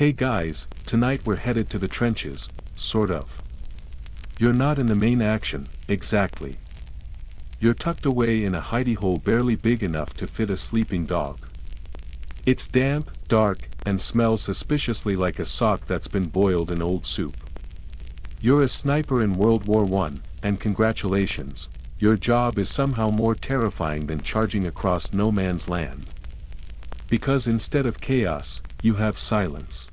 Hey guys, tonight we're headed to the trenches, sort of. You're not in the main action, exactly. You're tucked away in a hidey hole barely big enough to fit a sleeping dog. It's damp, dark, and smells suspiciously like a sock that's been boiled in old soup. You're a sniper in World War I, and congratulations, your job is somehow more terrifying than charging across no man's land. Because instead of chaos, you have silence.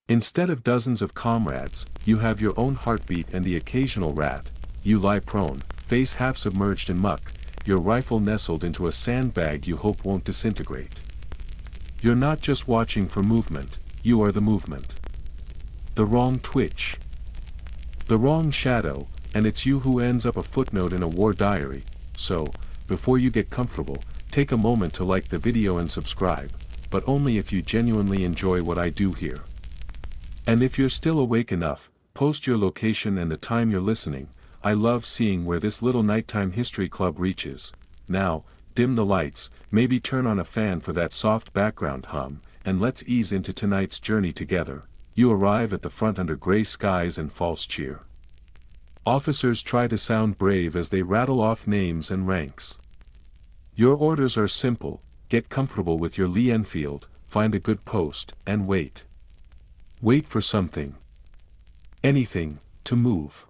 Instead of dozens of comrades, you have your own heartbeat and the occasional rat. You lie prone, face half submerged in muck, your rifle nestled into a sandbag you hope won't disintegrate. You're not just watching for movement, you are the movement. The wrong twitch. The wrong shadow, and it's you who ends up a footnote in a war diary. So, before you get comfortable, take a moment to like the video and subscribe, but only if you genuinely enjoy what I do here. And if you're still awake enough, post your location and the time you're listening. I love seeing where this little nighttime history club reaches. Now, dim the lights, maybe turn on a fan for that soft background hum, and let's ease into tonight's journey together. You arrive at the front under gray skies and false cheer. Officers try to sound brave as they rattle off names and ranks. Your orders are simple: get comfortable with your Lee Enfield, find a good post, and wait. Wait for something. Anything, to move.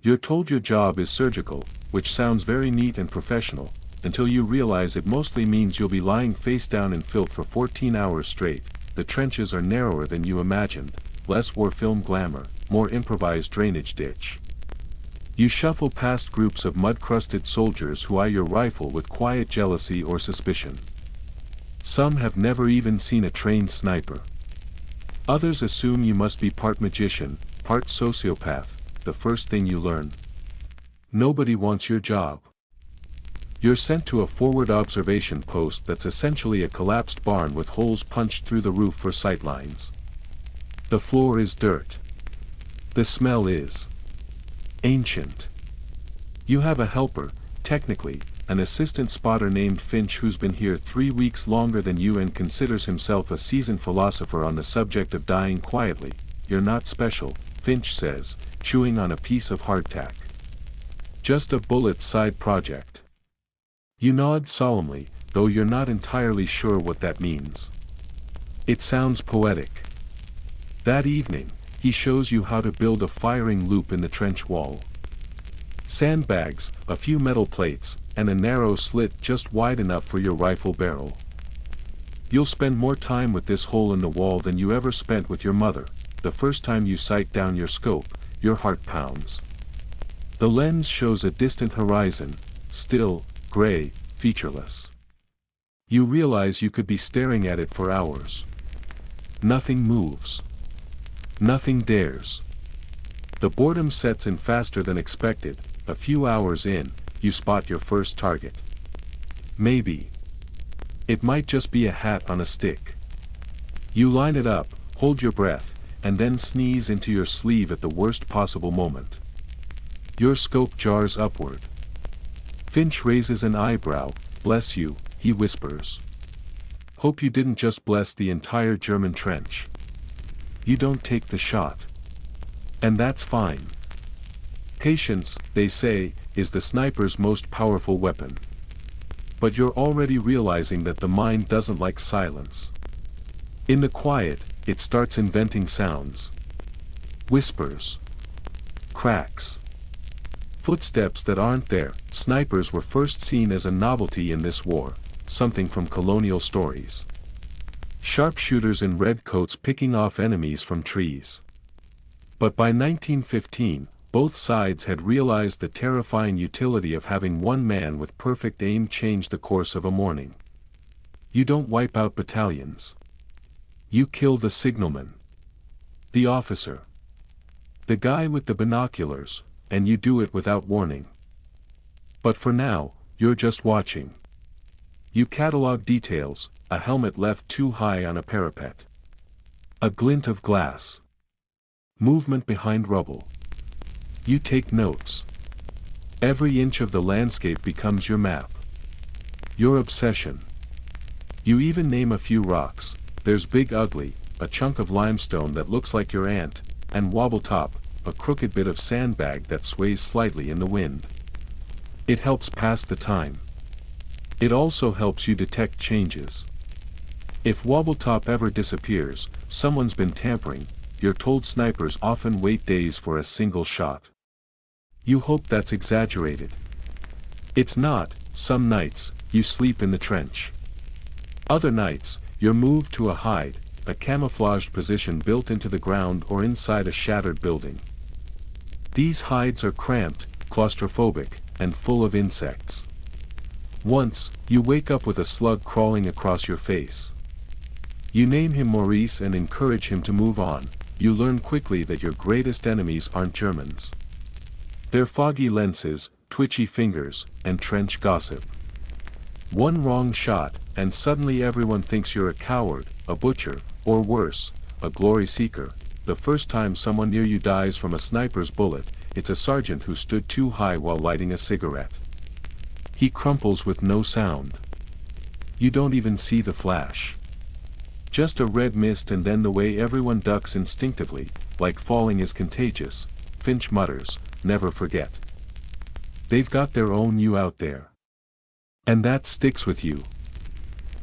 You're told your job is surgical, which sounds very neat and professional, until you realize it mostly means you'll be lying face down in filth for 14 hours straight. The trenches are narrower than you imagined, less war film glamour, more improvised drainage ditch. You shuffle past groups of mud-crusted soldiers who eye your rifle with quiet jealousy or suspicion. Some have never even seen a trained sniper. Others assume you must be part magician, part sociopath. The first thing you learn. Nobody wants your job. You're sent to a forward observation post that's essentially a collapsed barn with holes punched through the roof for sightlines. The floor is dirt. The smell is ancient. You have a helper, technically, an assistant spotter named Finch who's been here 3 weeks longer than you and considers himself a seasoned philosopher on the subject of dying quietly. You're not special, Finch says, chewing on a piece of hardtack. Just a bullet side project. You nod solemnly, though you're not entirely sure what that means. It sounds poetic. That evening, he shows you how to build a firing loop in the trench wall. Sandbags, a few metal plates, and a narrow slit just wide enough for your rifle barrel. You'll spend more time with this hole in the wall than you ever spent with your mother. The first time you sight down your scope, your heart pounds. The lens shows a distant horizon, still, gray, featureless. You realize you could be staring at it for hours. Nothing moves. Nothing dares. The boredom sets in faster than expected. A few hours in, you spot your first target. Maybe. It might just be a hat on a stick. You line it up, hold your breath, and then sneeze into your sleeve at the worst possible moment. Your scope jars upward. Finch raises an eyebrow. Bless you, he whispers. Hope you didn't just bless the entire German trench. You don't take the shot. And that's fine. Patience, they say, is the sniper's most powerful weapon. But you're already realizing that the mind doesn't like silence. In the quiet, it starts inventing sounds. Whispers. Cracks. Footsteps that aren't there. Snipers were first seen as a novelty in this war, something from colonial stories. Sharpshooters in red coats picking off enemies from trees. But by 1915, both sides had realized the terrifying utility of having one man with perfect aim change the course of a morning. You don't wipe out battalions. You kill the signalman. The officer. The guy with the binoculars, and you do it without warning. But for now, you're just watching. You catalog details: a helmet left too high on a parapet. A glint of glass. Movement behind rubble. You take notes. Every inch of the landscape becomes your map. Your obsession. You even name a few rocks. There's Big Ugly, a chunk of limestone that looks like your ant, and Wobble top, a crooked bit of sandbag that sways slightly in the wind. It helps pass the time. It also helps you detect changes. If Wobble top ever disappears, someone's been tampering. You're told snipers often wait days for a single shot. You hope that's exaggerated. It's not. Some nights, you sleep in the trench. Other nights, you're moved to a hide, a camouflaged position built into the ground or inside a shattered building. These hides are cramped, claustrophobic, and full of insects. Once, you wake up with a slug crawling across your face. You name him Maurice and encourage him to move on. You learn quickly that your greatest enemies aren't Germans. They're foggy lenses, twitchy fingers, and trench gossip. One wrong shot, and suddenly everyone thinks you're a coward, a butcher, or worse, a glory seeker. The first time someone near you dies from a sniper's bullet, it's a sergeant who stood too high while lighting a cigarette. He crumples with no sound. You don't even see the flash. Just a red mist, and then the way everyone ducks instinctively, like falling is contagious. Finch mutters, "Never forget." They've got their own you out there. And that sticks with you.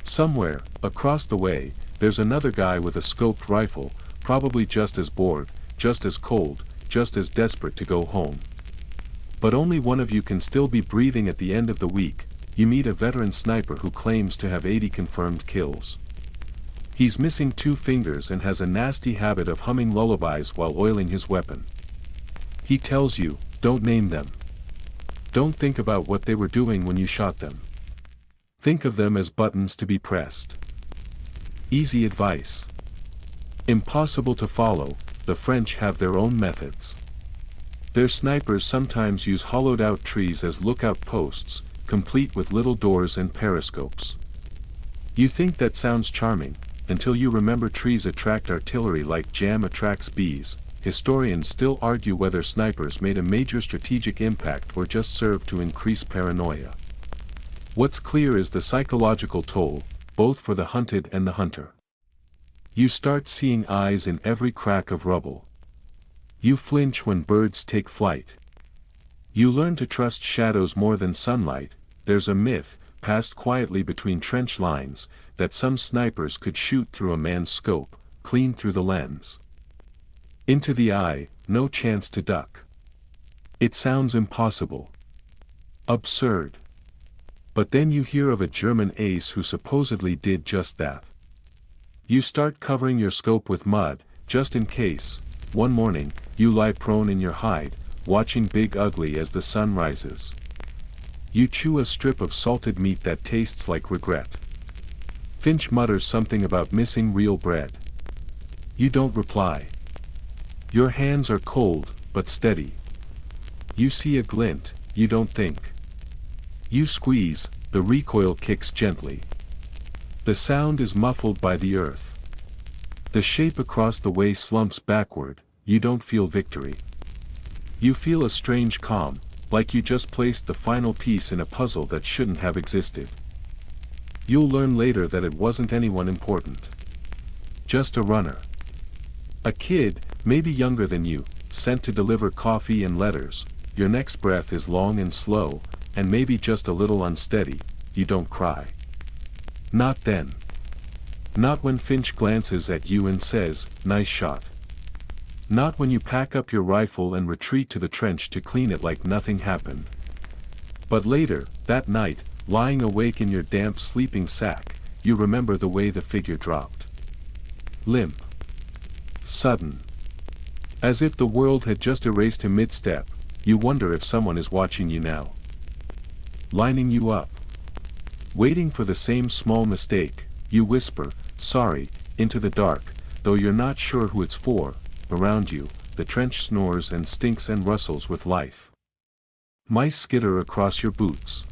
Somewhere, across the way, there's another guy with a scoped rifle, probably just as bored, just as cold, just as desperate to go home. But only one of you can still be breathing at the end of the week. You meet a veteran sniper who claims to have 80 confirmed kills. He's missing 2 fingers and has a nasty habit of humming lullabies while oiling his weapon. He tells you, don't name them. Don't think about what they were doing when you shot them. Think of them as buttons to be pressed. Easy advice. Impossible to follow. The French have their own methods. Their snipers sometimes use hollowed-out trees as lookout posts, complete with little doors and periscopes. You think that sounds charming, until you remember trees attract artillery like jam attracts bees. Historians still argue whether snipers made a major strategic impact or just served to increase paranoia. What's clear is the psychological toll, both for the hunted and the hunter. You start seeing eyes in every crack of rubble. You flinch when birds take flight. You learn to trust shadows more than sunlight. There's a myth, passed quietly between trench lines, that some snipers could shoot through a man's scope, clean through the lens. Into the eye, no chance to duck. It sounds impossible. Absurd. But then you hear of a German ace who supposedly did just that. You start covering your scope with mud, just in case. One morning, you lie prone in your hide, watching Big Ugly as the sun rises. You chew a strip of salted meat that tastes like regret. Finch mutters something about missing real bread. You don't reply. Your hands are cold, but steady. You see a glint, you don't think. You squeeze, the recoil kicks gently. The sound is muffled by the earth. The shape across the way slumps backward. You don't feel victory. You feel a strange calm, like you just placed the final piece in a puzzle that shouldn't have existed. You'll learn later that it wasn't anyone important. Just a runner. A kid, maybe younger than you, sent to deliver coffee and letters. Your next breath is long and slow, and maybe just a little unsteady. You don't cry. Not then. Not when Finch glances at you and says, "Nice shot." Not when you pack up your rifle and retreat to the trench to clean it like nothing happened. But later, that night, lying awake in your damp sleeping sack, you remember the way the figure dropped. Limp. Sudden. As if the world had just erased him mid-step. You wonder if someone is watching you now. Lining you up. Waiting for the same small mistake. You whisper, "Sorry," into the dark, though you're not sure who it's for. Around you, the trench snores and stinks and rustles with life. Mice skitter across your boots.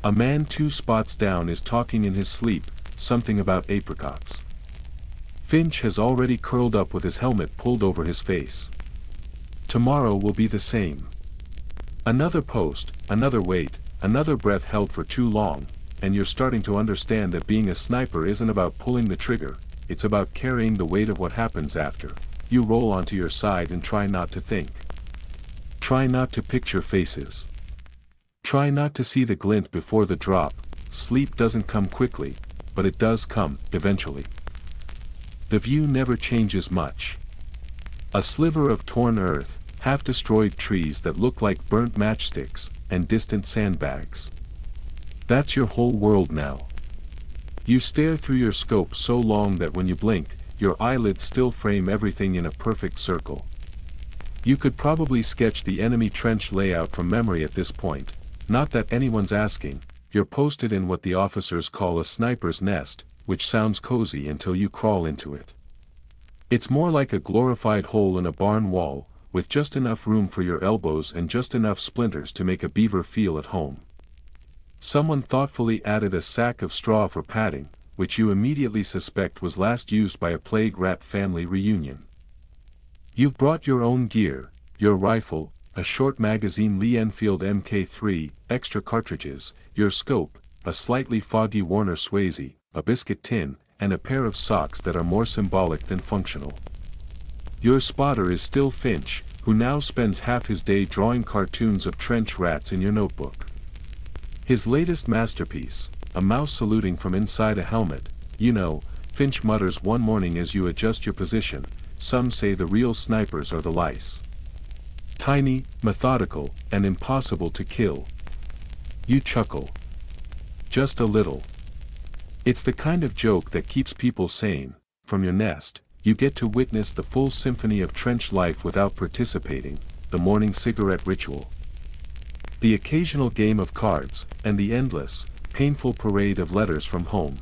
A man 2 spots down is talking in his sleep, something about apricots. Finch has already curled up with his helmet pulled over his face. Tomorrow will be the same. Another post, another wait, another breath held for too long, and you're starting to understand that being a sniper isn't about pulling the trigger, it's about carrying the weight of what happens after. You roll onto your side and try not to think. Try not to picture faces. Try not to see the glint before the drop. Sleep doesn't come quickly, but it does come, eventually. The view never changes much. A sliver of torn earth, half-destroyed trees that look like burnt matchsticks, and distant sandbags. That's your whole world now. You stare through your scope so long that when you blink, your eyelids still frame everything in a perfect circle. You could probably sketch the enemy trench layout from memory at this point. Not that anyone's asking. You're posted in what the officers call a sniper's nest, which sounds cozy until you crawl into it. It's more like a glorified hole in a barn wall, with just enough room for your elbows and just enough splinters to make a beaver feel at home. Someone thoughtfully added a sack of straw for padding, which you immediately suspect was last used by a plague rat family reunion. You've brought your own gear, your rifle, a short magazine Lee Enfield Mk3, extra cartridges, your scope, a slightly foggy Warner Swayze, a biscuit tin, and a pair of socks that are more symbolic than functional. Your spotter is still Finch, who now spends half his day drawing cartoons of trench rats in your notebook. His latest masterpiece, a mouse saluting from inside a helmet. You know, Finch mutters one morning as you adjust your position, some say the real snipers are the lice. Tiny, methodical, and impossible to kill. You chuckle. Just a little. It's the kind of joke that keeps people sane. From your nest, you get to witness the full symphony of trench life without participating, the morning cigarette ritual. The occasional game of cards, and the endless, painful parade of letters from home.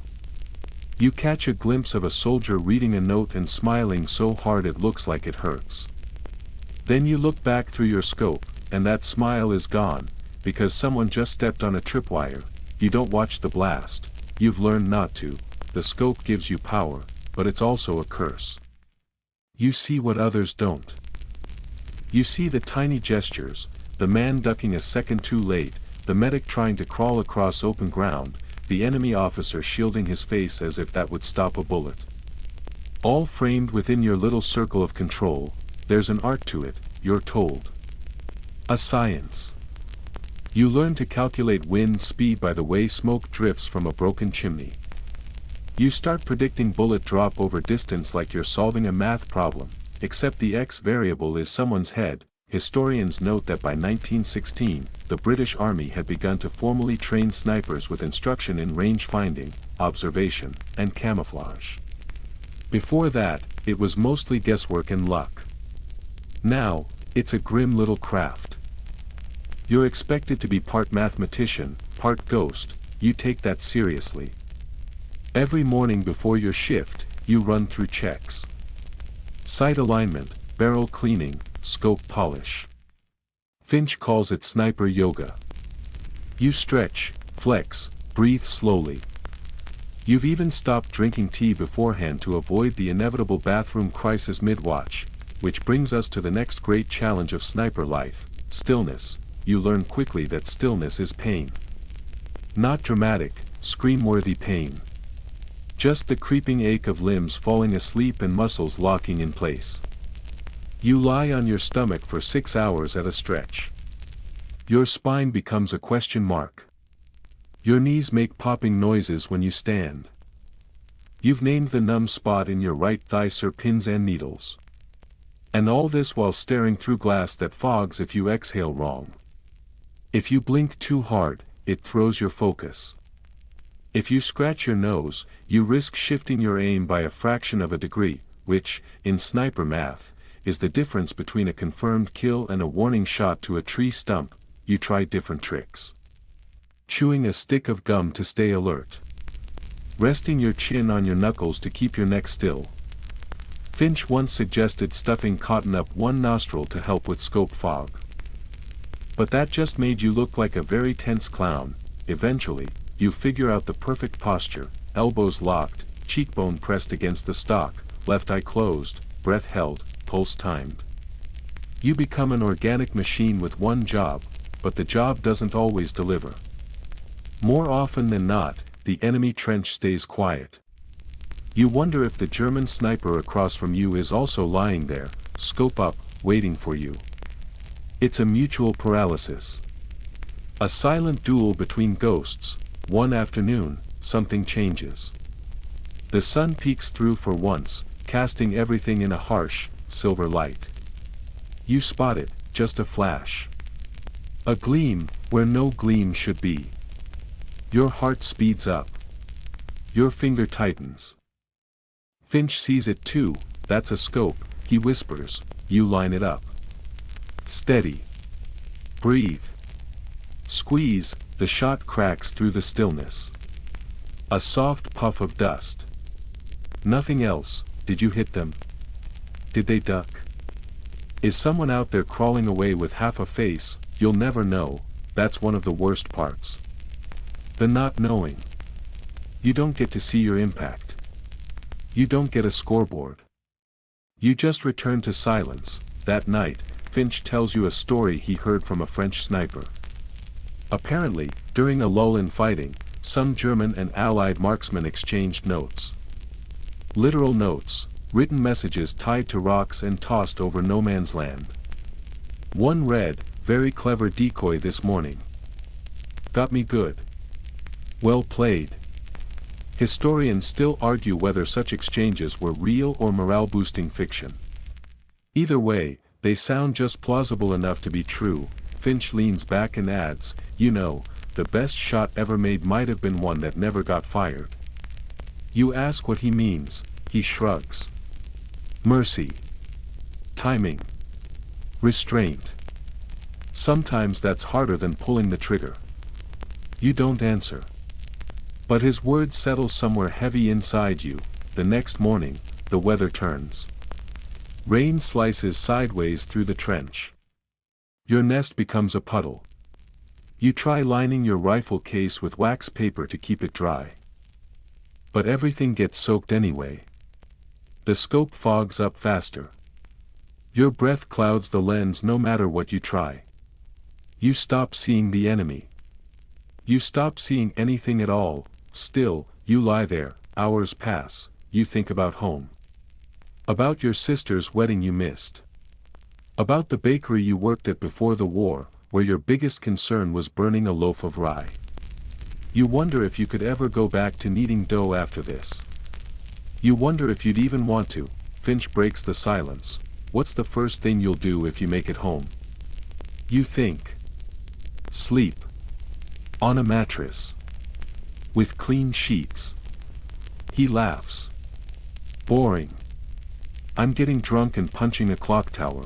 You catch a glimpse of a soldier reading a note and smiling so hard it looks like it hurts. Then you look back through your scope, and that smile is gone, because someone just stepped on a tripwire. You don't watch the blast. You've learned not to. The scope gives you power, but it's also a curse. You see what others don't. You see the tiny gestures, the man ducking a second too late, the medic trying to crawl across open ground, the enemy officer shielding his face as if that would stop a bullet. All framed within your little circle of control. There's an art to it, you're told. A science. You learn to calculate wind speed by the way smoke drifts from a broken chimney. You start predicting bullet drop over distance like you're solving a math problem, except the X variable is someone's head. Historians note that by 1916, the British Army had begun to formally train snipers with instruction in range finding, observation, and camouflage. Before that, it was mostly guesswork and luck. Now, it's a grim little craft. You're expected to be part mathematician, part ghost. You take that seriously. Every morning before your shift, you run through checks. Sight alignment, barrel cleaning, scope polish. Finch calls it sniper yoga. You stretch, flex, breathe slowly. You've even stopped drinking tea beforehand to avoid the inevitable bathroom crisis mid-watch, which brings us to the next great challenge of sniper life, stillness. You learn quickly that stillness is pain. Not dramatic, scream-worthy pain. Just the creeping ache of limbs falling asleep and muscles locking in place. You lie on your stomach for 6 hours at a stretch. Your spine becomes a question mark. Your knees make popping noises when you stand. You've named the numb spot in your right thigh Sir Pins and Needles. And all this while staring through glass that fogs if you exhale wrong. If you blink too hard, it throws your focus. If you scratch your nose, you risk shifting your aim by a fraction of a degree, which, in sniper math, is the difference between a confirmed kill and a warning shot to a tree stump. You try different tricks. Chewing a stick of gum to stay alert. Resting your chin on your knuckles to keep your neck still. Finch once suggested stuffing cotton up one nostril to help with scope fog. But that just made you look like a very tense clown. Eventually, you figure out the perfect posture, elbows locked, cheekbone pressed against the stock, left eye closed, breath held, pulse timed. You become an organic machine with one job, but the job doesn't always deliver. More often than not, the enemy trench stays quiet. You wonder if the German sniper across from you is also lying there, scope up, waiting for you. It's a mutual paralysis. A silent duel between ghosts. One afternoon, something changes. The sun peeks through for once, casting everything in a harsh, silver light. You spot it, just a flash. A gleam, where no gleam should be. Your heart speeds up. Your finger tightens. Finch sees it too. That's a scope, he whispers. You line it up. Steady. Breathe. Squeeze, the shot cracks through the stillness. A soft puff of dust. Nothing else. Did you hit them? Did they duck? Is someone out there crawling away with half a face? You'll never know. That's one of the worst parts. The not knowing. You don't get to see your impact. You don't get a scoreboard. You just return to silence. That night, Finch tells you a story he heard from a French sniper. Apparently, during a lull in fighting, some German and Allied marksmen exchanged notes. Literal notes, written messages tied to rocks and tossed over no man's land. One read, "Very clever decoy this morning. Got me good. Well played." Historians still argue whether such exchanges were real or morale-boosting fiction. Either way, they sound just plausible enough to be true. Finch leans back and adds, "You know, the best shot ever made might have been one that never got fired." You ask what he means. He shrugs. Mercy. Timing. Restraint. Sometimes that's harder than pulling the trigger. You don't answer. But his words settle somewhere heavy inside you. The next morning, the weather turns. Rain slices sideways through the trench. Your nest becomes a puddle. You try lining your rifle case with wax paper to keep it dry. But everything gets soaked anyway. The scope fogs up faster. Your breath clouds the lens no matter what you try. You stop seeing the enemy. You stop seeing anything at all. Still, you lie there. Hours pass. You think about home. About your sister's wedding you missed. About the bakery you worked at before the war, where your biggest concern was burning a loaf of rye. You wonder if you could ever go back to kneading dough after this. You wonder if you'd even want to. Finch breaks the silence. What's the first thing you'll do if you make it home? You think. Sleep. On a mattress. With clean sheets. He laughs. Boring. I'm getting drunk and punching a clock tower.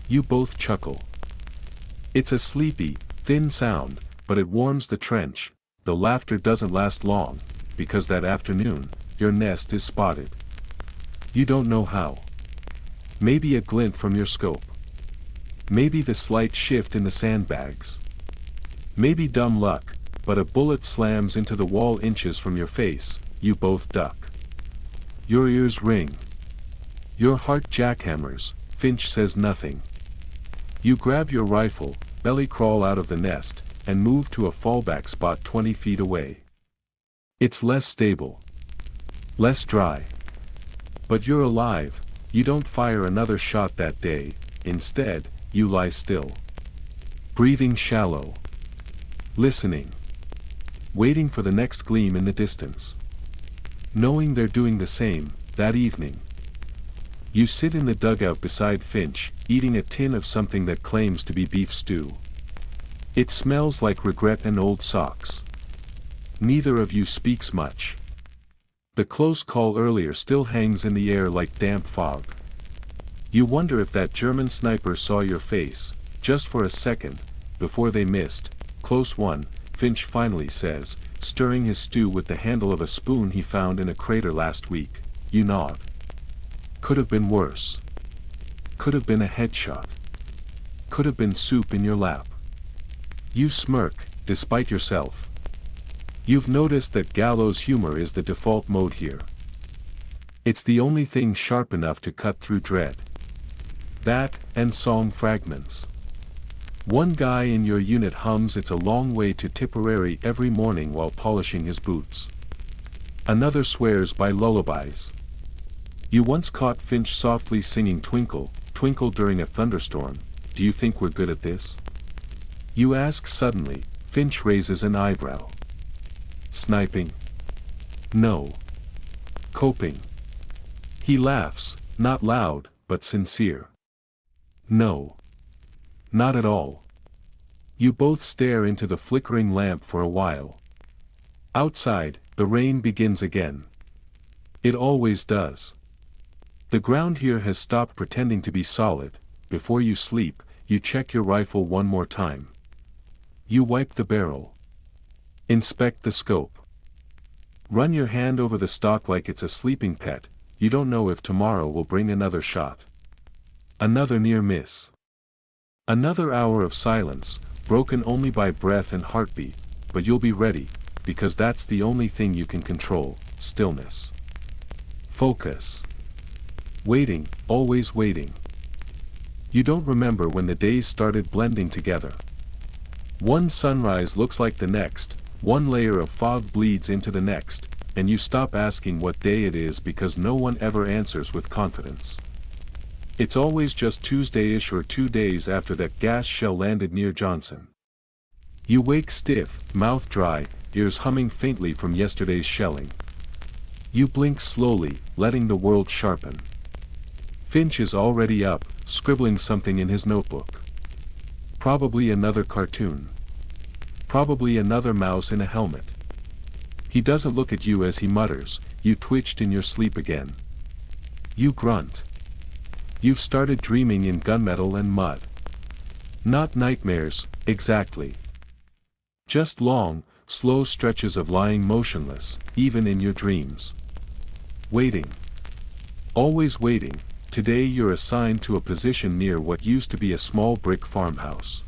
You both chuckle. It's a sleepy, thin sound, but it warms the trench. The laughter doesn't last long, because that afternoon, your nest is spotted. You don't know how. Maybe a glint from your scope. Maybe the slight shift in the sandbags. Maybe dumb luck, but a bullet slams into the wall inches from your face. You both duck. Your ears ring. Your heart jackhammers. Finch says nothing. You grab your rifle, belly crawl out of the nest, and move to a fallback spot 20 feet away. It's less stable. Less dry. But you're alive. You don't fire another shot that day. Instead, you lie still. Breathing shallow. Listening. Waiting for the next gleam in the distance. Knowing they're doing the same, that evening. You sit in the dugout beside Finch, eating a tin of something that claims to be beef stew. It smells like regret and old socks. Neither of you speaks much. The close call earlier still hangs in the air like damp fog. You wonder if that German sniper saw your face, just for a second, before they missed. Close one, Finch finally says, stirring his stew with the handle of a spoon he found in a crater last week. You nod. Could have been worse. Could have been a headshot. Could have been soup in your lap. You smirk, despite yourself. You've noticed that gallows humor is the default mode here. It's the only thing sharp enough to cut through dread. That, and song fragments. One guy in your unit hums "It's a Long Way to Tipperary" every morning while polishing his boots. Another swears by lullabies. You once caught Finch softly singing Twinkle, Twinkle during a thunderstorm. Do you think we're good at this? You ask suddenly. Finch raises an eyebrow. Sniping? No. Coping. He laughs, not loud, but sincere. No. Not at all. You both stare into the flickering lamp for a while. Outside, the rain begins again. It always does. The ground here has stopped pretending to be solid. Before you sleep, you check your rifle one more time. You wipe the barrel. Inspect the scope. Run your hand over the stock like it's a sleeping pet. You don't know if tomorrow will bring another shot. Another near miss. Another hour of silence, broken only by breath and heartbeat, but you'll be ready, because that's the only thing you can control: stillness. Focus. Waiting, always waiting. You don't remember when the days started blending together. One sunrise looks like the next, one layer of fog bleeds into the next, and you stop asking what day it is because no one ever answers with confidence. It's always just Tuesday-ish or 2 days after that gas shell landed near Johnson. You wake stiff, mouth dry, ears humming faintly from yesterday's shelling. You blink slowly, letting the world sharpen. Finch is already up, scribbling something in his notebook. Probably another cartoon. Probably another mouse in a helmet. He doesn't look at you as he mutters, "You twitched in your sleep again." You grunt. You've started dreaming in gunmetal and mud. Not nightmares, exactly. Just long, slow stretches of lying motionless, even in your dreams. Waiting. Always waiting. Today you're assigned to a position near what used to be a small brick farmhouse.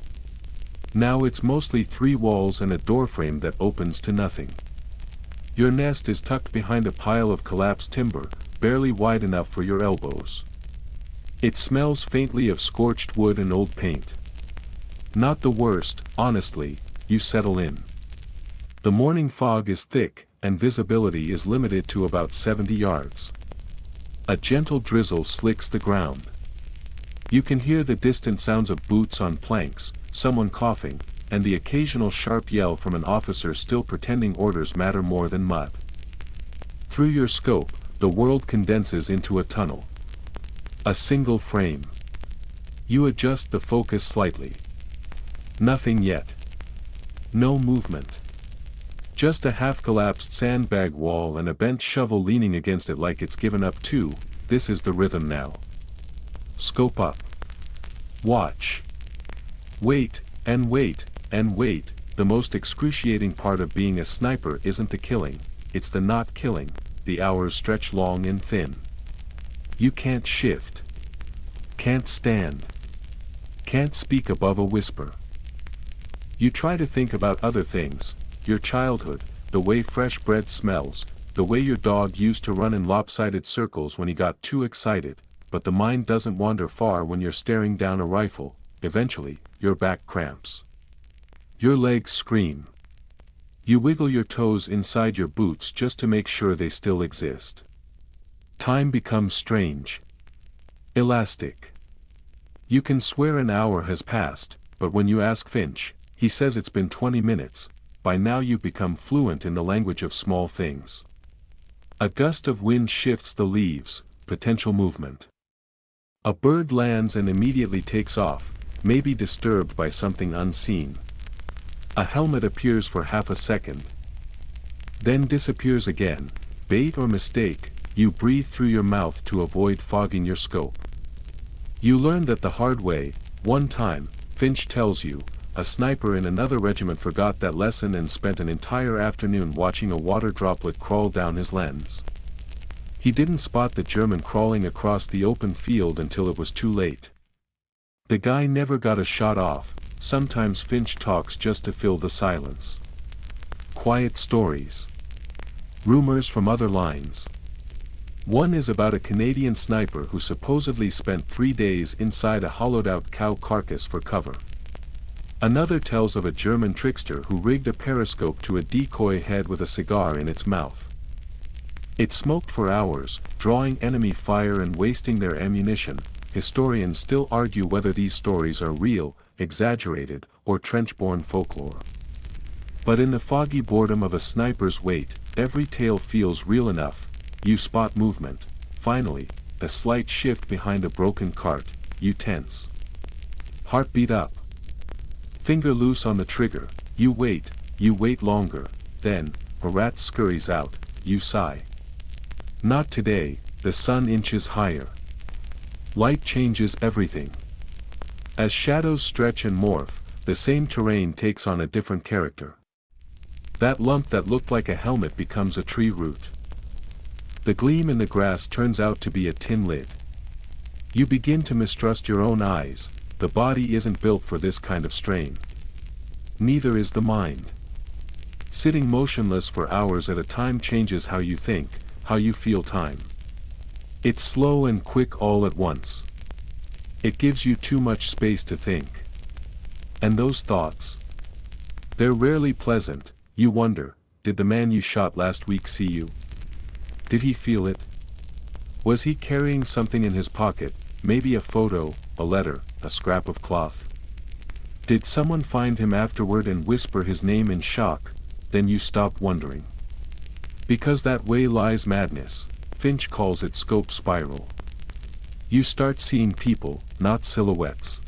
Now it's mostly 3 walls and a doorframe that opens to nothing. Your nest is tucked behind a pile of collapsed timber, barely wide enough for your elbows. It smells faintly of scorched wood and old paint. Not the worst, honestly. You settle in. The morning fog is thick, and visibility is limited to about 70 yards. A gentle drizzle slicks the ground. You can hear the distant sounds of boots on planks, someone coughing, and the occasional sharp yell from an officer still pretending orders matter more than mud. Through your scope, the world condenses into a tunnel. A single frame. You adjust the focus slightly. Nothing yet. No movement. Just a half-collapsed sandbag wall and a bent shovel leaning against it like it's given up too. This is the rhythm now. Scope up. Watch. Wait, and wait, and wait. The most excruciating part of being a sniper isn't the killing, it's the not killing. The hours stretch long and thin. You can't shift. Can't stand. Can't speak above a whisper. You try to think about other things, your childhood, the way fresh bread smells, the way your dog used to run in lopsided circles when he got too excited, but the mind doesn't wander far when you're staring down a rifle. Eventually, your back cramps. Your legs scream. You wiggle your toes inside your boots just to make sure they still exist. Time becomes strange. Elastic. You can swear an hour has passed, but when you ask Finch, he says it's been 20 minutes. By now you've become fluent in the language of small things. A gust of wind shifts the leaves, potential movement. A bird lands and immediately takes off, maybe disturbed by something unseen. A helmet appears for half a second. Then disappears again. Bait or mistake, you breathe through your mouth to avoid fogging your scope. You learn that the hard way. One time, Finch tells you, a sniper in another regiment forgot that lesson and spent an entire afternoon watching a water droplet crawl down his lens. He didn't spot the German crawling across the open field until it was too late. The guy never got a shot off. Sometimes Finch talks just to fill the silence. Quiet stories. Rumors from other lines. One is about a Canadian sniper who supposedly spent 3 days inside a hollowed-out cow carcass for cover. Another tells of a German trickster who rigged a periscope to a decoy head with a cigar in its mouth. It smoked for hours, drawing enemy fire and wasting their ammunition. Historians still argue whether these stories are real, exaggerated, or trench-born folklore. But in the foggy boredom of a sniper's wait, every tale feels real enough. You spot movement. Finally, a slight shift behind a broken cart. You tense. Heartbeat up. Finger loose on the trigger. You wait longer. Then, a rat scurries out. You sigh. Not today. The sun inches higher. Light changes everything. As shadows stretch and morph, the same terrain takes on a different character. That lump that looked like a helmet becomes a tree root. The gleam in the grass turns out to be a tin lid. You begin to mistrust your own eyes. The body isn't built for this kind of strain. Neither is the mind. Sitting motionless for hours at a time changes how you think, how you feel time. It's slow and quick all at once. It gives you too much space to think. And those thoughts? They're rarely pleasant. You wonder, did the man you shot last week see you? Did he feel it? Was he carrying something in his pocket, maybe a photo, a letter, a scrap of cloth? Did someone find him afterward and whisper his name in shock? Then you stop wondering. Because that way lies madness. Finch calls it scope spiral. You start seeing people, not silhouettes.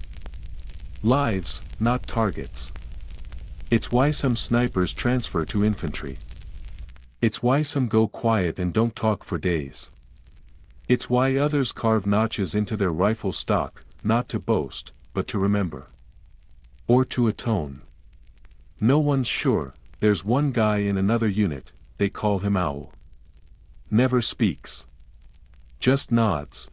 Lives, not targets. It's why some snipers transfer to infantry. It's why some go quiet and don't talk for days. It's why others carve notches into their rifle stock, not to boast, but to remember. Or to atone. No one's sure. There's one guy in another unit, they call him Owl. Never speaks. Just nods.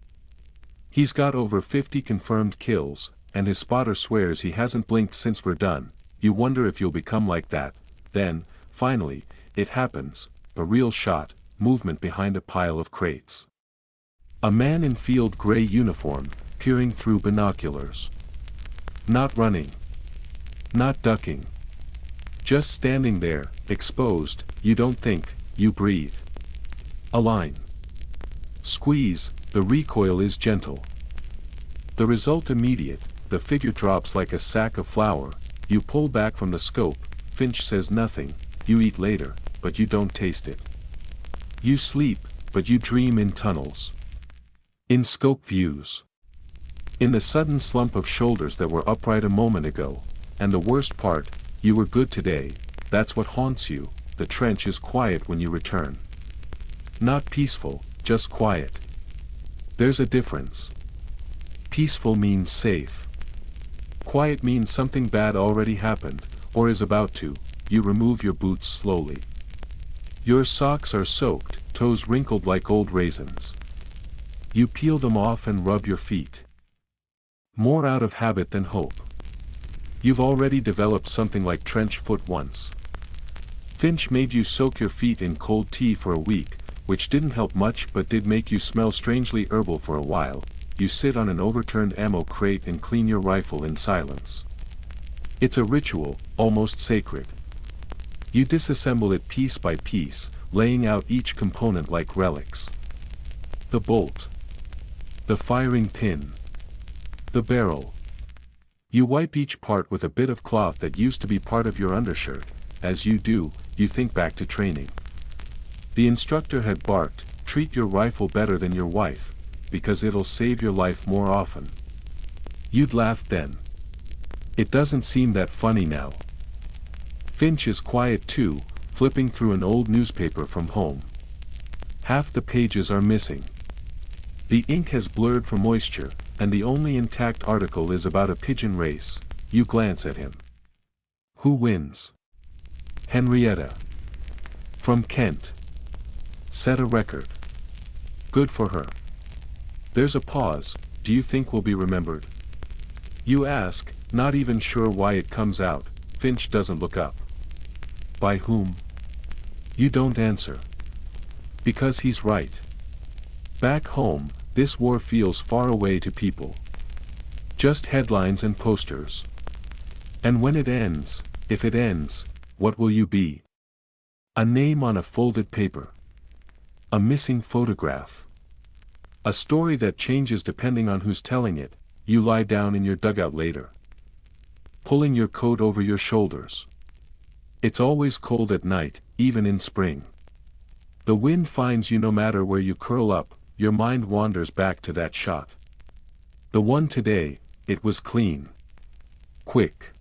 He's got over 50 confirmed kills, and his spotter swears he hasn't blinked since we're done. You wonder if you'll become like that. Then, finally, it happens, a real shot, movement behind a pile of crates. A man in field gray uniform, peering through binoculars. Not running. Not ducking. Just standing there, exposed. You don't think, you breathe. A line. Squeeze, the recoil is gentle. The result immediate, the figure drops like a sack of flour. You pull back from the scope. Finch says nothing. You eat later, but you don't taste it. You sleep, but you dream in tunnels. In scope views. In the sudden slump of shoulders that were upright a moment ago. And the worst part, you were good today. That's what haunts you. The trench is quiet when you return. Not peaceful, just quiet. There's a difference. Peaceful means safe. Quiet means something bad already happened, or is about to. You remove your boots slowly. Your socks are soaked, toes wrinkled like old raisins. You peel them off and rub your feet. More out of habit than hope. You've already developed something like trench foot once. Finch made you soak your feet in cold tea for a week, which didn't help much but did make you smell strangely herbal for a while. You sit on an overturned ammo crate and clean your rifle in silence. It's a ritual, almost sacred. You disassemble it piece by piece, laying out each component like relics. The bolt. The firing pin. The barrel. You wipe each part with a bit of cloth that used to be part of your undershirt. As you do, you think back to training. The instructor had barked, treat your rifle better than your wife, because it'll save your life more often. You'd laughed then. It doesn't seem that funny now. Finch is quiet too, flipping through an old newspaper from home. Half the pages are missing. The ink has blurred from moisture, and the only intact article is about a pigeon race. You glance at him. Who wins? Henrietta. From Kent. Set a record. Good for her. There's a pause. Do you think we'll be remembered? You ask, not even sure why it comes out. Finch doesn't look up. By whom? You don't answer. Because he's right. Back home, this war feels far away to people. Just headlines and posters. And when it ends, if it ends, what will you be? A name on a folded paper. A missing photograph. A story that changes depending on who's telling it. You lie down in your dugout later, pulling your coat over your shoulders. It's always cold at night, even in spring. The wind finds you no matter where you curl up, your mind wanders back to that shot. The one today, it was clean. Quick.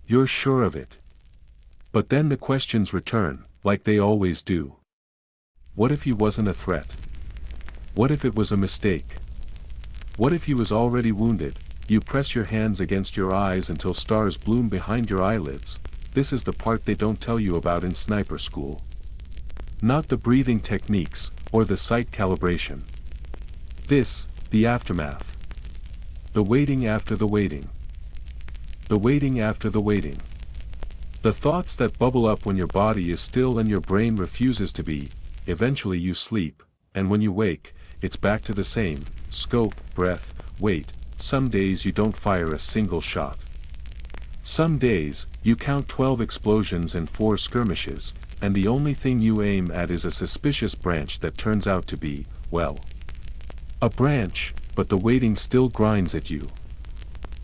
You're sure of it. But then the questions return, like they always do. What if he wasn't a threat? What if it was a mistake? What if he was already wounded? You press your hands against your eyes until stars bloom behind your eyelids. This is the part they don't tell you about in sniper school. Not the breathing techniques, or the sight calibration. This, the aftermath. The waiting after the waiting. The waiting after the waiting. The thoughts that bubble up when your body is still and your brain refuses to be. Eventually you sleep, and when you wake, it's back to the same: scope, breath, wait. Some days you don't fire a single shot. Some days, you count 12 explosions and 4 skirmishes, and the only thing you aim at is a suspicious branch that turns out to be, well, a branch, but the waiting still grinds at you.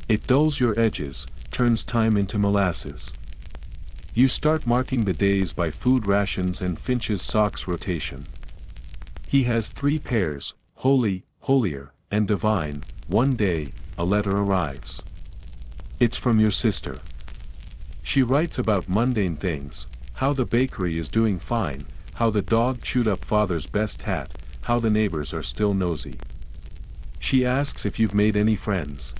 It dulls your edges, turns time into molasses. You start marking the days by food rations and Finch's socks rotation. He has 3 pairs, holy, holier, and divine. One day, a letter arrives. It's from your sister. She writes about mundane things: how the bakery is doing fine, how the dog chewed up father's best hat, how the neighbors are still nosy. She asks if you've made any friends.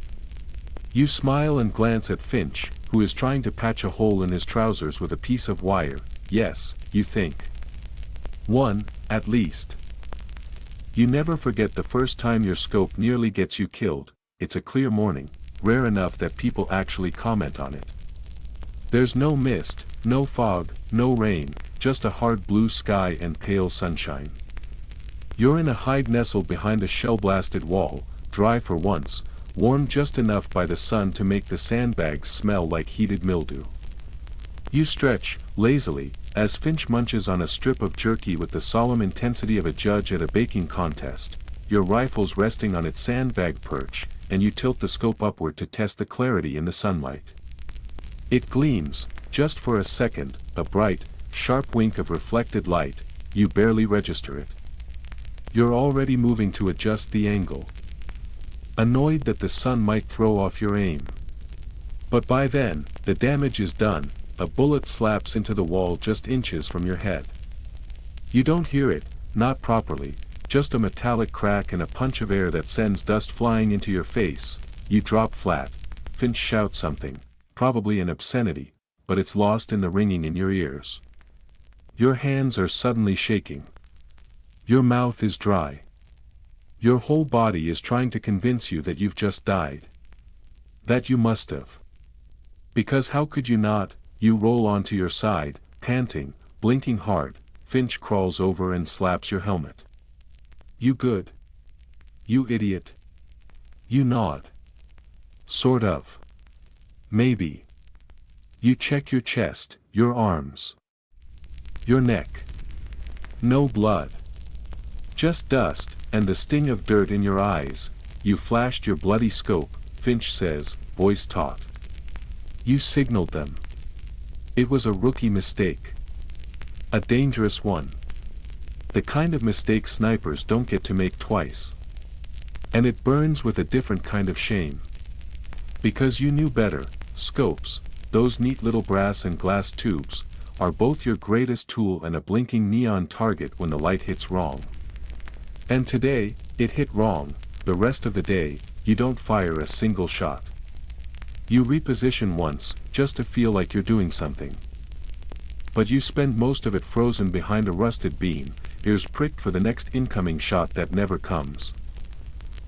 You smile and glance at Finch, who is trying to patch a hole in his trousers with a piece of wire. Yes, you think. One, at least. You never forget the first time your scope nearly gets you killed. It's a clear morning, rare enough that people actually comment on it. There's no mist, no fog, no rain, just a hard blue sky and pale sunshine. You're in a hide nestled behind a shell-blasted wall, dry for once, warmed just enough by the sun to make the sandbags smell like heated mildew. You stretch, lazily, as Finch munches on a strip of jerky with the solemn intensity of a judge at a baking contest, your rifle's resting on its sandbag perch, and you tilt the scope upward to test the clarity in the sunlight. It gleams, just for a second, a bright, sharp wink of reflected light. You barely register it. You're already moving to adjust the angle, annoyed that the sun might throw off your aim. But by then, the damage is done. A bullet slaps into the wall just inches from your head. You don't hear it, not properly, just a metallic crack and a punch of air that sends dust flying into your face. You drop flat. Finch shouts something, probably an obscenity, but it's lost in the ringing in your ears. Your hands are suddenly shaking. Your mouth is dry. Your whole body is trying to convince you that you've just died. That you must have. Because how could you not? You roll onto your side, panting, blinking hard. Finch crawls over and slaps your helmet. You good? You idiot. You nod. Sort of. Maybe. You check your chest, your arms. Your neck. No blood. Just dust, and the sting of dirt in your eyes. You flashed your bloody scope, Finch says, voice taut. You signaled them. It was a rookie mistake. A dangerous one. The kind of mistake snipers don't get to make twice. And it burns with a different kind of shame. Because you knew better. Scopes, those neat little brass and glass tubes, are both your greatest tool and a blinking neon target when the light hits wrong. And today, it hit wrong. The rest of the day, you don't fire a single shot. You reposition once, just to feel like you're doing something. But you spend most of it frozen behind a rusted beam, ears pricked for the next incoming shot that never comes.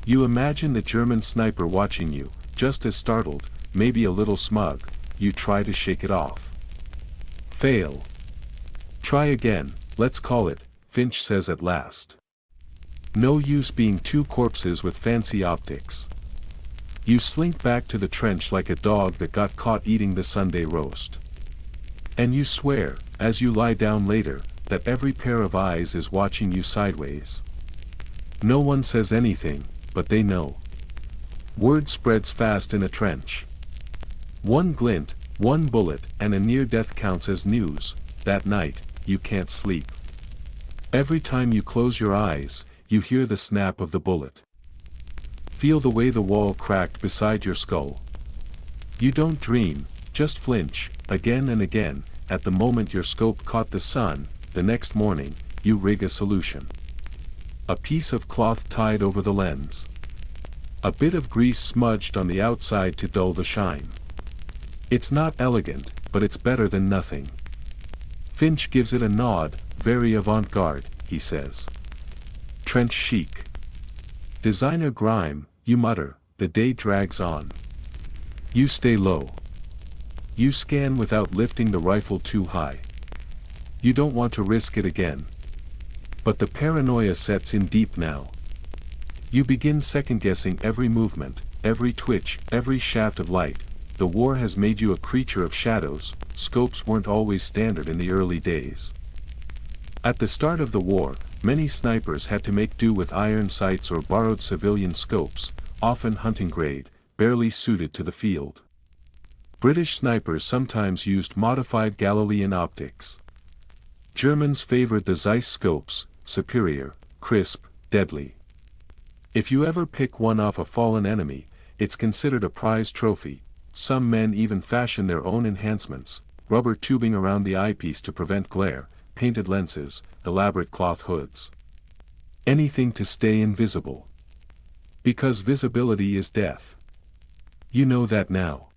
You imagine the German sniper watching you, just as startled, maybe a little smug. You try to shake it off. Fail. Try again, let's call it, Finch says at last. No use being 2 corpses with fancy optics. You slink back to the trench like a dog that got caught eating the Sunday roast. And you swear, as you lie down later, that every pair of eyes is watching you sideways. No one says anything, but they know. Word spreads fast in a trench. One glint, one bullet, and a near-death counts as news. That night, you can't sleep. Every time you close your eyes, you hear the snap of the bullet. Feel the way the wall cracked beside your skull. You don't dream, just flinch, again and again. At the moment your scope caught the sun, the next morning, you rig a solution. A piece of cloth tied over the lens. A bit of grease smudged on the outside to dull the shine. It's not elegant, but it's better than nothing. Finch gives it a nod, very avant-garde, he says. Trench chic. Designer grime, you mutter, the day drags on. You stay low. You scan without lifting the rifle too high. You don't want to risk it again. But the paranoia sets in deep now. You begin second-guessing every movement, every twitch, every shaft of light. The war has made you a creature of shadows. Scopes weren't always standard in the early days. At the start of the war, many snipers had to make do with iron sights or borrowed civilian scopes, often hunting grade, barely suited to the field. British snipers sometimes used modified Galilean optics. Germans favored the Zeiss scopes, superior, crisp, deadly. If you ever pick one off a fallen enemy, it's considered a prize trophy. Some men even fashion their own enhancements, rubber tubing around the eyepiece to prevent glare, painted lenses, elaborate cloth hoods. Anything to stay invisible. Because visibility is death. You know that now.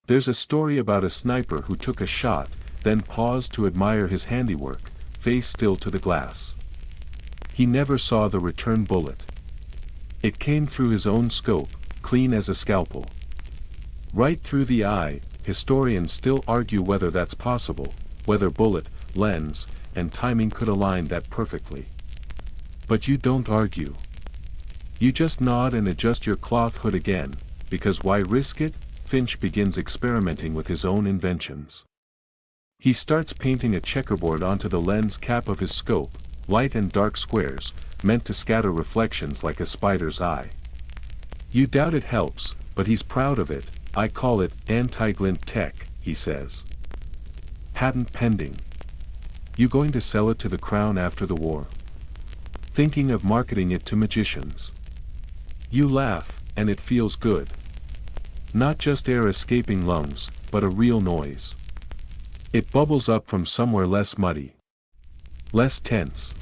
There's a story about a sniper who took a shot, then paused to admire his handiwork, face still to the glass. He never saw the return bullet. It came through his own scope, clean as a scalpel. Right through the eye. Historians still argue whether that's possible, whether bullet, lens, and timing could align that perfectly. But you don't argue. You just nod and adjust your cloth hood again, because why risk it? Finch begins experimenting with his own inventions. He starts painting a checkerboard onto the lens cap of his scope, light and dark squares, meant to scatter reflections like a spider's eye. You doubt it helps, but he's proud of it. I call it anti-glint tech, he says. Patent pending. You going to sell it to the crown after the war? Thinking of marketing it to magicians. You laugh, and it feels good. Not just air escaping lungs, but a real noise. It bubbles up from somewhere less muddy. Less tense.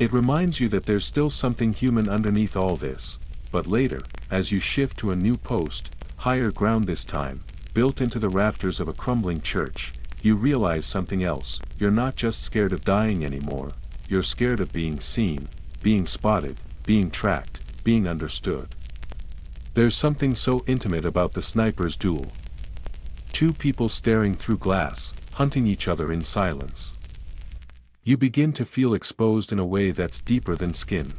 It reminds you that there's still something human underneath all this, but later, as you shift to a new post, higher ground this time, built into the rafters of a crumbling church, you realize something else. You're not just scared of dying anymore, you're scared of being seen, being spotted, being tracked, being understood. There's something so intimate about the sniper's duel. Two people staring through glass, hunting each other in silence. You begin to feel exposed in a way that's deeper than skin.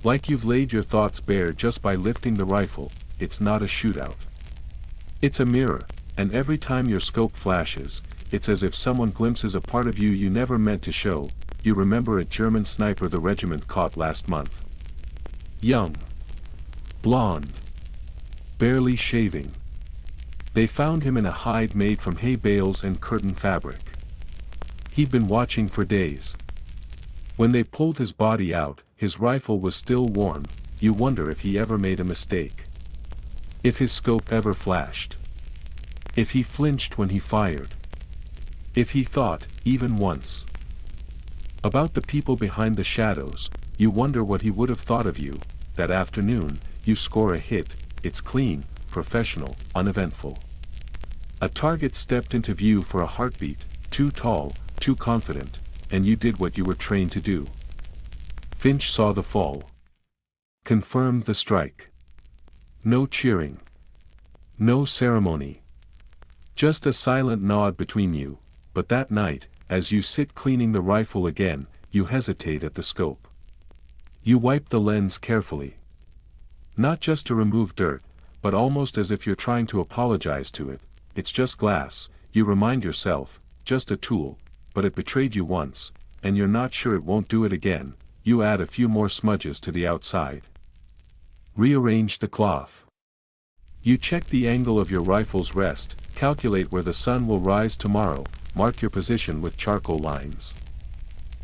Like you've laid your thoughts bare just by lifting the rifle. It's not a shootout. It's a mirror, and every time your scope flashes, it's as if someone glimpses a part of you you never meant to show. You remember a German sniper the regiment caught last month. Young. Blonde. Barely shaving. They found him in a hide made from hay bales and curtain fabric. He'd been watching for days. When they pulled his body out, his rifle was still warm. You wonder if he ever made a mistake. If his scope ever flashed. If he flinched when he fired. If he thought, even once, about the people behind the shadows. You wonder what he would have thought of you. That afternoon, you score a hit. It's clean, professional, uneventful. A target stepped into view for a heartbeat, too tall, too confident, and you did what you were trained to do. Finch saw the fall. Confirmed the strike. No cheering. No ceremony. Just a silent nod between you, but that night, as you sit cleaning the rifle again, you hesitate at the scope. You wipe the lens carefully. Not just to remove dirt, but almost as if you're trying to apologize to it. It's just glass, you remind yourself, just a tool. but it betrayed you once, and you're not sure it won't do it again. You add a few more smudges to the outside. Rearrange the cloth. You check the angle of your rifle's rest, calculate where the sun will rise tomorrow, mark your position with charcoal lines.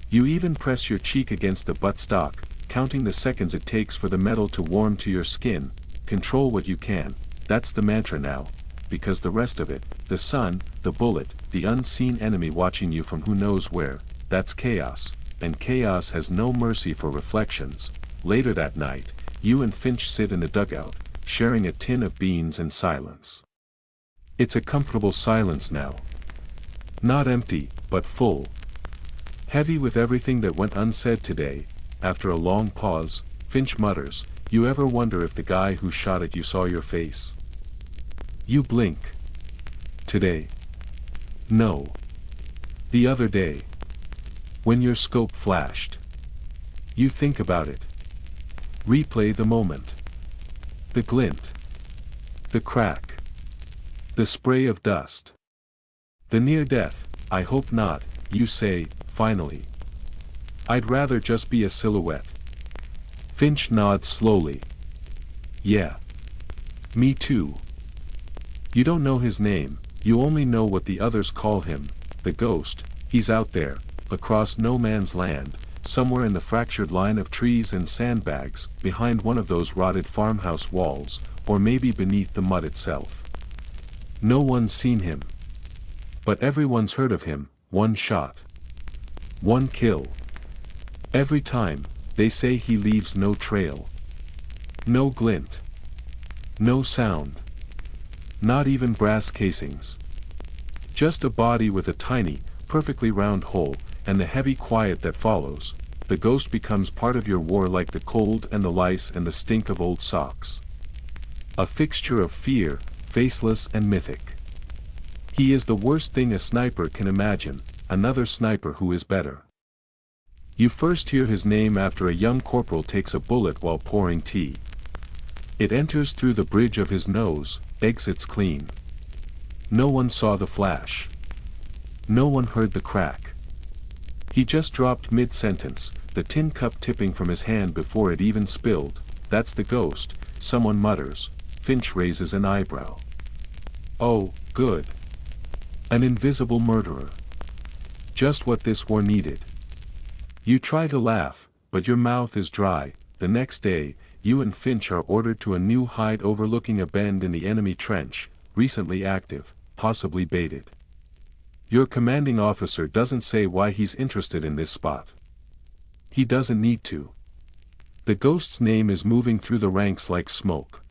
You even press your cheek against the buttstock, counting the seconds it takes for the metal to warm to your skin. Control what you can, that's the mantra now, because the rest of it, the sun, the bullet, the unseen enemy watching you from who knows where, that's chaos, and chaos has no mercy for reflections. Later that night, you and Finch sit in the dugout, sharing a tin of beans and silence. It's a comfortable silence now. Not empty, but full. Heavy with everything that went unsaid today. After a long pause, Finch mutters, "You ever wonder if the guy who shot at you saw your face?" You blink. Today? No. The other day. When your scope flashed. You think about it. Replay the moment. The glint. The crack. The spray of dust. The near death. "I hope not," you say, finally. "I'd rather just be a silhouette." Finch nods slowly. "Yeah. Me too." You don't know his name, you only know what the others call him, the ghost. He's out there, across no man's land, somewhere in the fractured line of trees and sandbags, behind one of those rotted farmhouse walls, or maybe beneath the mud itself. No one's seen him. But everyone's heard of him. One shot. One kill. Every time, they say he leaves no trail. No glint. No sound. Not even brass casings. Just a body with a tiny, perfectly round hole, and the heavy quiet that follows. The ghost becomes part of your war like the cold and the lice and the stink of old socks. A fixture of fear, faceless and mythic. He is the worst thing a sniper can imagine, another sniper who is better. You first hear his name after a young corporal takes a bullet while pouring tea. It enters through the bridge of his nose, exits clean. No one saw the flash. No one heard the crack. He just dropped mid-sentence, the tin cup tipping from his hand before it even spilled. "That's the ghost," someone mutters. Finch raises an eyebrow. "Oh, good. An invisible murderer. Just what this war needed." You try to laugh, but your mouth is dry. The next day, you and Finch are ordered to a new hide overlooking a bend in the enemy trench, recently active, possibly baited. Your commanding officer doesn't say why he's interested in this spot. He doesn't need to. The ghost's name is moving through the ranks like smoke.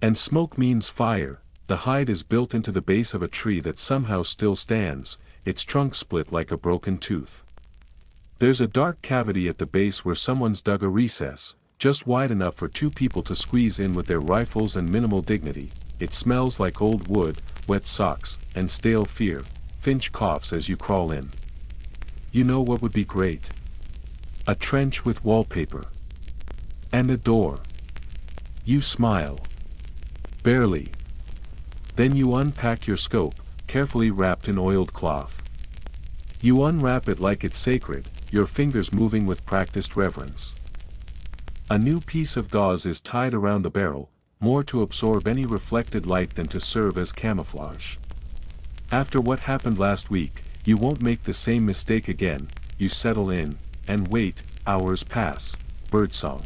And smoke means fire. The hide is built into the base of a tree that somehow still stands, its trunk split like a broken tooth. There's a dark cavity at the base where someone's dug a recess, just wide enough for two people to squeeze in with their rifles and minimal dignity. It smells like old wood, wet socks, and stale fear. Finch coughs as you crawl in. You know what would be great? A trench with wallpaper. And a door. You smile. Barely. Then you unpack your scope, carefully wrapped in oiled cloth. You unwrap it like it's sacred, your fingers moving with practiced reverence. A new piece of gauze is tied around the barrel, more to absorb any reflected light than to serve as camouflage. After what happened last week, you won't make the same mistake again. You settle in, and wait. Hours pass. Birdsong.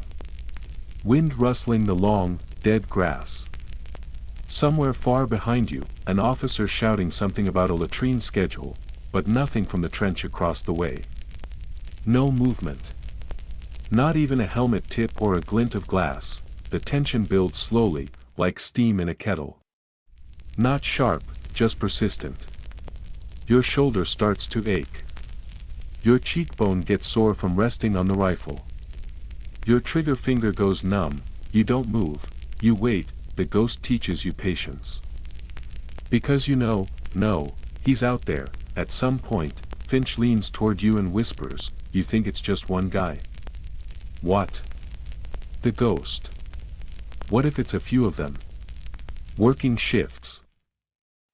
Wind rustling the long, dead grass. Somewhere far behind you, an officer shouting something about a latrine schedule, but nothing from the trench across the way. No movement. Not even a helmet tip or a glint of glass. The tension builds slowly, like steam in a kettle. Not sharp, just persistent. Your shoulder starts to ache. Your cheekbone gets sore from resting on the rifle. Your trigger finger goes numb. You don't move. You wait. The ghost teaches you patience. Because you know, no, he's out there. At some point, Finch leans toward you and whispers, "You think it's just one guy?" What? The ghost. What if it's a few of them? Working shifts.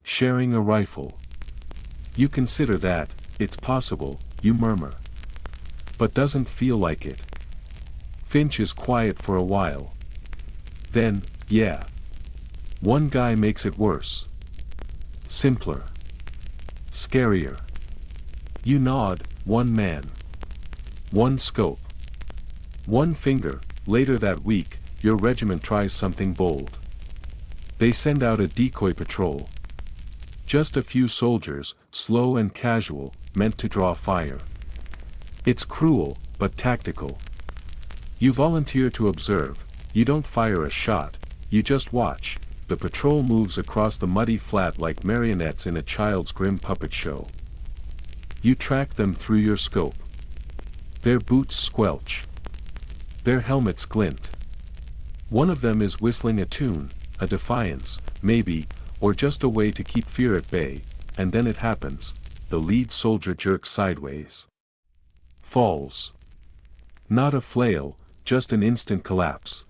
Sharing a rifle. You consider that, it's possible, you murmur. But doesn't feel like it. Finch is quiet for a while. Then, yeah. One guy makes it worse. Simpler. Scarier. You nod, one man. One scope. One finger. Later that week, your regiment tries something bold. They send out a decoy patrol. Just a few soldiers, slow and casual, meant to draw fire. It's cruel, but tactical. You volunteer to observe, you don't fire a shot, you just watch. The patrol moves across the muddy flat like marionettes in a child's grim puppet show. You track them through your scope. Their boots squelch. Their helmets glint. One of them is whistling a tune, a defiance, maybe, or just a way to keep fear at bay, and then it happens. The lead soldier jerks sideways. Falls. Not a flail, just an instant collapse.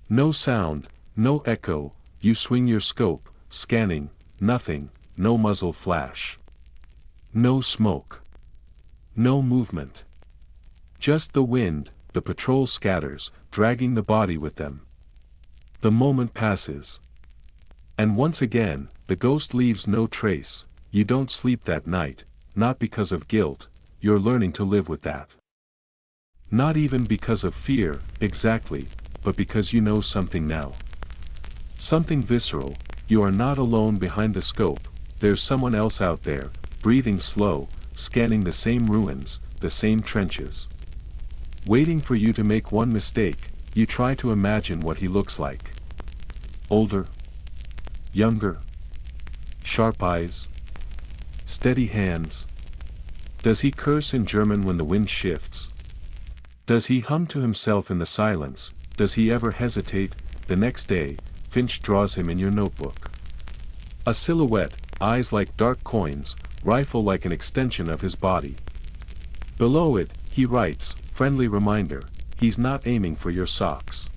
No sound, no echo, you swing your scope, scanning, nothing, no muzzle flash. No smoke. No movement. Just the wind. The patrol scatters, dragging the body with them. The moment passes. And once again, the ghost leaves no trace. You don't sleep that night, not because of guilt, you're learning to live with that. Not even because of fear, exactly, but because you know something now. Something visceral. You are not alone behind the scope, there's someone else out there, breathing slow, scanning the same ruins, the same trenches. Waiting for you to make one mistake, you try to imagine what he looks like. Older? Younger? Sharp eyes? Steady hands? Does he curse in German when the wind shifts? Does he hum to himself in the silence? Does he ever hesitate? The next day, Finch draws him in your notebook. A silhouette, eyes like dark coins, rifle like an extension of his body. Below it, he writes, friendly reminder, he's not aiming for your socks.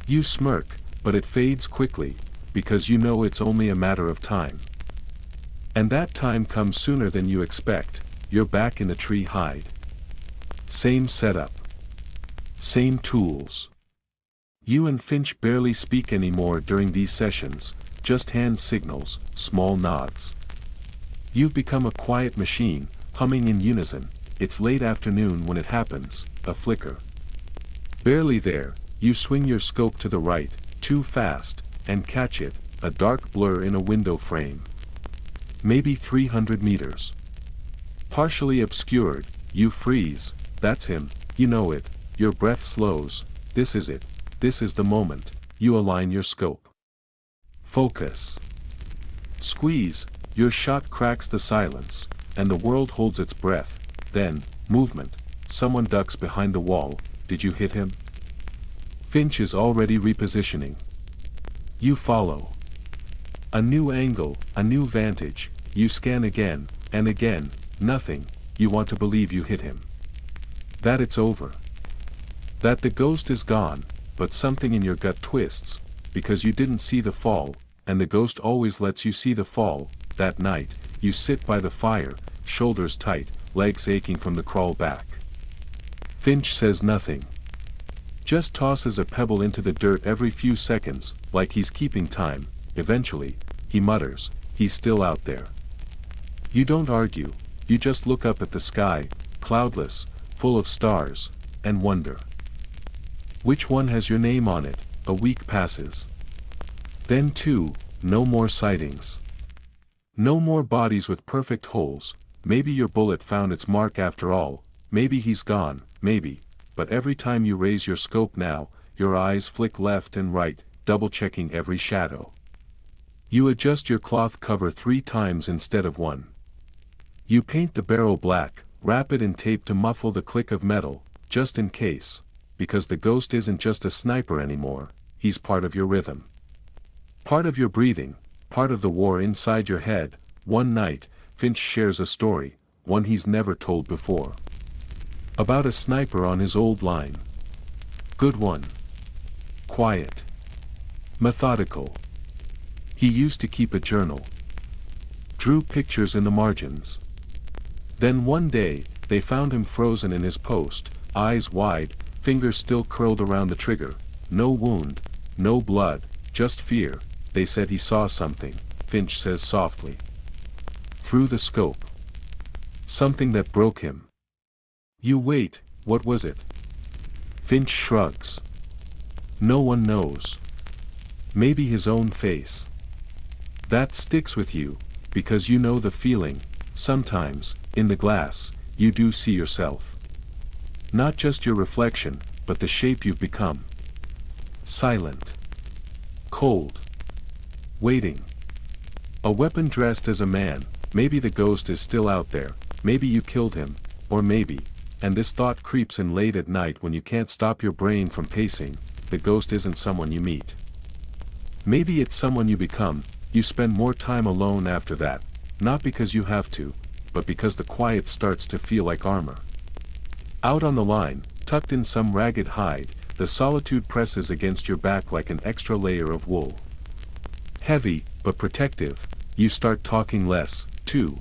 You smirk, but it fades quickly, because you know it's only a matter of time. And that time comes sooner than you expect. You're back in the tree hide. Same setup. Same tools. You and Finch barely speak anymore during these sessions, just hand signals, small nods. You've become a quiet machine, humming in unison. It's late afternoon when it happens, a flicker. Barely there, you swing your scope to the right, too fast, and catch it, a dark blur in a window frame. Maybe 300 meters. Partially obscured, you freeze, that's him, you know it, your breath slows, this is it, this is the moment, you align your scope. Focus. Squeeze, your shot cracks the silence, and the world holds its breath. Then, movement, someone ducks behind the wall, did you hit him? Finch is already repositioning. You follow. A new angle, a new vantage, you scan again, and again, nothing, you want to believe you hit him. That it's over. That the ghost is gone, but something in your gut twists, because you didn't see the fall, and the ghost always lets you see the fall. That night, you sit by the fire, shoulders tight, legs aching from the crawl back. Finch says nothing. Just tosses a pebble into the dirt every few seconds, like he's keeping time. Eventually, he mutters, he's still out there. You don't argue, you just look up at the sky, cloudless, full of stars, and wonder. Which one has your name on it? A week passes. Then too, no more sightings. No more bodies with perfect holes. Maybe your bullet found its mark after all, maybe he's gone, maybe, but every time you raise your scope now, your eyes flick left and right, double-checking every shadow. You adjust your cloth cover 3 times instead of 1. You paint the barrel black, wrap it in tape to muffle the click of metal, just in case, because the ghost isn't just a sniper anymore, he's part of your rhythm. Part of your breathing, part of the war inside your head. One night, Finch shares a story, one he's never told before. About a sniper on his old line. Good one. Quiet. Methodical. He used to keep a journal. Drew pictures in the margins. Then one day, they found him frozen in his post, eyes wide, fingers still curled around the trigger, no wound, no blood, just fear. They said he saw something, Finch says softly. Through the scope. Something that broke him. You wait, what was it? Finch shrugs. No one knows. Maybe his own face. That sticks with you, because you know the feeling. Sometimes, in the glass, you do see yourself. Not just your reflection, but the shape you've become. Silent. Cold. Waiting. A weapon dressed as a man. Maybe the ghost is still out there, maybe you killed him, or maybe, and this thought creeps in late at night when you can't stop your brain from pacing, the ghost isn't someone you meet. Maybe it's someone you become. You spend more time alone after that, not because you have to, but because the quiet starts to feel like armor. Out on the line, tucked in some ragged hide, the solitude presses against your back like an extra layer of wool. Heavy, but protective. You start talking less, too.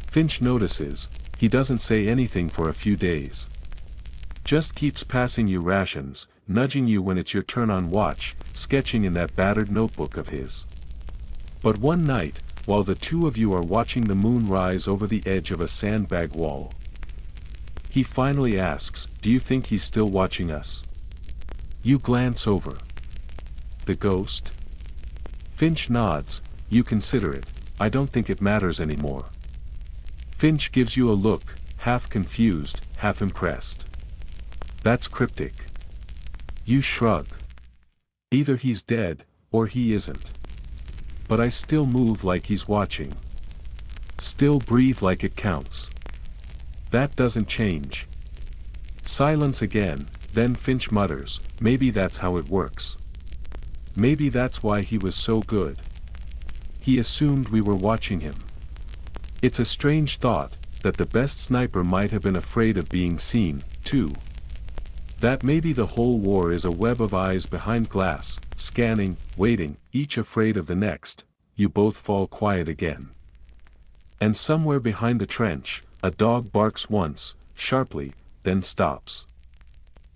Finch notices. He doesn't say anything for a few days. Just keeps passing you rations, nudging you when it's your turn on watch, sketching in that battered notebook of his. But one night, while the two of you are watching the moon rise over the edge of a sandbag wall, he finally asks, "Do you think he's still watching us?" You glance over. The ghost? Finch nods. You consider it. I don't think it matters anymore. Finch gives you a look, half confused, half impressed. That's cryptic. You shrug. Either he's dead, or he isn't. But I still move like he's watching. Still breathe like it counts. That doesn't change. Silence again, then Finch mutters, maybe that's how it works. Maybe that's why he was so good. He assumed we were watching him. It's a strange thought, that the best sniper might have been afraid of being seen, too. That maybe the whole war is a web of eyes behind glass, scanning, waiting, each afraid of the next. You both fall quiet again. And somewhere behind the trench, a dog barks once, sharply, then stops.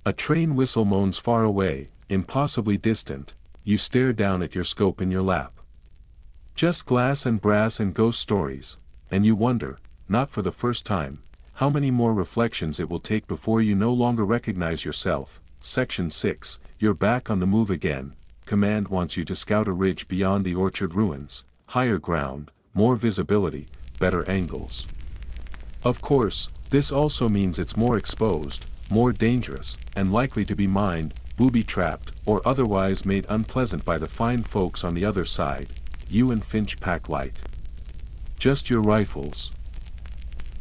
A train whistle moans far away, impossibly distant. You stare down at your scope in your lap. Just glass and brass and ghost stories, and you wonder, not for the first time, how many more reflections it will take before you no longer recognize yourself. Section 6, you're back on the move again. Command wants you to scout a ridge beyond the orchard ruins, higher ground, more visibility, better angles. Of course, this also means it's more exposed, more dangerous, and likely to be mined, booby-trapped, or otherwise made unpleasant by the fine folks on the other side. You and Finch pack light. Just your rifles.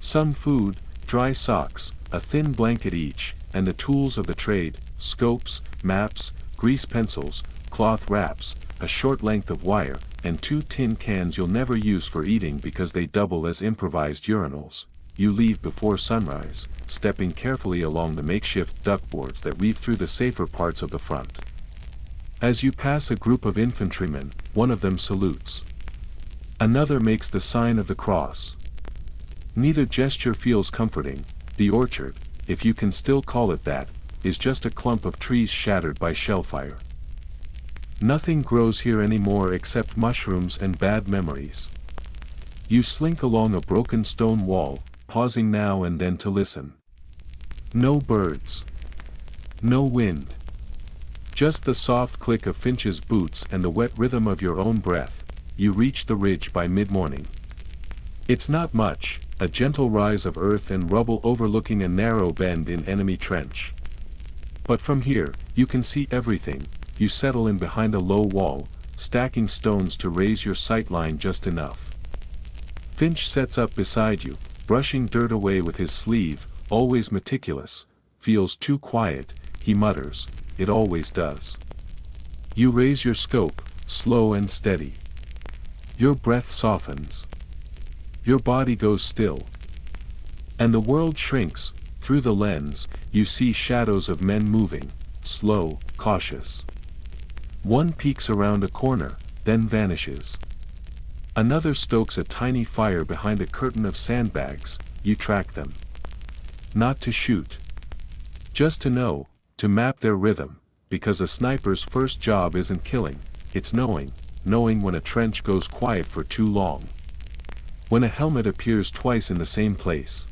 Some food, dry socks, a thin blanket each, and the tools of the trade, scopes, maps, grease pencils, cloth wraps, a short length of wire, and 2 tin cans you'll never use for eating because they double as improvised urinals. You leave before sunrise, stepping carefully along the makeshift duckboards that weave through the safer parts of the front. As you pass a group of infantrymen, one of them salutes. Another makes the sign of the cross. Neither gesture feels comforting. The orchard, if you can still call it that, is just a clump of trees shattered by shellfire. Nothing grows here anymore except mushrooms and bad memories. You slink along a broken stone wall, pausing now and then to listen. No birds. No wind. Just the soft click of Finch's boots and the wet rhythm of your own breath. You reach the ridge by mid-morning. It's not much, a gentle rise of earth and rubble overlooking a narrow bend in enemy trench. But from here, you can see everything. You settle in behind a low wall, stacking stones to raise your sight line just enough. Finch sets up beside you, brushing dirt away with his sleeve, always meticulous. Feels too quiet, he mutters. It always does. You raise your scope, slow and steady. Your breath softens. Your body goes still. And the world shrinks. Through the lens, you see shadows of men moving, slow, cautious. One peeks around a corner, then vanishes. Another stokes a tiny fire behind a curtain of sandbags. you track them. Not to shoot. Just to know, to map their rhythm, because a sniper's first job isn't killing, it's knowing when a trench goes quiet for too long. When a helmet appears twice in the same place.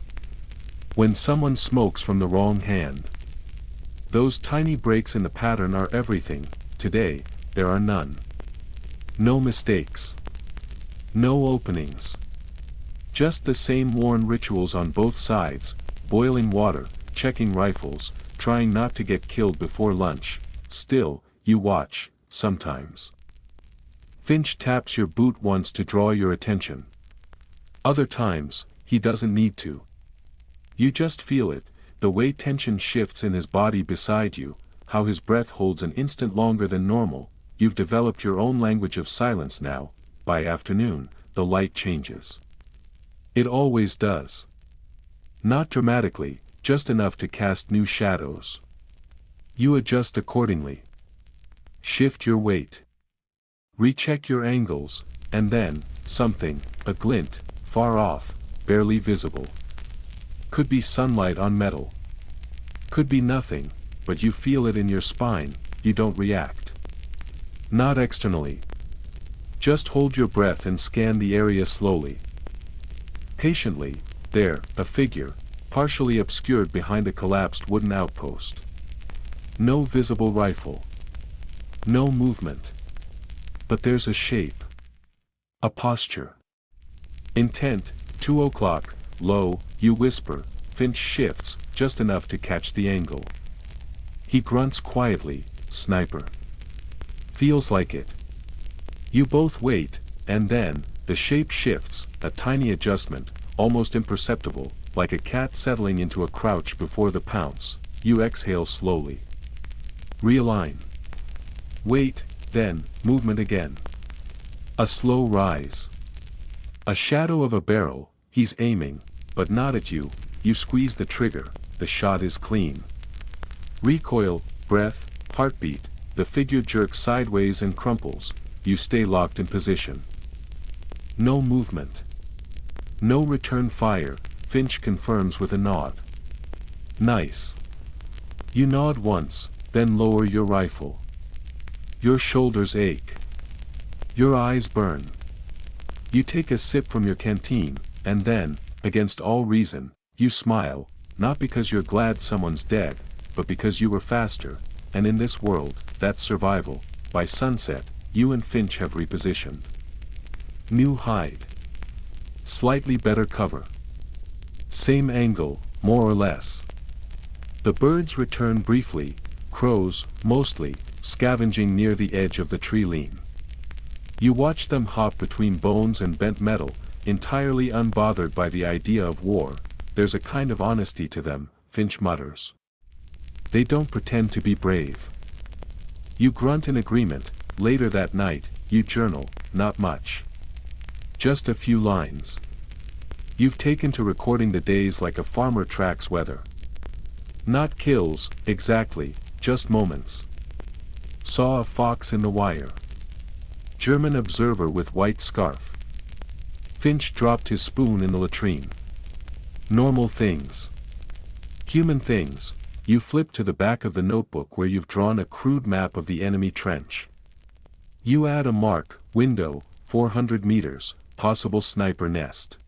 When someone smokes from the wrong hand. Those tiny breaks in the pattern are everything. Today, there are none. No mistakes. No openings. Just the same worn rituals on both sides, boiling water, checking rifles, trying not to get killed before lunch. Still, you watch, sometimes. Finch taps your boot once to draw your attention. Other times, he doesn't need to. You just feel it, the way tension shifts in his body beside you, how his breath holds an instant longer than normal. You've developed your own language of silence now. By afternoon, the light changes. It always does. Not dramatically, just enough to cast new shadows. You adjust accordingly. Shift your weight. Recheck your angles, and then, something, a glint, far off, barely visible. Could be sunlight on metal. Could be nothing, but you feel it in your spine, you don't react. Not externally. Just hold your breath and scan the area slowly. Patiently, there, a figure, partially obscured behind a collapsed wooden outpost. No visible rifle. No movement. But there's a shape. A posture. Intent, 2 o'clock, low, you whisper. Finch shifts, just enough to catch the angle. He grunts quietly, sniper. Feels like it. You both wait, and then, the shape shifts, a tiny adjustment, almost imperceptible, like a cat settling into a crouch before the pounce. You exhale slowly. Realign. Wait, then, movement again. A slow rise. A shadow of a barrel, he's aiming, but not at you. You squeeze the trigger, the shot is clean. Recoil, breath, heartbeat, the figure jerks sideways and crumples. You stay locked in position. No movement. No return fire. Finch confirms with a nod. Nice. You nod once, then lower your rifle. Your shoulders ache. Your eyes burn. You take a sip from your canteen, and then, against all reason, you smile, not because you're glad someone's dead, but because you were faster, and in this world, that's survival. By sunset, you and Finch have repositioned. New hide. Slightly better cover. Same angle, more or less. The birds return briefly, crows, mostly, scavenging near the edge of the tree lean. You watch them hop between bones and bent metal, entirely unbothered by the idea of war. There's a kind of honesty to them, Finch mutters. They don't pretend to be brave. You grunt in agreement. Later that night, you journal, not much. Just a few lines. You've taken to recording the days like a farmer tracks weather. Not kills, exactly, just moments. Saw a fox in the wire. German observer with white scarf. Finch dropped his spoon in the latrine. Normal things. Human things. You flip to the back of the notebook where you've drawn a crude map of the enemy trench. You add a mark, window, 400 meters, possible sniper nest.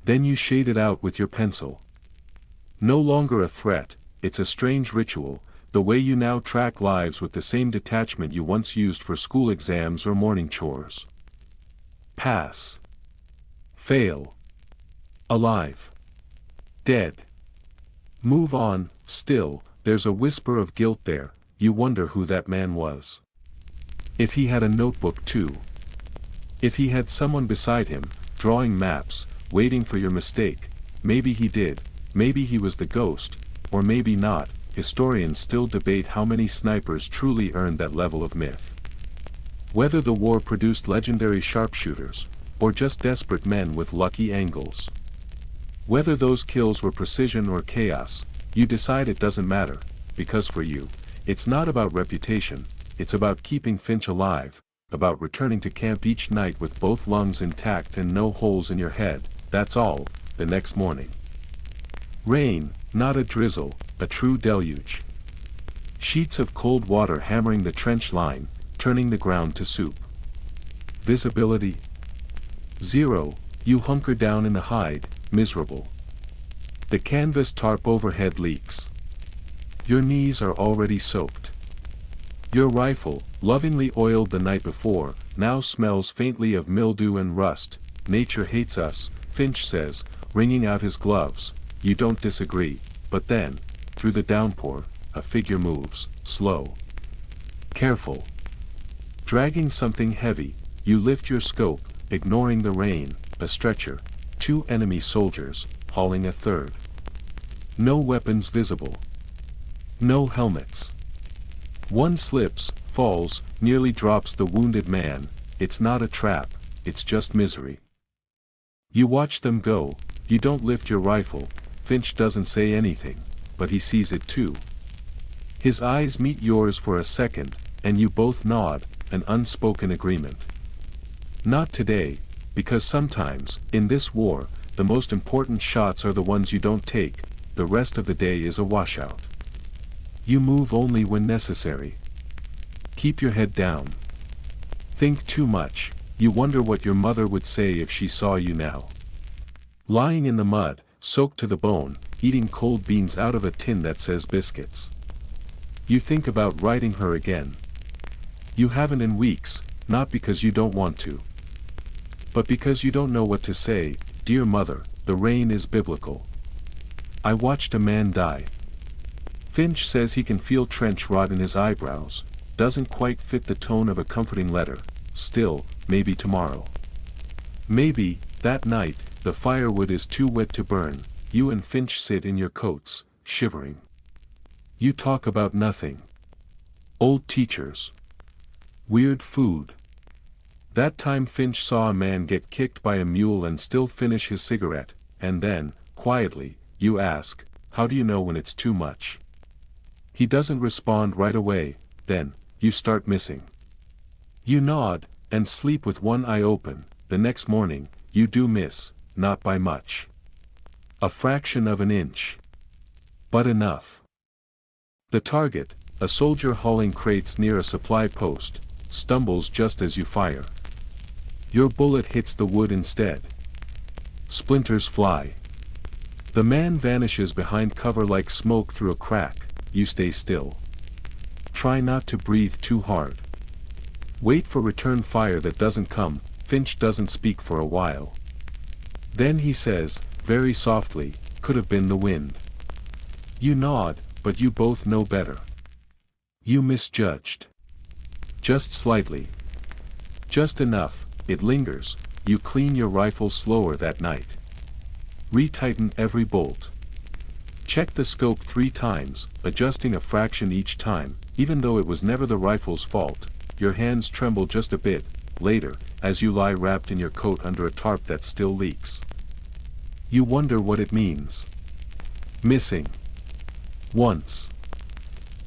Then you shade it out with your pencil. No longer a threat, it's a strange ritual, the way you now track lives with the same detachment you once used for school exams or morning chores. Pass. Fail. Alive. Dead. Move on. Still, there's a whisper of guilt there. You wonder who that man was. If he had a notebook too. If he had someone beside him, drawing maps, waiting for your mistake. Maybe he did, maybe he was the ghost, or maybe not. Historians still debate how many snipers truly earned that level of myth. Whether the war produced legendary sharpshooters, or just desperate men with lucky angles. Whether those kills were precision or chaos, you decide it doesn't matter, because for you, it's not about reputation, it's about keeping Finch alive, about returning to camp each night with both lungs intact and no holes in your head. That's all. the next morning. Rain, not a drizzle, a true deluge. Sheets of cold water hammering the trench line, turning the ground to soup. Visibility? 0, you hunker down in the hide, miserable. The canvas tarp overhead leaks. Your knees are already soaked. Your rifle, lovingly oiled the night before, now smells faintly of mildew and rust. Nature hates us, Finch says, wringing out his gloves. You don't disagree, but then, through the downpour, a figure moves, slow. Careful. Dragging something heavy, you lift your scope, ignoring the rain, a stretcher, 2 enemy soldiers, hauling a third. No weapons visible. No helmets. One slips, falls, nearly drops the wounded man. It's not a trap, it's just misery. You watch them go, you don't lift your rifle. Finch doesn't say anything, but he sees it too. His eyes meet yours for a second, and you both nod, an unspoken agreement. Not today, because sometimes, in this war, the most important shots are the ones you don't take, the rest of the day is a washout. You move only when necessary. Keep your head down. Think too much, you wonder what your mother would say if she saw you now. Lying in the mud, soaked to the bone, eating cold beans out of a tin that says biscuits. You think about writing her again. You haven't in weeks, not because you don't want to, but because you don't know what to say. Dear mother, the rain is biblical. I watched a man die. Finch says he can feel trench rot in his eyebrows, doesn't quite fit the tone of a comforting letter. Still, maybe tomorrow. Maybe, that night, the firewood is too wet to burn. You and Finch sit in your coats, shivering. You talk about nothing. Old teachers. Weird food. That time Finch saw a man get kicked by a mule and still finish his cigarette, and then, quietly, you ask, how do you know when it's too much? He doesn't respond right away, then, you start missing. You nod, and sleep with one eye open. The next morning, you do miss, not by much. A fraction of an inch. But enough. The target, a soldier hauling crates near a supply post, stumbles just as you fire. Your bullet hits the wood instead. Splinters fly. The man vanishes behind cover like smoke through a crack. You stay still. Try not to breathe too hard. Wait for return fire that doesn't come. Finch doesn't speak for a while. Then he says, very softly, could have been the wind. You nod, but you both know better. You misjudged. Just slightly. Just enough, it lingers. You clean your rifle slower that night. Retighten every bolt. Check the scope 3 times, adjusting a fraction each time, even though it was never the rifle's fault. Your hands tremble just a bit. Later, as you lie wrapped in your coat under a tarp that still leaks. You wonder what it means. Missing. Once.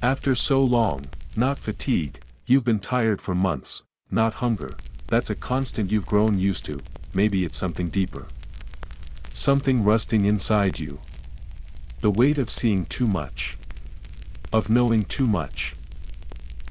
After so long, not fatigue, you've been tired for months, not hunger. That's a constant you've grown used to. Maybe it's something deeper. Something rusting inside you. The weight of seeing too much. Of knowing too much.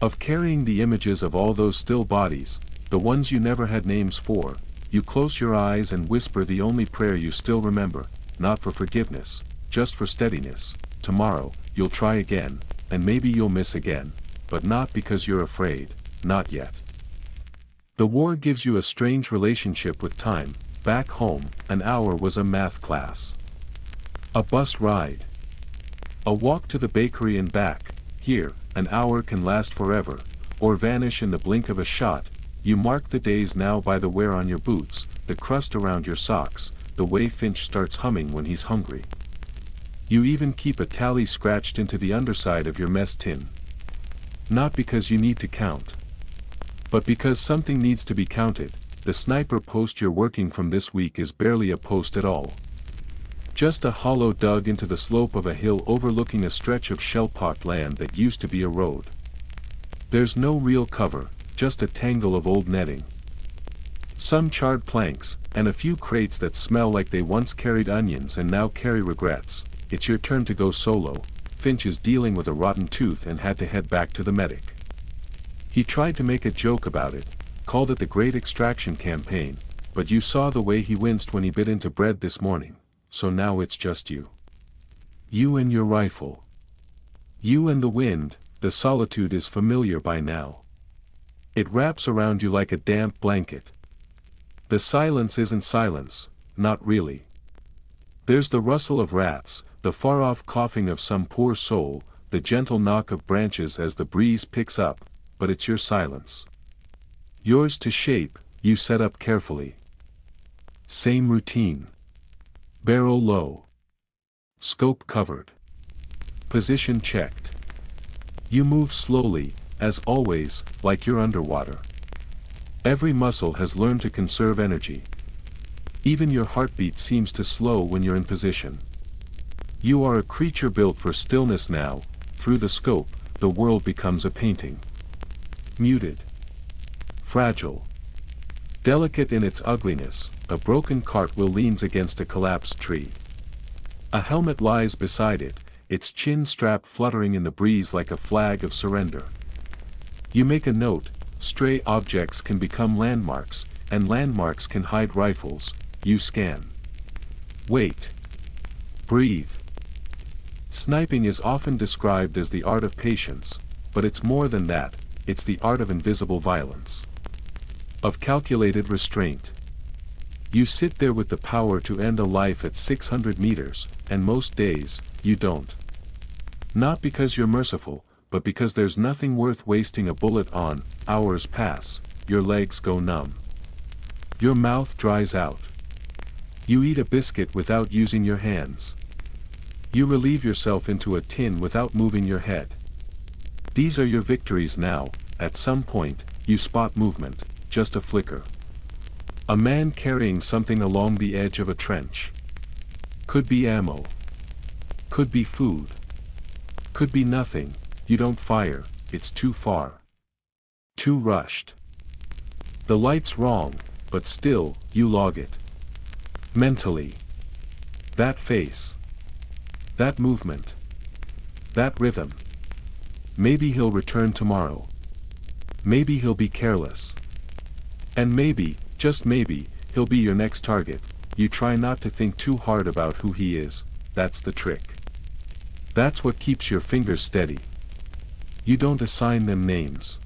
Of carrying the images of all those still bodies, the ones you never had names for. You close your eyes and whisper the only prayer you still remember, not for forgiveness, just for steadiness. Tomorrow, you'll try again, and maybe you'll miss again, but not because you're afraid, not yet. The war gives you a strange relationship with time. Back home, an hour was a math class. A bus ride. A walk to the bakery and back. Here, an hour can last forever, or vanish in the blink of a shot. You mark the days now by the wear on your boots, the crust around your socks, the way Finch starts humming when he's hungry. You even keep a tally scratched into the underside of your mess tin. Not because you need to count, but because something needs to be counted. The sniper post you're working from this week is barely a post at all. Just a hollow dug into the slope of a hill overlooking a stretch of shell-pocked land that used to be a road. There's no real cover, just a tangle of old netting. Some charred planks, and a few crates that smell like they once carried onions and now carry regrets. It's your turn to go solo. Finch is dealing with a rotten tooth and had to head back to the medic. He tried to make a joke about it, called it the Great Extraction Campaign, but you saw the way he winced when he bit into bread this morning, so now it's just you. You and your rifle. You and the wind. The solitude is familiar by now. It wraps around you like a damp blanket. The silence isn't silence, not really. There's the rustle of rats, the far-off coughing of some poor soul, the gentle knock of branches as the breeze picks up, but it's your silence. Yours to shape, you set up carefully. Same routine. Barrel low. Scope covered. Position checked. You move slowly, as always, like you're underwater. Every muscle has learned to conserve energy. Even your heartbeat seems to slow when you're in position. You are a creature built for stillness now. Through the scope, the world becomes a painting. Muted. Fragile. Delicate in its ugliness, a broken cartwheel leans against a collapsed tree. A helmet lies beside it, its chin strap fluttering in the breeze like a flag of surrender. You make a note, stray objects can become landmarks, and landmarks can hide rifles. You scan. Wait. Breathe. Sniping is often described as the art of patience, but it's more than that, it's the art of invisible violence. Of calculated restraint. You sit there with the power to end a life at 600 meters, and most days, you don't. Not because you're merciful, but because there's nothing worth wasting a bullet on. Hours pass, your legs go numb. Your mouth dries out. You eat a biscuit without using your hands. You relieve yourself into a tin without moving your head. These are your victories now. At some point, you spot movement, just a flicker. A man carrying something along the edge of a trench. Could be ammo. Could be food. Could be nothing. You don't fire, it's too far. Too rushed. The light's wrong, but still, you log it. Mentally. That face. That movement. That rhythm. Maybe he'll return tomorrow. Maybe he'll be careless. And maybe, just maybe, he'll be your next target. You try not to think too hard about who he is. That's the trick. That's what keeps your fingers steady. You don't assign them names.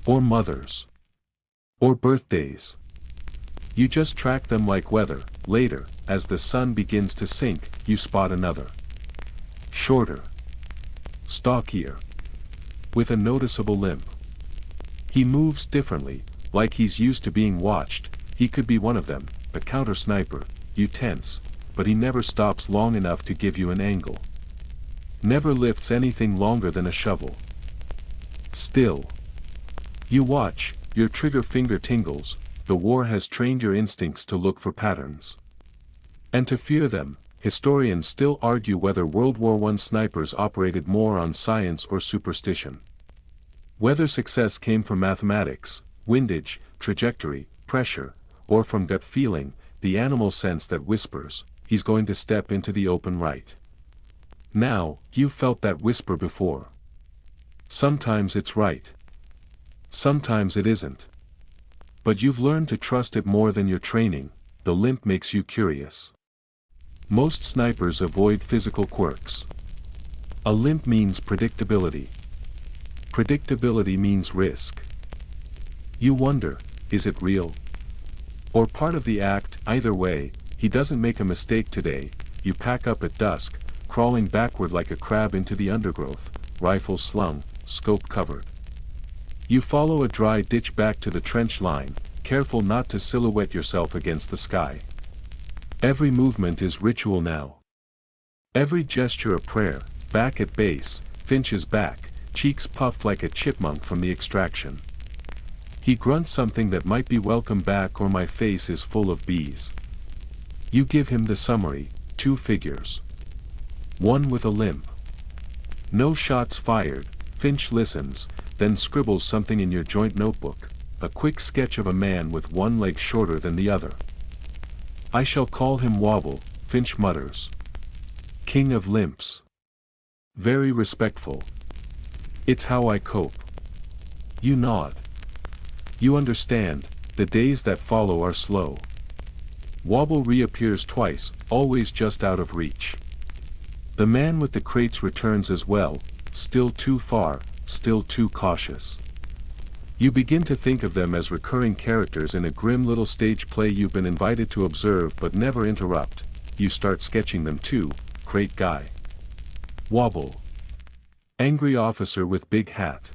Or mothers. Or birthdays. You just track them like weather. Later, as the sun begins to sink, you spot another. Shorter. Stockier. With a noticeable limp. He moves differently, like he's used to being watched. He could be one of them, a counter sniper. You tense, but he never stops long enough to give you an angle. Never lifts anything longer than a shovel. Still. You watch, your trigger finger tingles. The war has trained your instincts to look for patterns. And to fear them. Historians still argue whether World War I snipers operated more on science or superstition. Whether success came from mathematics, windage, trajectory, pressure, or from gut feeling, the animal sense that whispers, he's going to step into the open right. Now, you've felt that whisper before. Sometimes it's right. Sometimes it isn't. But you've learned to trust it more than your training. The limp makes you curious. Most snipers avoid physical quirks. A limp means predictability. Predictability means risk. You wonder, is it real? Or part of the act? Either way, he doesn't make a mistake today. You pack up at dusk, crawling backward like a crab into the undergrowth, rifle slung, scope covered. You follow a dry ditch back to the trench line, careful not to silhouette yourself against the sky. Every movement is ritual now. Every gesture a prayer. Back at base, Finch is back, cheeks puffed like a chipmunk from the extraction. He grunts something that might be welcome back or my face is full of bees. You give him the summary, 2 figures. One with a limp. No shots fired. Finch listens, then scribbles something in your joint notebook. a quick sketch of a man with one leg shorter than the other. "I shall call him Wobble," Finch mutters. "King of limps. Very respectful. It's how I cope." You nod. You understand, the days that follow are slow. Wobble reappears twice, always just out of reach. The man with the crates returns as well, still too far, still too cautious. You begin to think of them as recurring characters in a grim little stage play you've been invited to observe but never interrupt. You start sketching them too. Crate guy. Wobble. Angry officer with big hat.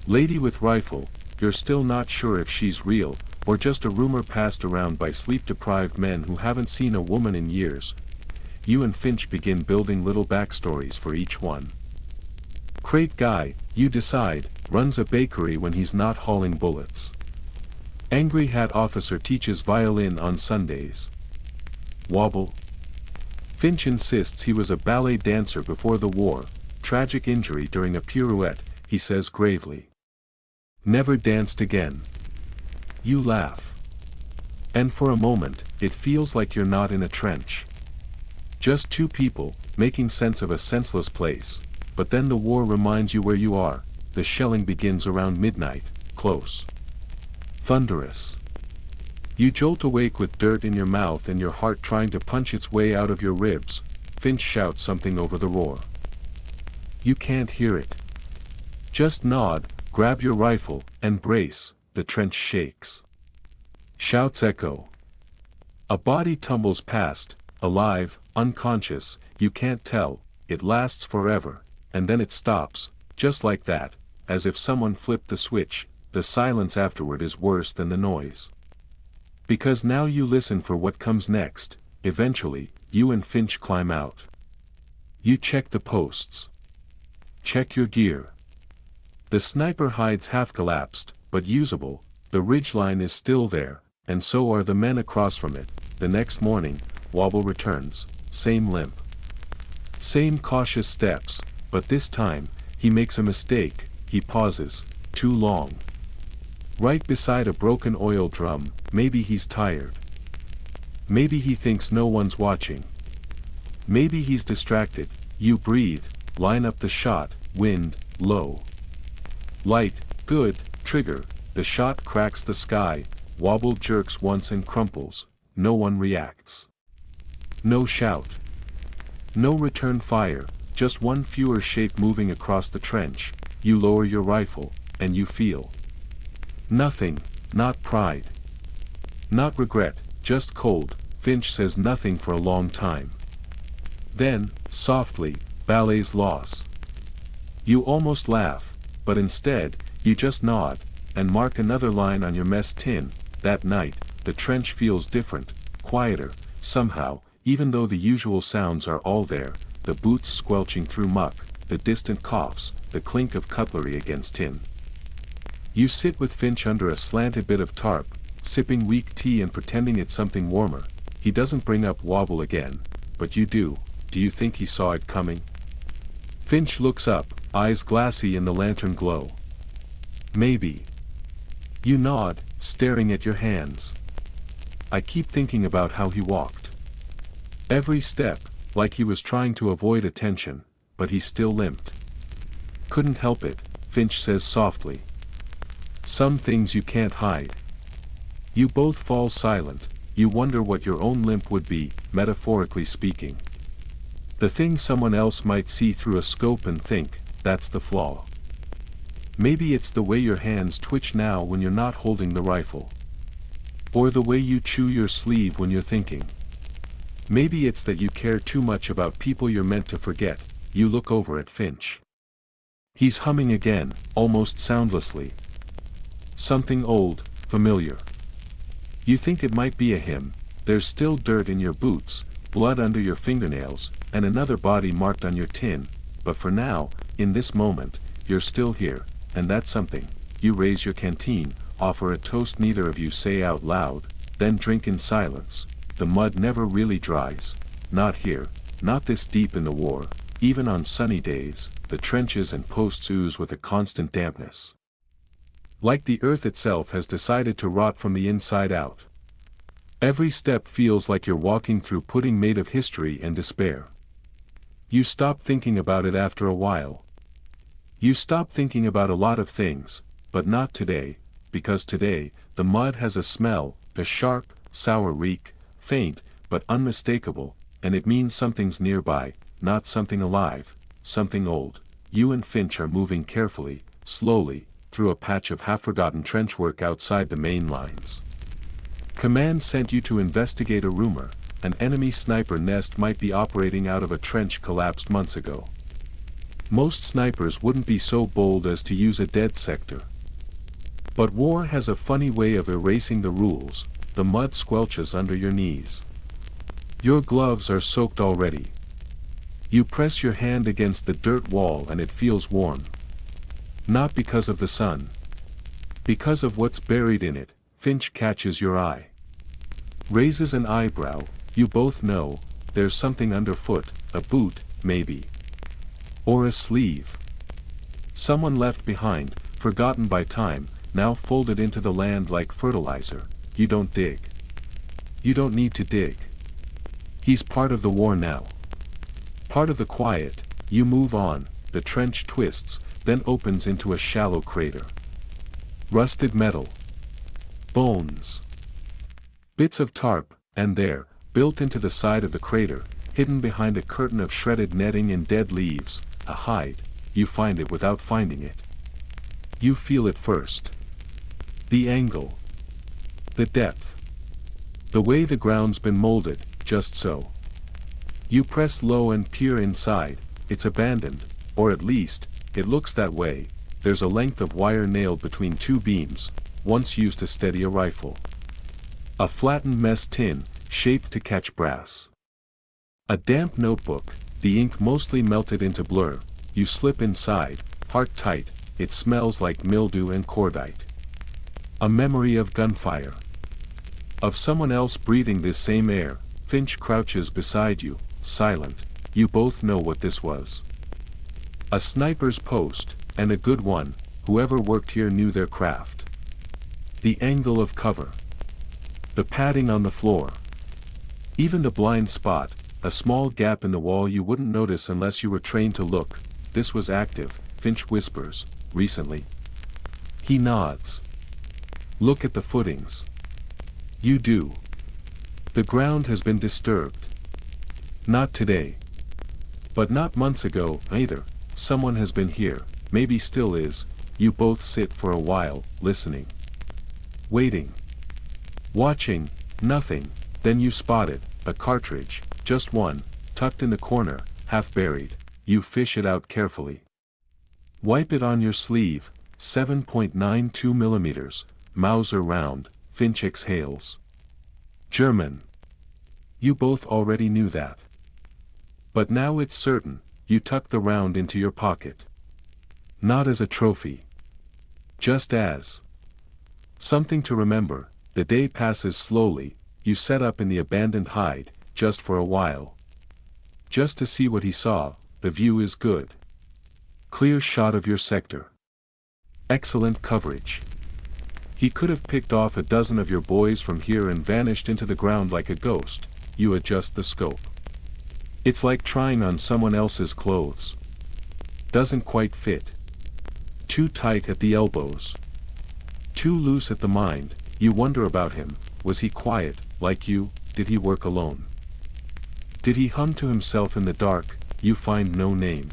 Lady with rifle. You're still not sure if she's real, or just a rumor passed around by sleep-deprived men who haven't seen a woman in years. You and Finch begin building little backstories for each one. Crate guy, you decide, runs a bakery when he's not hauling bullets. Angry hat officer teaches violin on Sundays. Wobble. Finch insists he was a ballet dancer before the war, tragic injury during a pirouette, he says gravely. Never danced again. You laugh. And for a moment, it feels like you're not in a trench. Just two people, making sense of a senseless place, but then the war reminds you where you are. The shelling begins around midnight, close. Thunderous. You jolt awake with dirt in your mouth and your heart trying to punch its way out of your ribs. Finch shouts something over the roar. You can't hear it. Just nod, grab your rifle, and brace. The trench shakes. Shouts echo. A body tumbles past, alive, unconscious, you can't tell, it lasts forever, and then it stops, just like that, as if someone flipped the switch. The silence afterward is worse than the noise. Because now you listen for what comes next. Eventually, you and Finch climb out. You check the posts. Check your gear. The sniper hides half collapsed, but usable. The ridgeline is still there, and so are the men across from it. The next morning, Wobble returns, same limp. Same cautious steps, but this time, he makes a mistake. He pauses, too long. Right beside a broken oil drum. Maybe he's tired. Maybe he thinks no one's watching. Maybe he's distracted. You breathe, line up the shot, wind, low. Light, good, trigger, the shot cracks the sky. Wobble jerks once and crumples. No one reacts. No shout. No return fire, just one fewer shape moving across the trench. You lower your rifle, and you feel. Nothing, not pride. Not regret, just cold. Finch says nothing for a long time. Then, softly, ballet's loss. You almost laugh, but instead, you just nod, and mark another line on your mess tin. That night, the trench feels different, quieter, somehow, even though the usual sounds are all there, the boots squelching through muck, the distant coughs, the clink of cutlery against tin. You sit with Finch under a slanted bit of tarp, sipping weak tea and pretending it's something warmer. He doesn't bring up Wobble again, but you do. Do you think he saw it coming? Finch looks up, eyes glassy in the lantern glow. Maybe. You nod, staring at your hands. I keep thinking about how he walked. Every step, like he was trying to avoid attention, but he still limped. Couldn't help it, Finch says softly. Some things you can't hide. You both fall silent. You wonder what your own limp would be, metaphorically speaking. The thing someone else might see through a scope and think, that's the flaw. Maybe it's the way your hands twitch now when you're not holding the rifle. Or the way you chew your sleeve when you're thinking. Maybe it's that you care too much about people you're meant to forget. You look over at Finch. He's humming again, almost soundlessly. Something old, familiar. You think it might be a hymn. There's still dirt in your boots, blood under your fingernails, and another body marked on your tin, but for now, in this moment, you're still here, and that's something. You raise your canteen, offer a toast neither of you say out loud, then drink in silence. The mud never really dries. Not here, not this deep in the war. Even on sunny days, the trenches and posts ooze with a constant dampness. Like the earth itself has decided to rot from the inside out. Every step feels like you're walking through pudding made of history and despair. You stop thinking about it after a while. You stop thinking about a lot of things, but not today, because today, the mud has a smell, a sharp, sour reek, faint, but unmistakable, and it means something's nearby, not something alive, something old. You and Finch are moving carefully, slowly, through a patch of half-forgotten trenchwork outside the main lines. Command sent you to investigate a rumor: an enemy sniper nest might be operating out of a trench collapsed months ago. Most snipers wouldn't be so bold as to use a dead sector. But war has a funny way of erasing the rules. The mud squelches under your knees. Your gloves are soaked already. You press your hand against the dirt wall and it feels warm. Not because of the sun. Because of what's buried in it. Finch catches your eye. Raises an eyebrow. You both know, there's something underfoot, a boot, maybe. Or a sleeve. Someone left behind, forgotten by time, now folded into the land like fertilizer. You don't dig. You don't need to dig. He's part of the war now. Part of the quiet. You move on, the trench twists, then opens into a shallow crater. Rusted metal. Bones. Bits of tarp, and there, built into the side of the crater, hidden behind a curtain of shredded netting and dead leaves, a hide. You find it without finding it. You feel it first. The angle. The depth. The way the ground's been molded, just so. You press low and peer inside. It's abandoned, or at least, it looks that way. There's a length of wire nailed between two beams, once used to steady a rifle. A flattened mess tin, shaped to catch brass. A damp notebook, the ink mostly melted into blur. You slip inside, heart tight. It smells like mildew and cordite. A memory of gunfire. Of someone else breathing this same air. Finch crouches beside you, silent. You both know what this was. A sniper's post, and a good one. Whoever worked here knew their craft. The angle of cover. The padding on the floor. Even the blind spot, a small gap in the wall you wouldn't notice unless you were trained to look. This was active, Finch whispers. Recently. He nods. Look at the footings. You do. The ground has been disturbed. Not today. But not months ago, either. Someone has been here, maybe still is. You both sit for a while, listening. Waiting. Watching, nothing. Then you spot it, a cartridge, just one, tucked in the corner, half buried. You fish it out carefully. Wipe it on your sleeve. 7.92 millimeters, Mauser round. Finch exhales. German. You both already knew that. But now it's certain. You tuck the round into your pocket. Not as a trophy. Just as something to remember. The day passes slowly. You set up in the abandoned hide, just for a while. Just to see what he saw. The view is good. Clear shot of your sector. Excellent coverage. He could have picked off a dozen of your boys from here and vanished into the ground like a ghost. You adjust the scope. It's like trying on someone else's clothes. Doesn't quite fit. Too tight at the elbows. Too loose at the mind. You wonder about him. Was he quiet, like you? Did he work alone? Did he hum to himself in the dark? You find no name.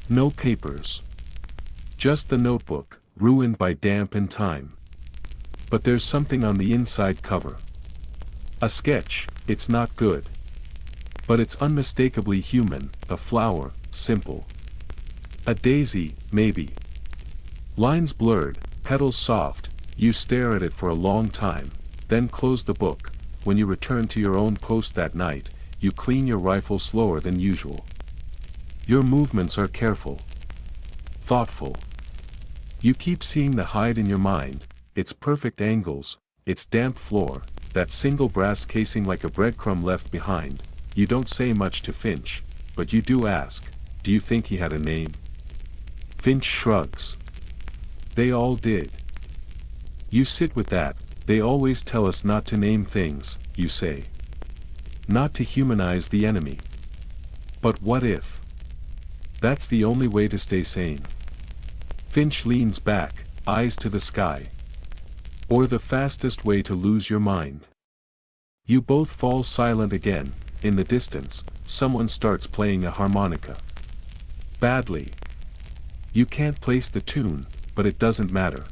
No papers. Just the notebook, ruined by damp and time. But there's something on the inside cover. A sketch. It's not good. But it's unmistakably human. A flower, simple. A daisy, maybe. Lines blurred, petals soft. You stare at it for a long time, then close the book. When you return to your own post that night, you clean your rifle slower than usual. Your movements are careful. Thoughtful. You keep seeing the hide in your mind, its perfect angles, its damp floor, that single brass casing like a breadcrumb left behind. You don't say much to Finch, but you do ask, do you think he had a name? Finch shrugs. They all did. You sit with that. They always tell us not to name things, you say. Not to humanize the enemy. But what if? That's the only way to stay sane. Finch leans back, eyes to the sky. Or the fastest way to lose your mind. You both fall silent again. In the distance, someone starts playing a harmonica. Badly. You can't place the tune, but it doesn't matter.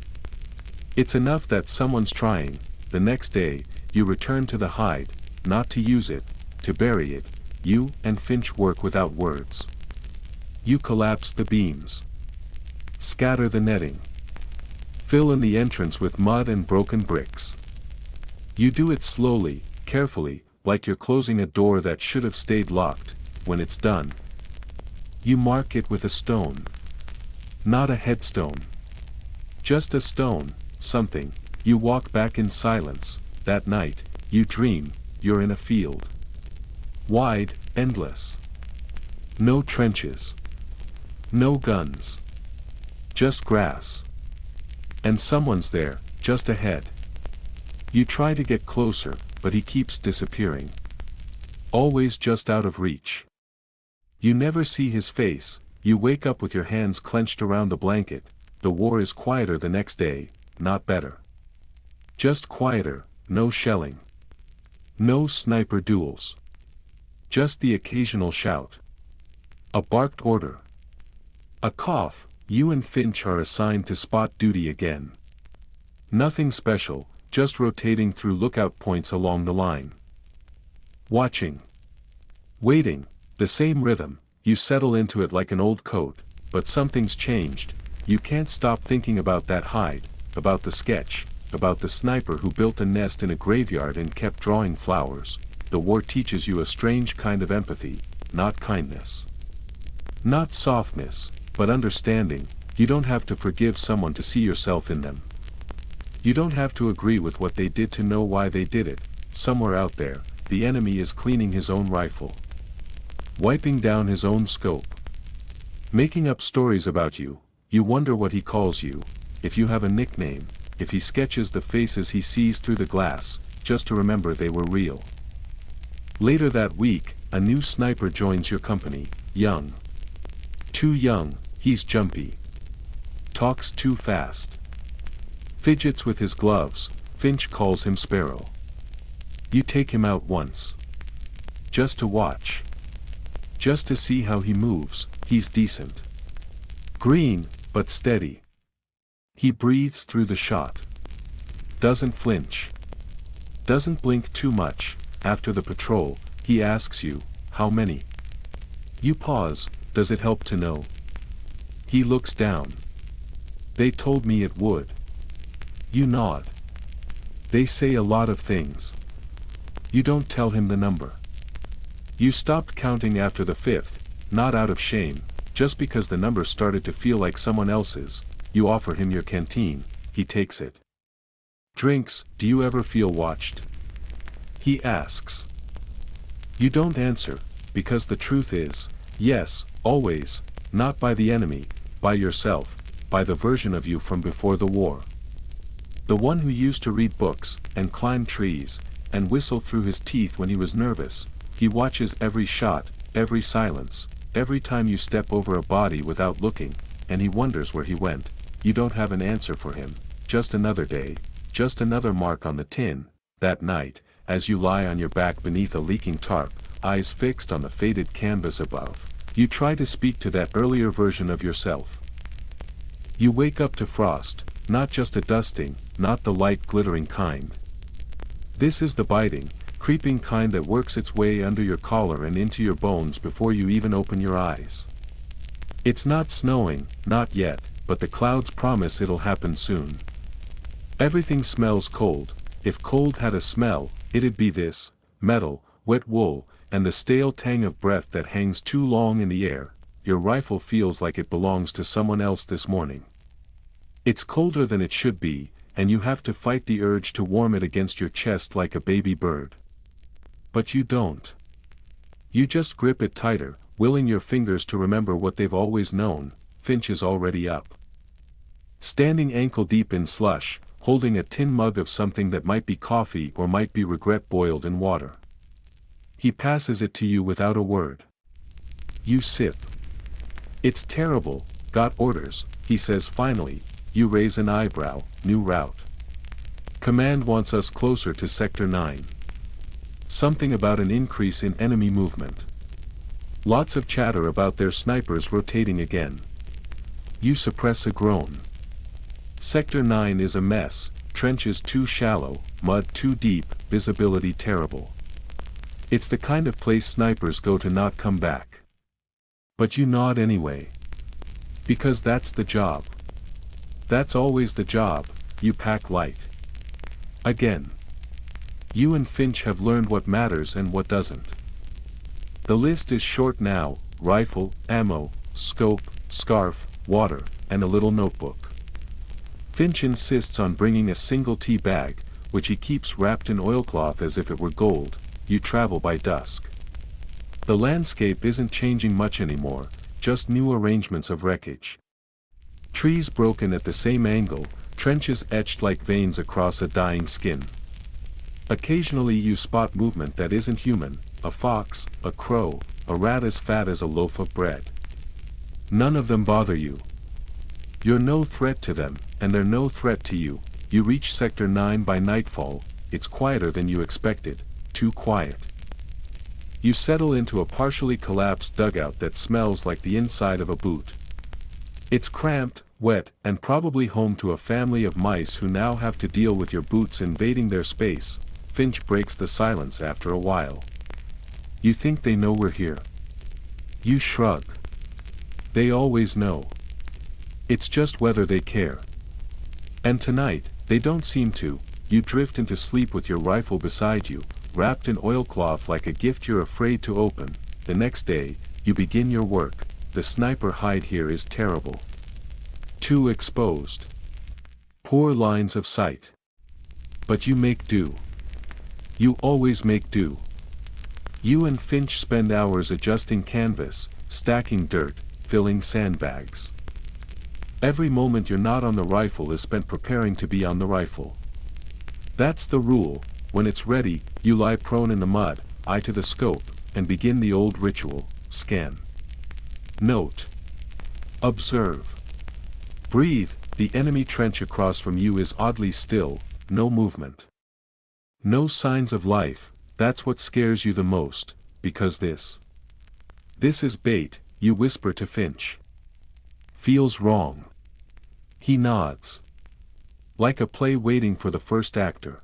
It's enough that someone's trying. The next day, you return to the hide, not to use it, to bury it. You and Finch work without words. You collapse the beams. Scatter the netting. Fill in the entrance with mud and broken bricks. You do it slowly, carefully, like you're closing a door that should have stayed locked. When it's done, you mark it with a stone. Not a headstone. Just a stone, something. You walk back in silence. That night, you dream, you're in a field. Wide, endless. No trenches. No guns. Just grass. And someone's there, just ahead. You try to get closer, but he keeps disappearing. Always just out of reach. You never see his face. You wake up with your hands clenched around the blanket. The war is quieter the next day, not better. Just quieter, no shelling. No sniper duels. Just the occasional shout. A barked order. A cough. You and Finch are assigned to spot duty again. Nothing special, just rotating through lookout points along the line. Watching. Waiting, the same rhythm. You settle into it like an old coat, but something's changed. You can't stop thinking about that hide, about the sketch, about the sniper who built a nest in a graveyard and kept drawing flowers. The war teaches you a strange kind of empathy, not kindness. Not softness, but understanding. You don't have to forgive someone to see yourself in them. You don't have to agree with what they did to know why they did it. Somewhere out there, the enemy is cleaning his own rifle. Wiping down his own scope. Making up stories about you. You wonder what he calls you, if you have a nickname, if he sketches the faces he sees through the glass, just to remember they were real. Later that week, a new sniper joins your company, young. Too young, he's jumpy. Talks too fast. Fidgets with his gloves. Finch calls him Sparrow. You take him out once. Just to watch. Just to see how he moves. He's decent. Green, but steady. He breathes through the shot. Doesn't flinch. Doesn't blink too much. After the patrol, he asks you, how many? You pause. Does it help to know? He looks down. They told me it would. You nod. They say a lot of things. You don't tell him the number. You stopped counting after the fifth, not out of shame, just because the number started to feel like someone else's. You offer him your canteen, he takes it. Drinks. Do you ever feel watched? He asks. You don't answer, because the truth is, yes, always, not by the enemy, by yourself, by the version of you from before the war. The one who used to read books, and climb trees, and whistle through his teeth when he was nervous. He watches every shot, every silence, every time you step over a body without looking, and he wonders where he went. You don't have an answer for him. Just another day, just another mark on the tin. That night, as you lie on your back beneath a leaking tarp, eyes fixed on the faded canvas above, you try to speak to that earlier version of yourself. You wake up to frost, not just a dusting, not the light glittering kind. This is the biting, creeping kind that works its way under your collar and into your bones before you even open your eyes. It's not snowing, not yet, but the clouds promise it'll happen soon. Everything smells cold. If cold had a smell, it'd be this: metal, wet wool, and the stale tang of breath that hangs too long in the air. Your rifle feels like it belongs to someone else this morning. It's colder than it should be, and you have to fight the urge to warm it against your chest like a baby bird. But you don't. You just grip it tighter, willing your fingers to remember what they've always known. Finch is already up. Standing ankle deep in slush, holding a tin mug of something that might be coffee or might be regret boiled in water. He passes it to you without a word. You sip. "It's terrible, got orders," he says finally. You raise an eyebrow. "New route. Command wants us closer to Sector 9. Something about an increase in enemy movement. Lots of chatter about their snipers rotating again." You suppress a groan. Sector 9 is a mess, trenches too shallow, mud too deep, visibility terrible. It's the kind of place snipers go to not come back. But you nod anyway. Because that's the job. That's always the job. You pack light. Again. You and Finch have learned what matters and what doesn't. The list is short now: rifle, ammo, scope, scarf, water, and a little notebook. Finch insists on bringing a single tea bag, which he keeps wrapped in oilcloth as if it were gold. You travel by dusk. The landscape isn't changing much anymore, just new arrangements of wreckage. Trees broken at the same angle, trenches etched like veins across a dying skin. Occasionally you spot movement that isn't human: a fox, a crow, a rat as fat as a loaf of bread. None of them bother you. You're no threat to them, and they're no threat to you. You reach Sector 9 by nightfall. It's quieter than you expected, too quiet. You settle into a partially collapsed dugout that smells like the inside of a boot. It's cramped, wet, and probably home to a family of mice who now have to deal with your boots invading their space. Finch breaks the silence after a while. You think they know we're here. You shrug. They always know. It's just whether they care. And tonight, they don't seem to. You drift into sleep with your rifle beside you, wrapped in oilcloth like a gift you're afraid to open. The next day, you begin your work. The sniper hide here is terrible. Too exposed. Poor lines of sight. But you make do. You always make do. You and Finch spend hours adjusting canvas, stacking dirt, filling sandbags. Every moment you're not on the rifle is spent preparing to be on the rifle. That's the rule. When it's ready, you lie prone in the mud, eye to the scope, and begin the old ritual: scan. Note. Observe. Breathe. The enemy trench across from you is oddly still, no movement. No signs of life. That's what scares you the most, because this is bait, you whisper to Finch. Feels wrong. He nods. Like a play waiting for the first actor.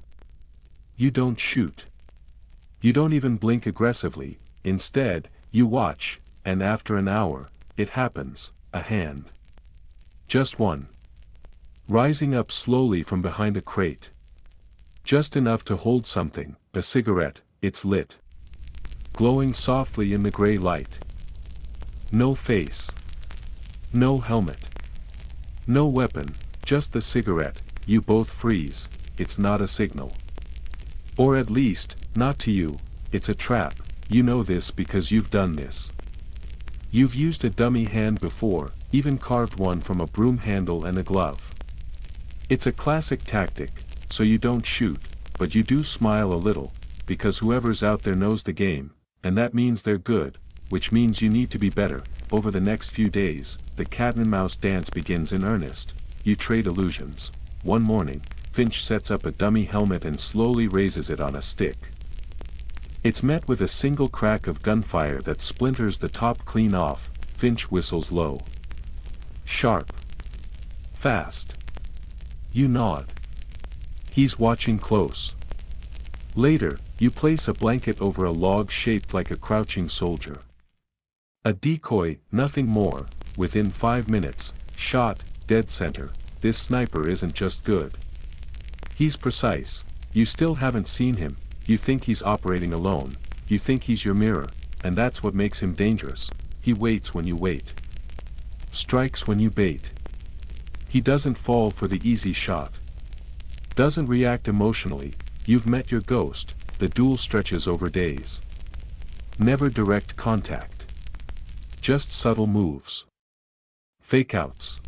You don't shoot. You don't even blink aggressively. Instead, you watch, and after an hour, it happens: a hand. Just one. Rising up slowly from behind a crate. Just enough to hold something: a cigarette. It's lit. Glowing softly in the gray light. No face. No helmet. No weapon, just the cigarette. You both freeze. It's not a signal. Or at least, not to you. It's a trap. You know this because you've done this. You've used a dummy hand before, even carved one from a broom handle and a glove. It's a classic tactic, so you don't shoot, but you do smile a little, because whoever's out there knows the game, and that means they're good, which means you need to be better. Over the next few days, the cat-and-mouse dance begins in earnest. You trade illusions. One morning, Finch sets up a dummy helmet and slowly raises it on a stick. It's met with a single crack of gunfire that splinters the top clean off. Finch whistles low. Sharp. Fast. You nod. He's watching close. Later, you place a blanket over a log shaped like a crouching soldier. A decoy, nothing more. Within 5 minutes, shot, dead center. This sniper isn't just good. He's precise. You still haven't seen him. You think he's operating alone. You think he's your mirror, and that's what makes him dangerous. He waits when you wait. Strikes when you bait. He doesn't fall for the easy shot. Doesn't react emotionally. You've met your ghost. The duel stretches over days. Never direct contact. Just subtle moves. Fake-outs.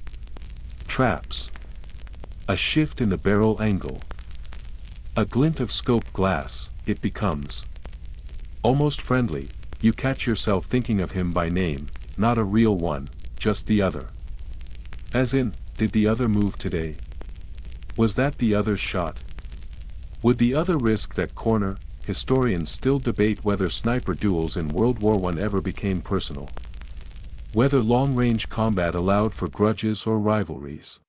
Traps. A shift in the barrel angle. A glint of scope glass, it becomes. Almost friendly, you catch yourself thinking of him by name, not a real one, just the other. As in, did the other move today? Was that the other's shot? Would the other risk that corner? Historians still debate whether sniper duels in World War I ever became personal. Whether long-range combat allowed for grudges or rivalries.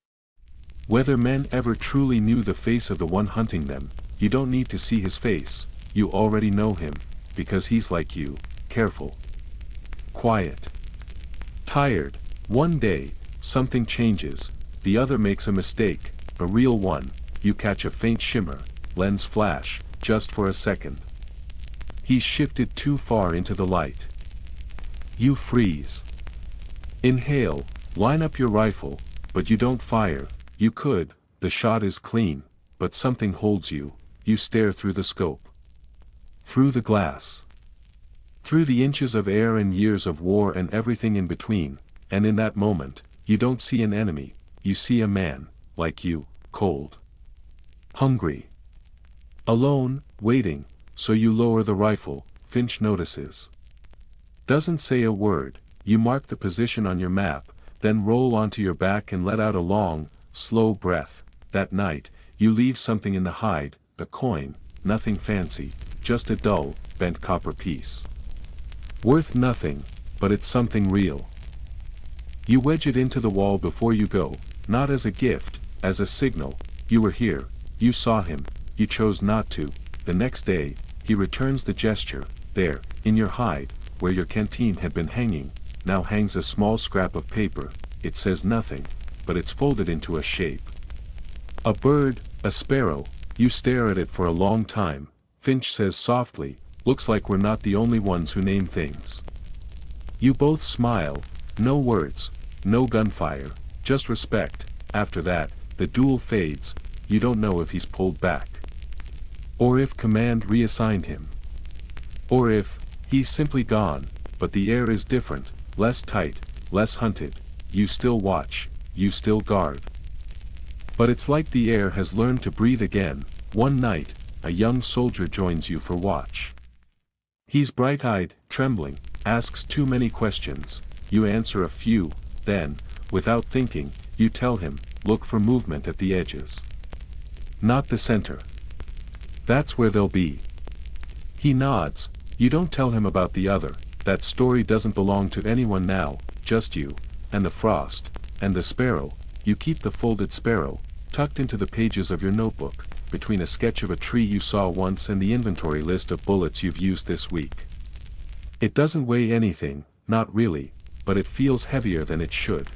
Whether men ever truly knew the face of the one hunting them. You don't need to see his face, you already know him, because he's like you, careful. Quiet. Tired. One day, something changes, the other makes a mistake, a real one, you catch a faint shimmer, lens flash, just for a second. He's shifted too far into the light. You freeze. Inhale, line up your rifle, but you don't fire. You could, the shot is clean, but something holds you. You stare through the scope. Through the glass. Through the inches of air and years of war and everything in between, and in that moment, you don't see an enemy, you see a man, like you, cold. Hungry. Alone, waiting, so you lower the rifle. Finch notices. Doesn't say a word, you mark the position on your map, then roll onto your back and let out a long, slow breath. That night, you leave something in the hide, a coin, nothing fancy, just a dull, bent copper piece. Worth nothing, but it's something real. You wedge it into the wall before you go, not as a gift, as a signal. You were here, you saw him, you chose not to. The next day, he returns the gesture. There, in your hide, where your canteen had been hanging, now hangs a small scrap of paper. It says nothing, but it's folded into a shape. A bird, a sparrow. You stare at it for a long time. Finch says softly, looks like we're not the only ones who name things. You both smile, no words, no gunfire, just respect. After that, the duel fades, you don't know if he's pulled back. Or if command reassigned him. Or if, he's simply gone, but the air is different, less tight, less hunted. You still watch, you still guard. But it's like the air has learned to breathe again. One night, a young soldier joins you for watch. He's bright-eyed, trembling, asks too many questions. You answer a few, then, without thinking, you tell him, look for movement at the edges. Not the center. That's where they'll be. He nods. You don't tell him about the other. That story doesn't belong to anyone now, just you, and the frost, and the sparrow. You keep the folded sparrow, tucked into the pages of your notebook, between a sketch of a tree you saw once and the inventory list of bullets you've used this week. It doesn't weigh anything, not really, but it feels heavier than it should.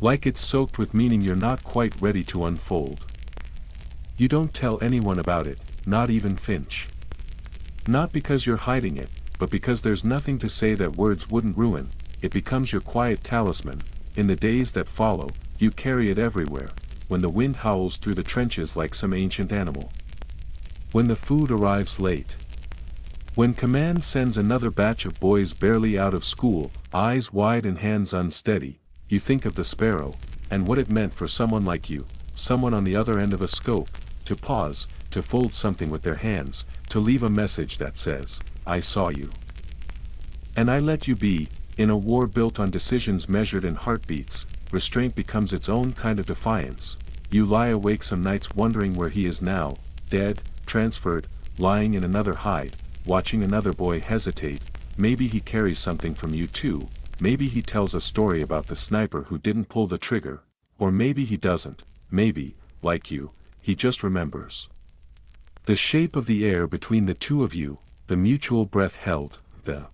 Like it's soaked with meaning you're not quite ready to unfold. You don't tell anyone about it, not even Finch. Not because you're hiding it, but because there's nothing to say that words wouldn't ruin. It becomes your quiet talisman. In the days that follow, you carry it everywhere. When the wind howls through the trenches like some ancient animal. When the food arrives late. When command sends another batch of boys barely out of school, eyes wide and hands unsteady, you think of the sparrow, and what it meant for someone like you, someone on the other end of a scope, to pause, to fold something with their hands, to leave a message that says, I saw you. And I let you be. In a war built on decisions measured in heartbeats, restraint becomes its own kind of defiance. You lie awake some nights wondering where he is now, dead, transferred, lying in another hide, watching another boy hesitate. Maybe he carries something from you too. Maybe he tells a story about the sniper who didn't pull the trigger. Or maybe he doesn't. Maybe, like you, he just remembers. The shape of the air between the two of you, the mutual breath held, the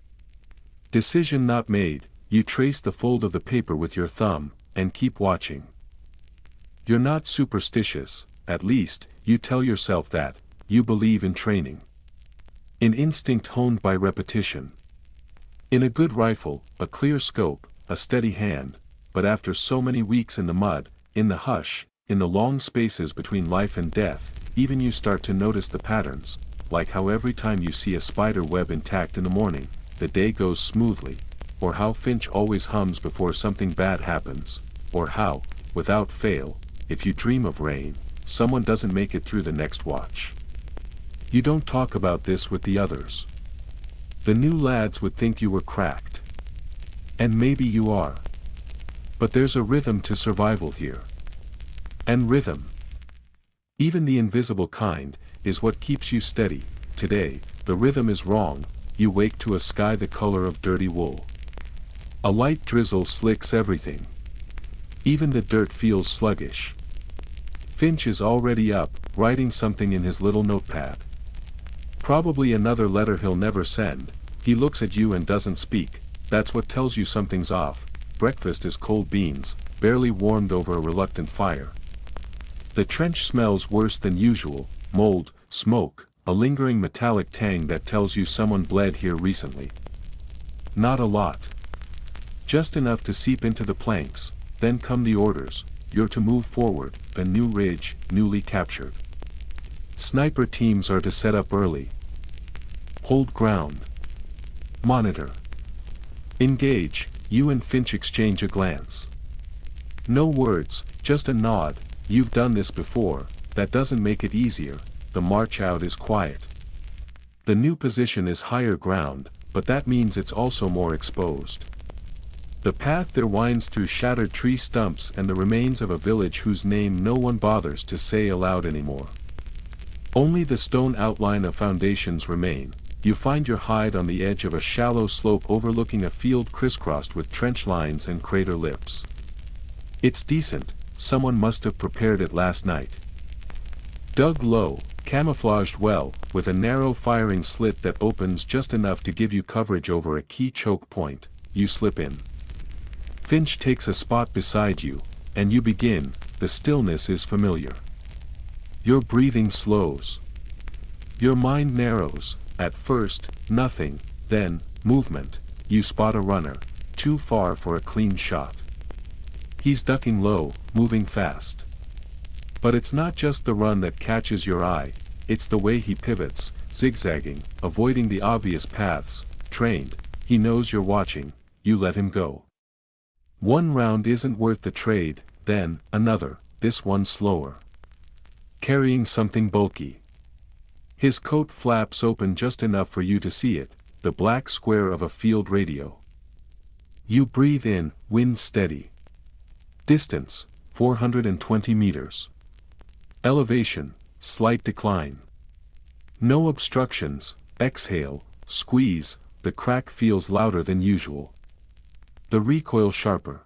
decision not made. You trace the fold of the paper with your thumb, and keep watching. You're not superstitious, at least, you tell yourself that. You believe in training. In instinct honed by repetition. In a good rifle, a clear scope, a steady hand. But after so many weeks in the mud, in the hush, in the long spaces between life and death, even you start to notice the patterns, like how every time you see a spider web intact in the morning, the day goes smoothly, or how Finch always hums before something bad happens, or how, without fail, if you dream of rain, someone doesn't make it through the next watch. You don't talk about this with the others. The new lads would think you were cracked. And maybe you are. But there's a rhythm to survival here. And rhythm, even the invisible kind, is what keeps you steady. Today, the rhythm is wrong. You wake to a sky the color of dirty wool. A light drizzle slicks everything. Even the dirt feels sluggish. Finch is already up, writing something in his little notepad. Probably another letter he'll never send. He looks at you and doesn't speak. That's what tells you something's off. Breakfast is cold beans, barely warmed over a reluctant fire. The trench smells worse than usual, mold, smoke, a lingering metallic tang that tells you someone bled here recently. Not a lot. Just enough to seep into the planks. Then come the orders. You're to move forward, a new ridge, newly captured. Sniper teams are to set up early. Hold ground. Monitor. Engage. You and Finch exchange a glance. No words, just a nod. You've done this before. That doesn't make it easier. The march out is quiet. The new position is higher ground, but that means it's also more exposed. The path there winds through shattered tree stumps and the remains of a village whose name no one bothers to say aloud anymore. Only the stone outline of foundations remain. You find your hide on the edge of a shallow slope overlooking a field crisscrossed with trench lines and crater lips. It's decent. Someone must have prepared it last night. Dug low, camouflaged well, with a narrow firing slit that opens just enough to give you coverage over a key choke point, you slip in. Finch takes a spot beside you, and you begin. The stillness is familiar. Your breathing slows. Your mind narrows. At first, nothing, then, movement. You spot a runner, too far for a clean shot. He's ducking low, moving fast. But it's not just the run that catches your eye, it's the way he pivots, zigzagging, avoiding the obvious paths. Trained, he knows you're watching, you let him go. One round isn't worth the trade, then, another, this one slower. Carrying something bulky. His coat flaps open just enough for you to see it, the black square of a field radio. You breathe in, wind steady. Distance, 420 meters. Elevation, slight decline. No obstructions, exhale, squeeze, the crack feels louder than usual. The recoil sharper.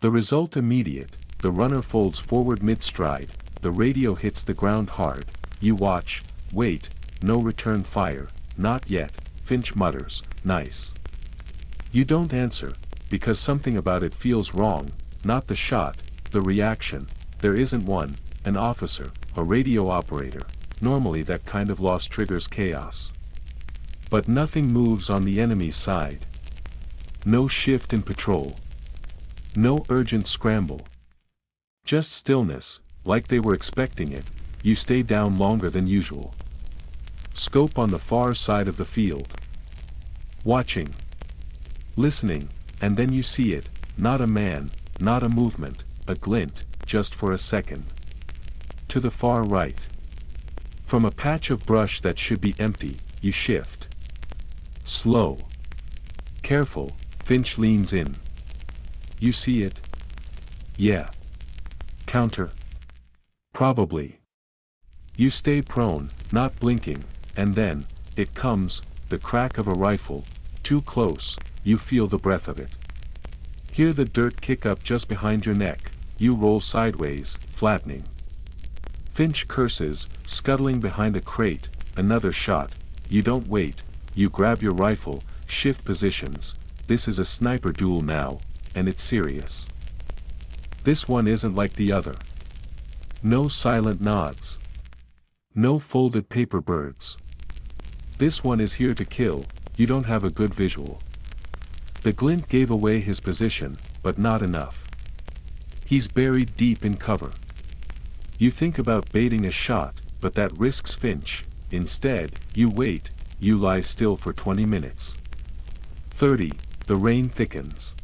The result immediate, the runner folds forward mid-stride, the radio hits the ground hard, you watch, wait, no return fire, not yet, Finch mutters, nice. You don't answer, because something about it feels wrong, not the shot, the reaction, there isn't one. An officer, a radio operator, normally that kind of loss triggers chaos. But nothing moves on the enemy's side. No shift in patrol. No urgent scramble. Just stillness, like they were expecting it. You stay down longer than usual. Scope on the far side of the field. Watching. Listening, and then you see it, not a man, not a movement, a glint, just for a second. To the far right. From a patch of brush that should be empty, you shift. Slow. Careful, Finch leans in. You see it? Yeah. Counter? Probably. You stay prone, not blinking, and then, it comes, the crack of a rifle, too close, you feel the breath of it. Hear the dirt kick up just behind your neck, you roll sideways, flattening. Finch curses, scuttling behind a crate, another shot. You don't wait, you grab your rifle, shift positions. This is a sniper duel now, and it's serious. This one isn't like the other. No silent nods. No folded paper birds. This one is here to kill. You don't have a good visual. The glint gave away his position, but not enough. He's buried deep in cover. You think about baiting a shot, but that risks Finch. Instead, you wait, you lie still for 20 minutes. 30, the rain thickens.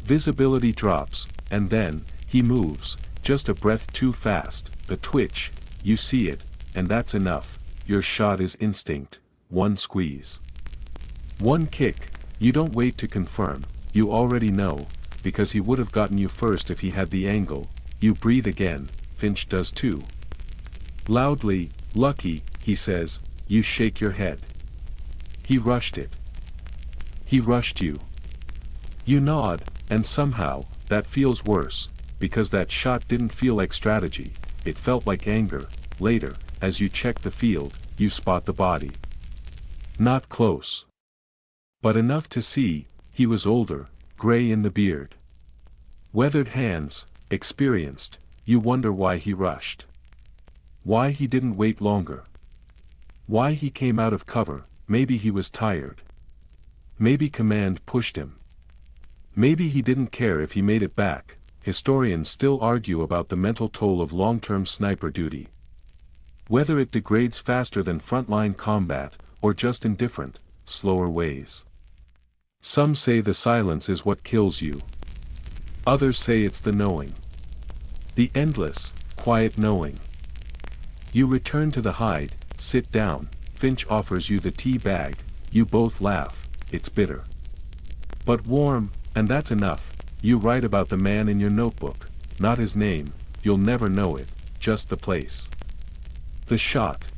Visibility drops, and then, he moves, Just a breath too fast, a twitch, you see it, and that's enough. Your shot is instinct, one squeeze. One kick, you don't wait to confirm, you already know, because he would have gotten you first if he had the angle. You breathe again, Finch does too. Loudly, lucky, he says, you shake your head. He rushed it. He rushed you. You nod, and somehow, that feels worse, because that shot didn't feel like strategy, it felt like anger. Later, as you check the field, you spot the body. Not close. But enough to see, he was older, gray in the beard. Weathered hands, experienced, you wonder why he rushed. Why he didn't wait longer. Why he came out of cover. Maybe he was tired. Maybe command pushed him. Maybe he didn't care if he made it back. Historians still argue about the mental toll of long-term sniper duty. Whether it degrades faster than frontline combat, or just in different, slower ways. Some say the silence is what kills you. Others say it's the knowing. The endless, quiet knowing. You return to the hide, sit down, Finch offers you the tea bag, you both laugh, it's bitter. But warm, and that's enough. You write about the man in your notebook, not his name, you'll never know it, just the place. The shot.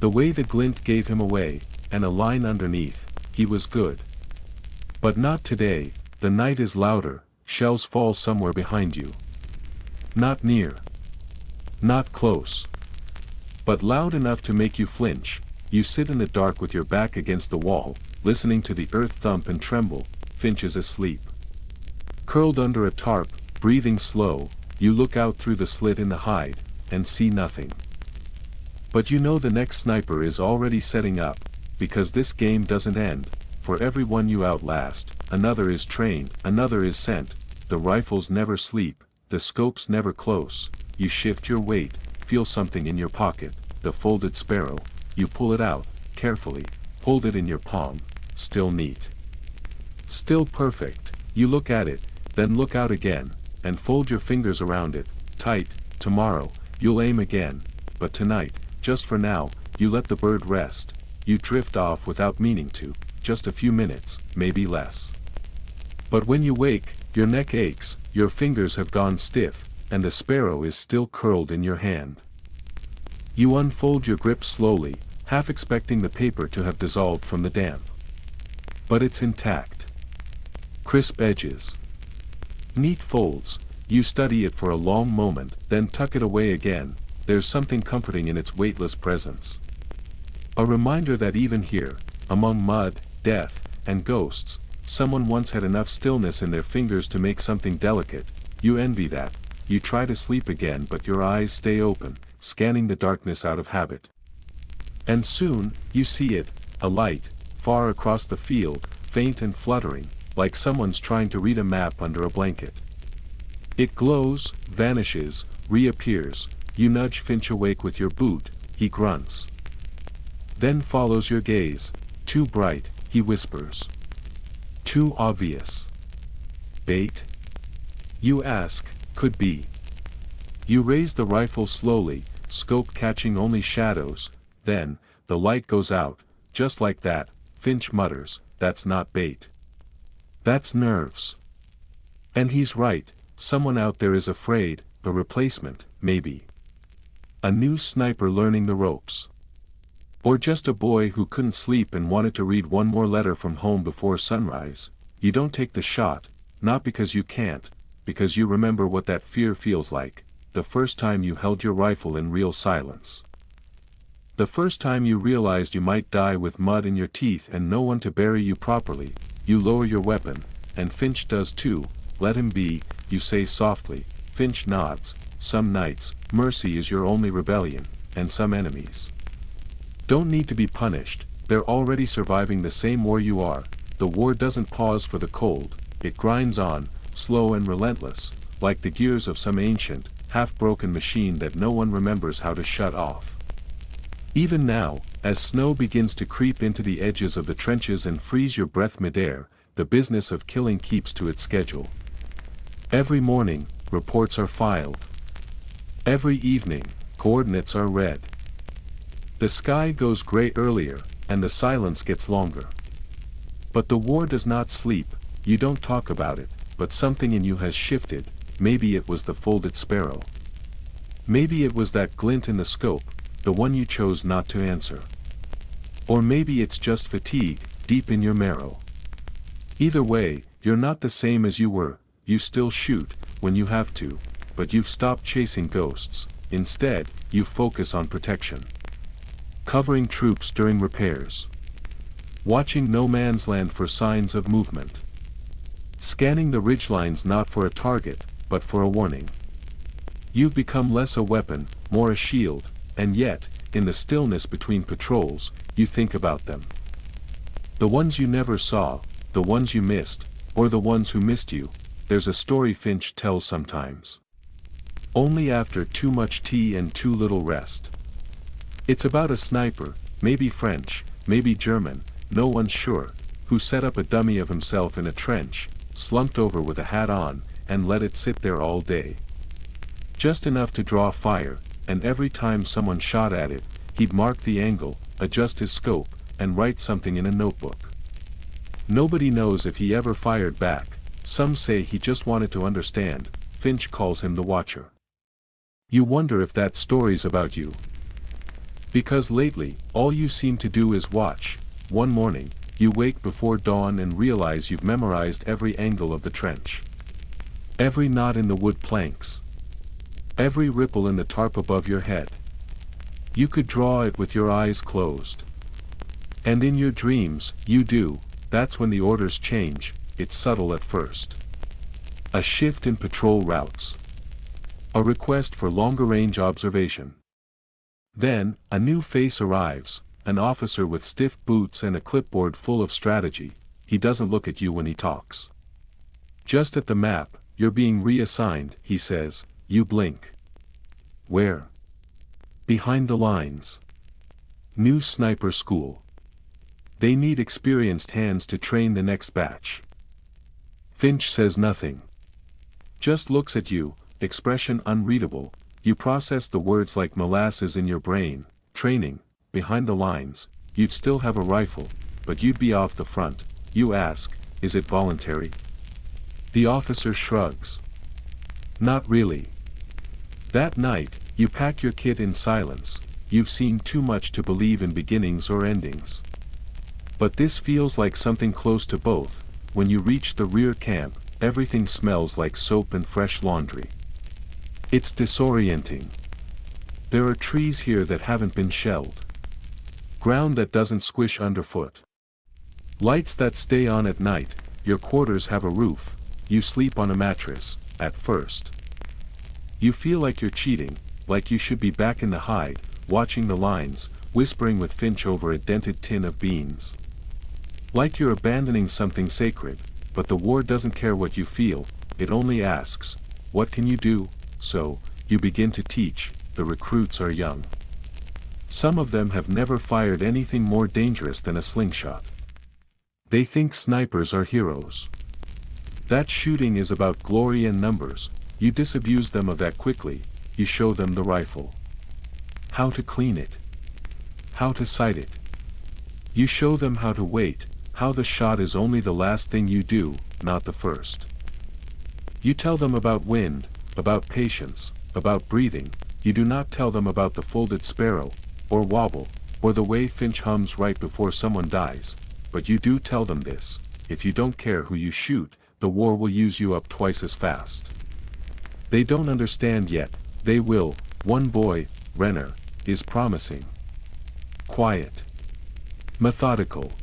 The way the glint gave him away, and a line underneath, he was good. But not today, the night is louder, shells fall somewhere behind you. Not near. Not close. But loud enough to make you flinch. You sit in the dark with your back against the wall, listening to the earth thump and tremble. Finch is asleep. Curled under a tarp, breathing slow, you look out through the slit in the hide, and see nothing. But you know the next sniper is already setting up, because this game doesn't end. For every one you outlast, another is trained, another is sent. The rifles never sleep, the scopes never close. You shift your weight, feel something in your pocket, the folded sparrow. You pull it out, carefully, hold it in your palm, still neat. Still perfect. You look at it, then look out again, and fold your fingers around it, tight. Tomorrow, you'll aim again, but tonight, just for now, you let the bird rest. You drift off without meaning to, just a few minutes, maybe less. But when you wake, your neck aches, your fingers have gone stiff, and the sparrow is still curled in your hand. You unfold your grip slowly, half expecting the paper to have dissolved from the damp. But it's intact. Crisp edges. Neat folds. You study it for a long moment, then tuck it away again. There's something comforting in its weightless presence. A reminder that even here, among mud, death, and ghosts, someone once had enough stillness in their fingers to make something delicate. You envy that. You try to sleep again, but your eyes stay open, scanning the darkness out of habit. And soon, you see it, a light, far across the field, faint and fluttering, like someone's trying to read a map under a blanket. It glows, vanishes, reappears. You nudge Finch awake with your boot, he grunts. Then follows your gaze. Too bright, he whispers. Too obvious. Bait? You ask, could be. You raise the rifle slowly, scope catching only shadows, then, the light goes out, just like that. Finch mutters, that's not bait. That's nerves. And he's right, someone out there is afraid, a replacement, maybe. A new sniper learning the ropes. Or just a boy who couldn't sleep and wanted to read one more letter from home before sunrise. You don't take the shot, not because you can't, because you remember what that fear feels like, the first time you held your rifle in real silence. The first time you realized you might die with mud in your teeth and no one to bury you properly. You lower your weapon, and Finch does too. Let him be, you say softly. Finch nods. Some nights, mercy is your only rebellion, and some enemies don't need to be punished, they're already surviving the same war you are. The war doesn't pause for the cold, it grinds on, slow and relentless, like the gears of some ancient, half-broken machine that no one remembers how to shut off. Even now, as snow begins to creep into the edges of the trenches and freeze your breath midair, the business of killing keeps to its schedule. Every morning, reports are filed, Every evening, coordinates are red. The sky goes gray earlier, and the silence gets longer. But the war does not sleep. You don't talk about it, but something in you has shifted. Maybe it was the folded sparrow. Maybe it was that glint in the scope, the one you chose not to answer. Or maybe it's just fatigue, deep in your marrow. Either way, you're not the same as you were. You still shoot, when you have to, but you've stopped chasing ghosts. Instead, you focus on protection. Covering troops during repairs. Watching no man's land for signs of movement. Scanning the ridgelines not for a target, but for a warning. You've become less a weapon, more a shield, and yet, in the stillness between patrols, you think about them. The ones you never saw, the ones you missed, or the ones who missed you. There's a story Finch tells sometimes. Only after too much tea and too little rest. It's about a sniper, maybe French, maybe German, no one's sure, who set up a dummy of himself in a trench, slumped over with a hat on, and let it sit there all day. Just enough to draw fire, and every time someone shot at it, he'd mark the angle, adjust his scope, and write something in a notebook. Nobody knows if he ever fired back. Some say he just wanted to understand. Finch calls him the Watcher. You wonder if that story's about you. Because lately, all you seem to do is watch. One morning, you wake before dawn and realize you've memorized every angle of the trench. Every knot in the wood planks. Every ripple in the tarp above your head. You could draw it with your eyes closed. And in your dreams, you do. That's when the orders change. It's subtle at first. A shift in patrol routes. A request for longer-range observation. Then, a new face arrives, an officer with stiff boots and a clipboard full of strategy. He doesn't look at you when he talks. Just at the map, you're being reassigned, he says. You blink. Where? Behind the lines. New sniper school. They need experienced hands to train the next batch. Finch says nothing. Just looks at you, expression unreadable. You process the words like molasses in your brain. Training, behind the lines. You'd still have a rifle, but you'd be off the front. You ask, is it voluntary? The officer shrugs. Not really. That night, you pack your kit in silence. You've seen too much to believe in beginnings or endings. But this feels like something close to both. When you reach the rear camp, everything smells like soap and fresh laundry. It's disorienting. There are trees here that haven't been shelled. Ground that doesn't squish underfoot. Lights that stay on at night. Your quarters have a roof. You sleep on a mattress, at first. You feel like you're cheating, like you should be back in the hide, watching the lines, whispering with Finch over a dented tin of beans. Like you're abandoning something sacred, but the war doesn't care what you feel, it only asks, what can you do? So, you begin to teach. The recruits are young. Some of them have never fired anything more dangerous than a slingshot. They think snipers are heroes. That shooting is about glory and numbers. You disabuse them of that quickly. You show them the rifle. How to clean it. How to sight it. You show them how to wait, how the shot is only the last thing you do, not the first. You tell them about wind, about patience, about breathing. You do not tell them about the folded sparrow, or Wobble, or the way Finch hums right before someone dies, but you do tell them this: if you don't care who you shoot, the war will use you up twice as fast. They don't understand yet. They will. One boy, Renner, is promising. Quiet. Methodical.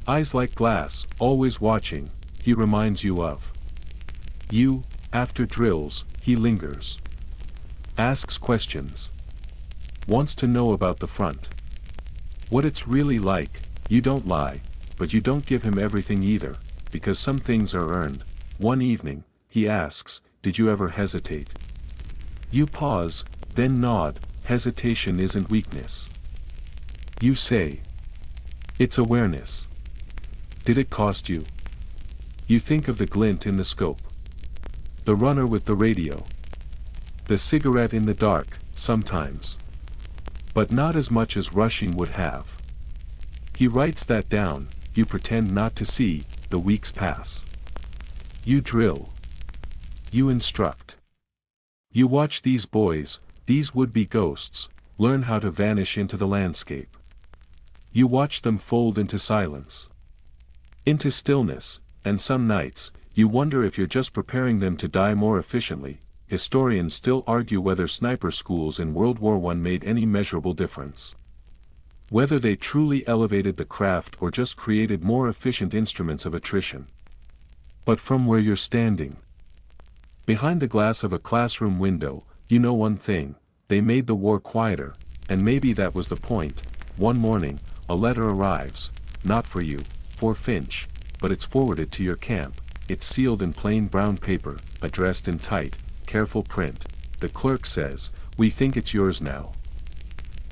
Eyes like glass, always watching. He reminds you of you. After drills, he lingers. Asks questions. Wants to know about the front. What it's really like. You don't lie, but you don't give him everything either, because some things are earned. One evening, he asks, did you ever hesitate? You pause, then nod. Hesitation isn't weakness. You say, it's awareness. Did it cost you? You think of the glint in the scope. The runner with the radio. The cigarette in the dark, sometimes. But not as much as rushing would have. He writes that down, you pretend not to see, the weeks pass. You drill. You instruct. You watch these boys, these would-be ghosts, learn how to vanish into the landscape. You watch them fold into silence. Into stillness, and some nights, you wonder if you're just preparing them to die more efficiently. Historians still argue whether sniper schools in World War I made any measurable difference. Whether they truly elevated the craft or just created more efficient instruments of attrition. But from where you're standing, behind the glass of a classroom window, you know one thing: they made the war quieter, and maybe that was the point. One morning, a letter arrives, not for you, for Finch, but it's forwarded to your camp. It's sealed in plain brown paper, addressed in tight, careful print. The clerk says, "We think it's yours now."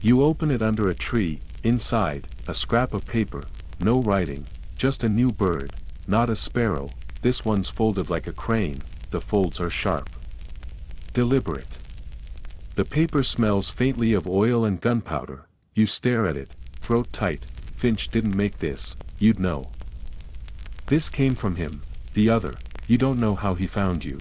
You open it under a tree. Inside, a scrap of paper, no writing, just a new bird, not a sparrow. This one's folded like a crane, the folds are sharp. Deliberate. The paper smells faintly of oil and gunpowder. You stare at it, throat tight. Finch didn't make this, you'd know. This came from him. The other, you don't know how he found you.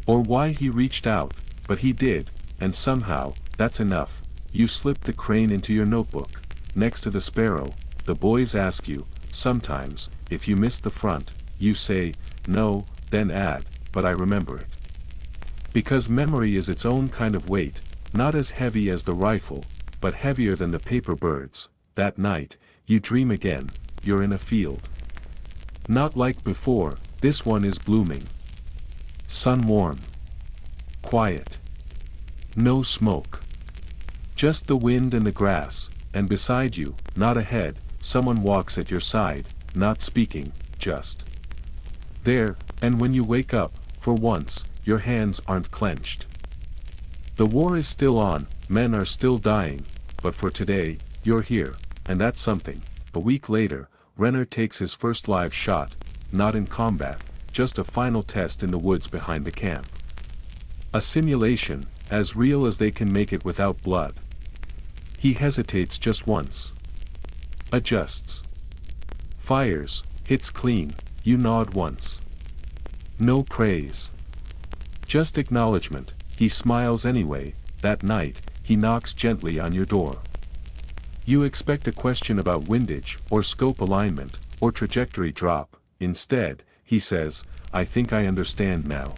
Or why he reached out, but he did, and somehow, that's enough. You slip the crane into your notebook. Next to the sparrow, the boys ask you, sometimes, if you miss the front. You say, no, then add, but I remember it. Because memory is its own kind of weight, not as heavy as the rifle, but heavier than the paper birds. That night, you dream again, you're in a field. Not like before, this one is blooming. Sun warm. Quiet. No smoke. Just the wind and the grass, and beside you, not ahead, someone walks at your side, not speaking, just there. And when you wake up, for once, your hands aren't clenched. The war is still on, men are still dying, but for today, you're here, and that's something. A week later, Renner takes his first live shot, not in combat, just a final test in the woods behind the camp. A simulation, as real as they can make it without blood. He hesitates just once. Adjusts. Fires, hits clean. You nod once. No praise. Just acknowledgement. He smiles anyway. That night, he knocks gently on your door. You expect a question about windage, or scope alignment, or trajectory drop. Instead, he says, "I think I understand now."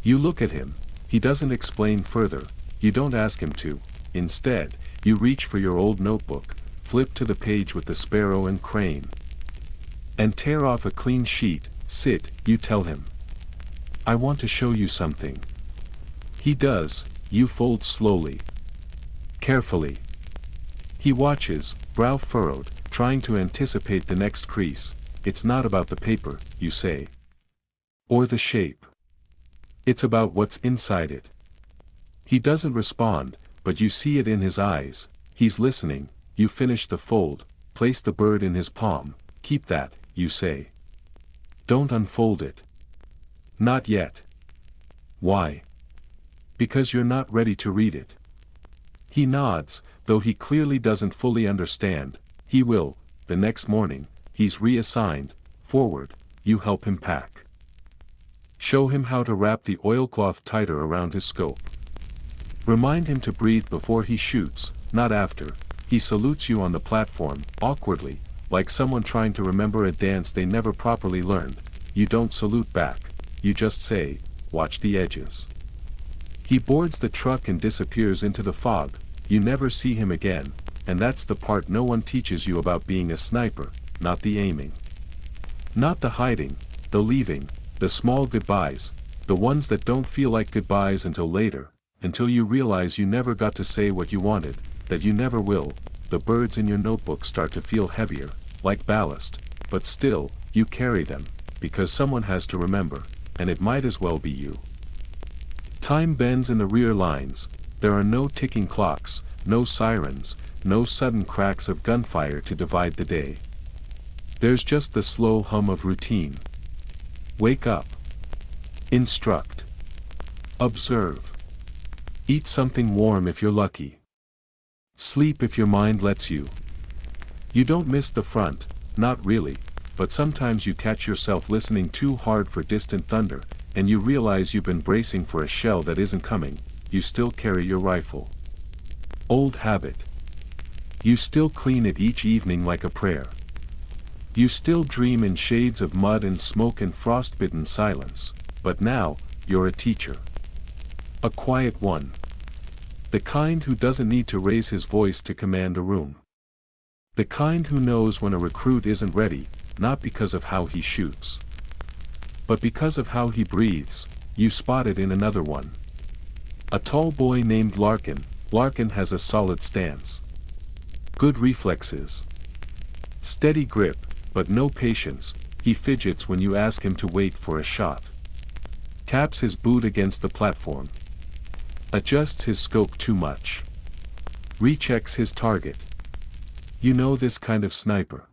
You look at him. He doesn't explain further. You don't ask him to. Instead, you reach for your old notebook, flip to the page with the sparrow and crane, and tear off a clean sheet. Sit, you tell him. "I want to show you something." He does. You fold slowly. Carefully. He watches, brow furrowed, trying to anticipate the next crease. "It's not about the paper," you say. Or the shape. "It's about what's inside it." He doesn't respond, but you see it in his eyes. He's listening. You finish the fold, place the bird in his palm. "Keep that," you say. "Don't unfold it." "Not yet." "Why?" "Because you're not ready to read it." He nods, though he clearly doesn't fully understand. He will. The next morning, he's reassigned. Forward, you help him pack. Show him how to wrap the oilcloth tighter around his scope. Remind him to breathe before he shoots, not after. He salutes you on the platform, awkwardly, like someone trying to remember a dance they never properly learned. You don't salute back. You just say, "Watch the edges." He boards the truck and disappears into the fog. You never see him again, and that's the part no one teaches you about being a sniper, not the aiming. Not the hiding, the leaving, the small goodbyes, the ones that don't feel like goodbyes until later, until you realize you never got to say what you wanted, that you never will. The birds in your notebook start to feel heavier, like ballast, but still, you carry them, because someone has to remember, and it might as well be you. Time bends in the rear lines. There are no ticking clocks, no sirens, no sudden cracks of gunfire to divide the day. There's just the slow hum of routine. Wake up. Instruct. Observe. Eat something warm if you're lucky. Sleep if your mind lets you. You don't miss the front, not really, but sometimes you catch yourself listening too hard for distant thunder, and you realize you've been bracing for a shell that isn't coming. You still carry your rifle. Old habit. You still clean it each evening like a prayer. You still dream in shades of mud and smoke and frostbitten silence, but now, you're a teacher. A quiet one. The kind who doesn't need to raise his voice to command a room. The kind who knows when a recruit isn't ready, not because of how he shoots, but because of how he breathes. You spot it in another one. A tall boy named Larkin. Larkin has a solid stance. Good reflexes. Steady grip, but no patience. He fidgets when you ask him to wait for a shot. Taps his boot against the platform. Adjusts his scope too much. Rechecks his target. You know this kind of sniper.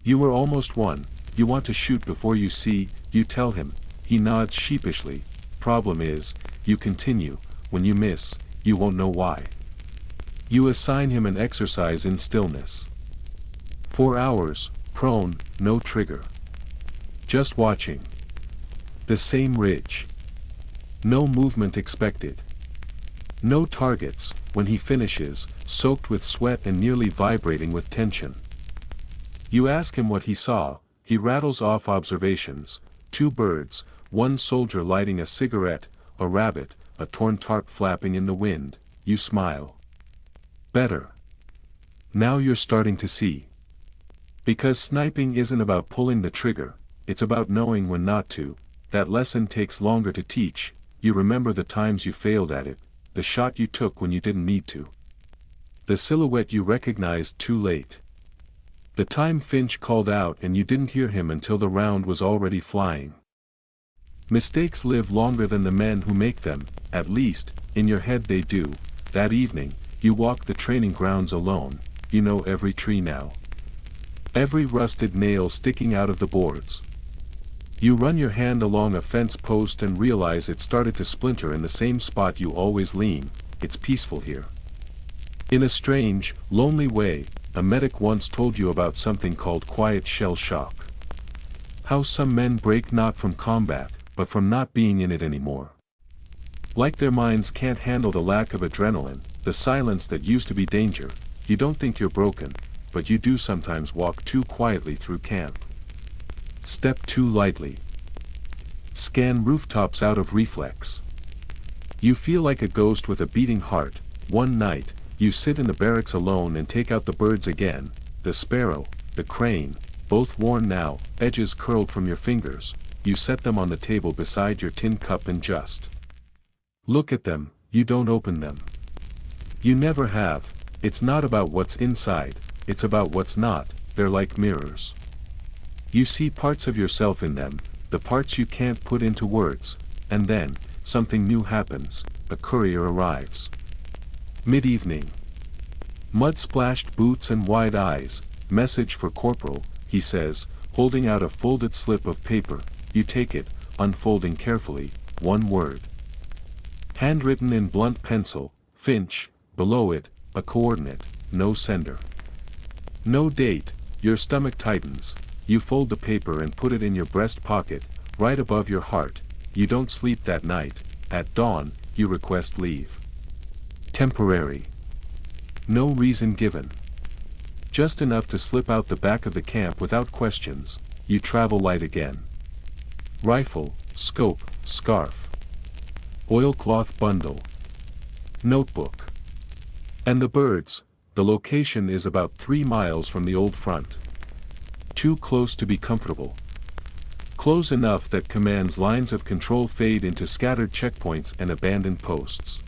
You were almost one. You want to shoot before you see. You tell him. He nods sheepishly. Problem is, you continue. When you miss, you won't know why. You assign him an exercise in stillness. 4 hours, prone, no trigger. Just watching. The same ridge. No movement expected. No targets. When he finishes, soaked with sweat and nearly vibrating with tension. You ask him what he saw. He rattles off observations. 2 birds, 1 soldier lighting a cigarette, a rabbit, a torn tarp flapping in the wind. You smile. Better. Now you're starting to see. Because sniping isn't about pulling the trigger, it's about knowing when not to. That lesson takes longer to teach. You remember the times you failed at it, the shot you took when you didn't need to. The silhouette you recognized too late. The time Finch called out and you didn't hear him until the round was already flying. Mistakes live longer than the men who make them, at least, in your head they do. That evening, you walk the training grounds alone. You know every tree now. Every rusted nail sticking out of the boards. You run your hand along a fence post and realize it started to splinter in the same spot you always lean. It's peaceful here. In a strange, lonely way, a medic once told you about something called quiet shell shock. How some men break not from combat, but from not being in it anymore. Like their minds can't handle the lack of adrenaline, the silence that used to be danger. You don't think you're broken, but you do sometimes walk too quietly through camp. Step too lightly. Scan rooftops out of reflex. You feel like a ghost with a beating heart. One night, you sit in the barracks alone and take out the birds again, the sparrow, the crane, both worn now, edges curled from your fingers. You set them on the table beside your tin cup and just look at them. You don't open them. You never have. It's not about what's inside, it's about what's not. They're like mirrors. You see parts of yourself in them, the parts you can't put into words, and then, something new happens. A courier arrives. Mid-evening. Mud-splashed boots and wide eyes. Message for Corporal, he says, holding out a folded slip of paper. You take it, unfolding carefully. 1 word. Handwritten in blunt pencil, Finch. Below it, a coordinate. No sender. No date. Your stomach tightens. You fold the paper and put it in your breast pocket, right above your heart. You don't sleep that night. At dawn, you request leave. Temporary. No reason given. Just enough to slip out the back of the camp without questions. You travel light again. Rifle, scope, scarf. Oilcloth bundle. Notebook. And the birds. The location is about 3 miles from the old front. Too close to be comfortable. Close enough that command's lines of control fade into scattered checkpoints and abandoned posts.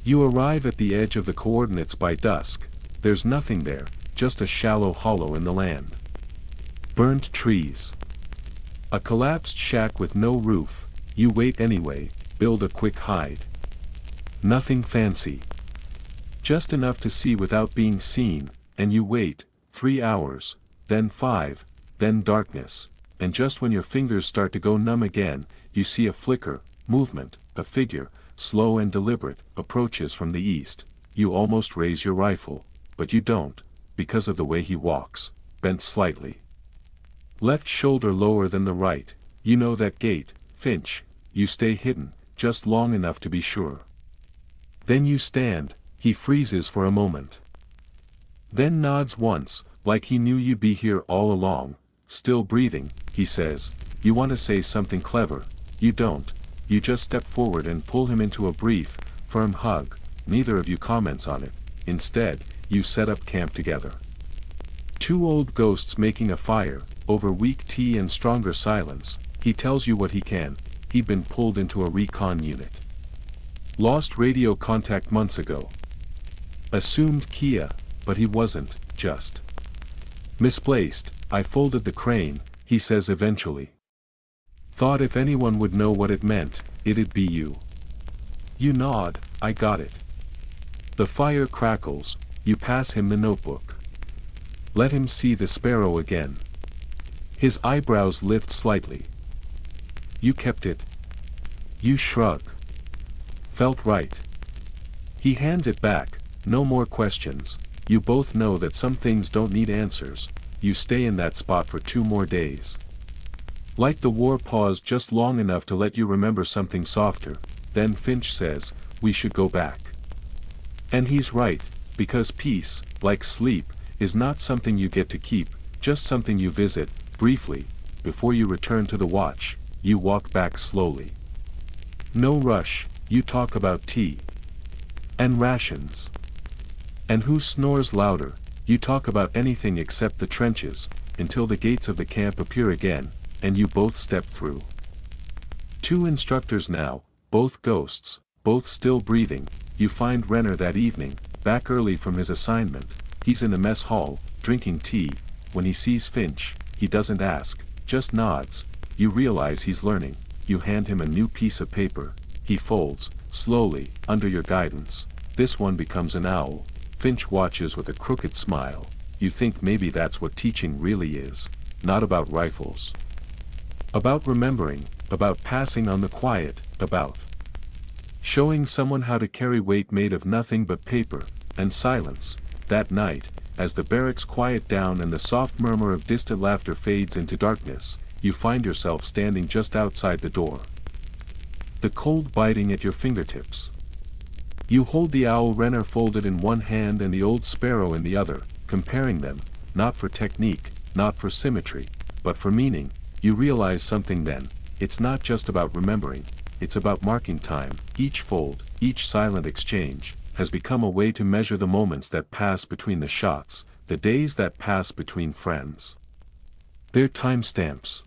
You arrive at the edge of the coordinates by dusk. There's nothing there, just a shallow hollow in the land. Burnt trees. A collapsed shack with no roof. You wait anyway, build a quick hide. Nothing fancy. Just enough to see without being seen, and you wait. 3 hours, then 5, then darkness, and just when your fingers start to go numb again, you see a flicker, movement, a figure, slow and deliberate, approaches from the east. You almost raise your rifle, but you don't, because of the way he walks, bent slightly. Left shoulder lower than the right. You know that gait, Finch. You stay hidden, just long enough to be sure. Then you stand. He freezes for a moment. Then nods once, like he knew you'd be here all along. Still breathing, he says, "You want to say something clever." You don't. You just step forward and pull him into a brief, firm hug. Neither of you comments on it. Instead, you set up camp together. Two old ghosts making a fire, over weak tea and stronger silence. He tells you what he can. He'd been pulled into a recon unit. Lost radio contact months ago. Assumed Kia, but he wasn't, just misplaced. I folded the crane, he says eventually. Thought if anyone would know what it meant, it'd be you. You nod. I got it. The fire crackles. You pass him the notebook. Let him see the sparrow again. His eyebrows lift slightly. You kept it. You shrug. Felt right. He hands it back. No more questions. You both know that some things don't need answers. You stay in that spot for 2 more days. Like the war paused just long enough to let you remember something softer. Then Finch says, "We should go back." And he's right, because peace, like sleep, is not something you get to keep, just something you visit, briefly, before you return to the watch. You walk back slowly. No rush. You talk about tea. And rations. And who snores louder. You talk about anything except the trenches, until the gates of the camp appear again, and you both step through. 2 instructors now, both ghosts, both still breathing. You find Renner that evening, back early from his assignment. He's in the mess hall, drinking tea. When he sees Finch, he doesn't ask, just nods. You realize he's learning. You hand him a new piece of paper. He folds, slowly, under your guidance. This one becomes an owl. Finch watches with a crooked smile. You think maybe that's what teaching really is. Not about rifles. About remembering, about passing on the quiet, about showing someone how to carry weight made of nothing but paper, and silence. That night, as the barracks quiet down and the soft murmur of distant laughter fades into darkness, you find yourself standing just outside the door. The cold biting at your fingertips. You hold the owl Renner folded in one hand and the old sparrow in the other, comparing them, not for technique, not for symmetry, but for meaning. You realize something then. It's not just about remembering, it's about marking time. Each fold, each silent exchange, has become a way to measure the moments that pass between the shots, the days that pass between friends. They're timestamps.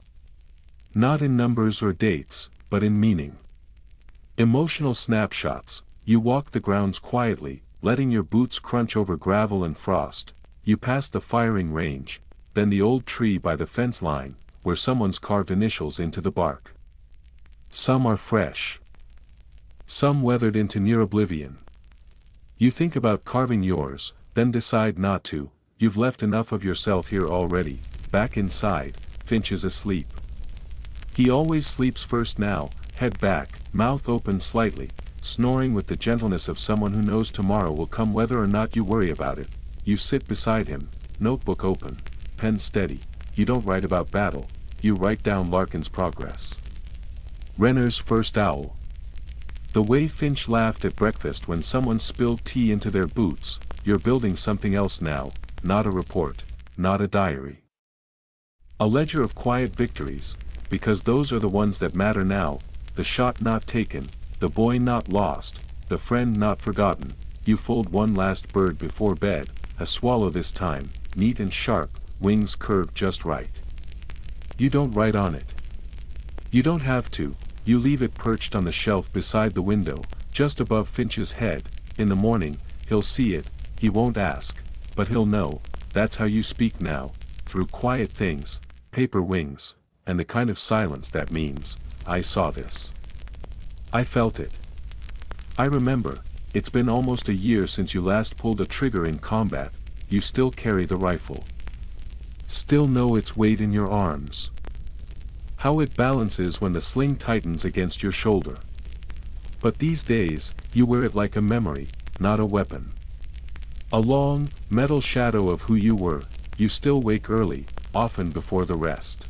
Not in numbers or dates, but in meaning. Emotional snapshots. You walk the grounds quietly, letting your boots crunch over gravel and frost. You pass the firing range, then the old tree by the fence line, where someone's carved initials into the bark. Some are fresh. Some weathered into near oblivion. You think about carving yours, then decide not to. You've left enough of yourself here already. Back inside, Finch is asleep. He always sleeps first now, head back, mouth open slightly, snoring with the gentleness of someone who knows tomorrow will come whether or not you worry about it. You sit beside him, notebook open, pen steady. You don't write about battle, you write down Larkin's progress. Renner's first owl. The way Finch laughed at breakfast when someone spilled tea into their boots. You're building something else now, not a report, not a diary. A ledger of quiet victories, because those are the ones that matter now. The shot not taken, the boy not lost, the friend not forgotten. You fold one last bird before bed, a swallow this time, neat and sharp, wings curved just right. You don't write on it. You don't have to. You leave it perched on the shelf beside the window, just above Finch's head. In the morning, he'll see it. He won't ask, but he'll know. That's how you speak now, through quiet things, paper wings, and the kind of silence that means, I saw this. I felt it. I remember. It's been almost a year since you last pulled a trigger in combat. You still carry the rifle. Still know its weight in your arms. How it balances when the sling tightens against your shoulder. But these days, you wear it like a memory, not a weapon. A long, metal shadow of who you were. You still wake early, often before the rest.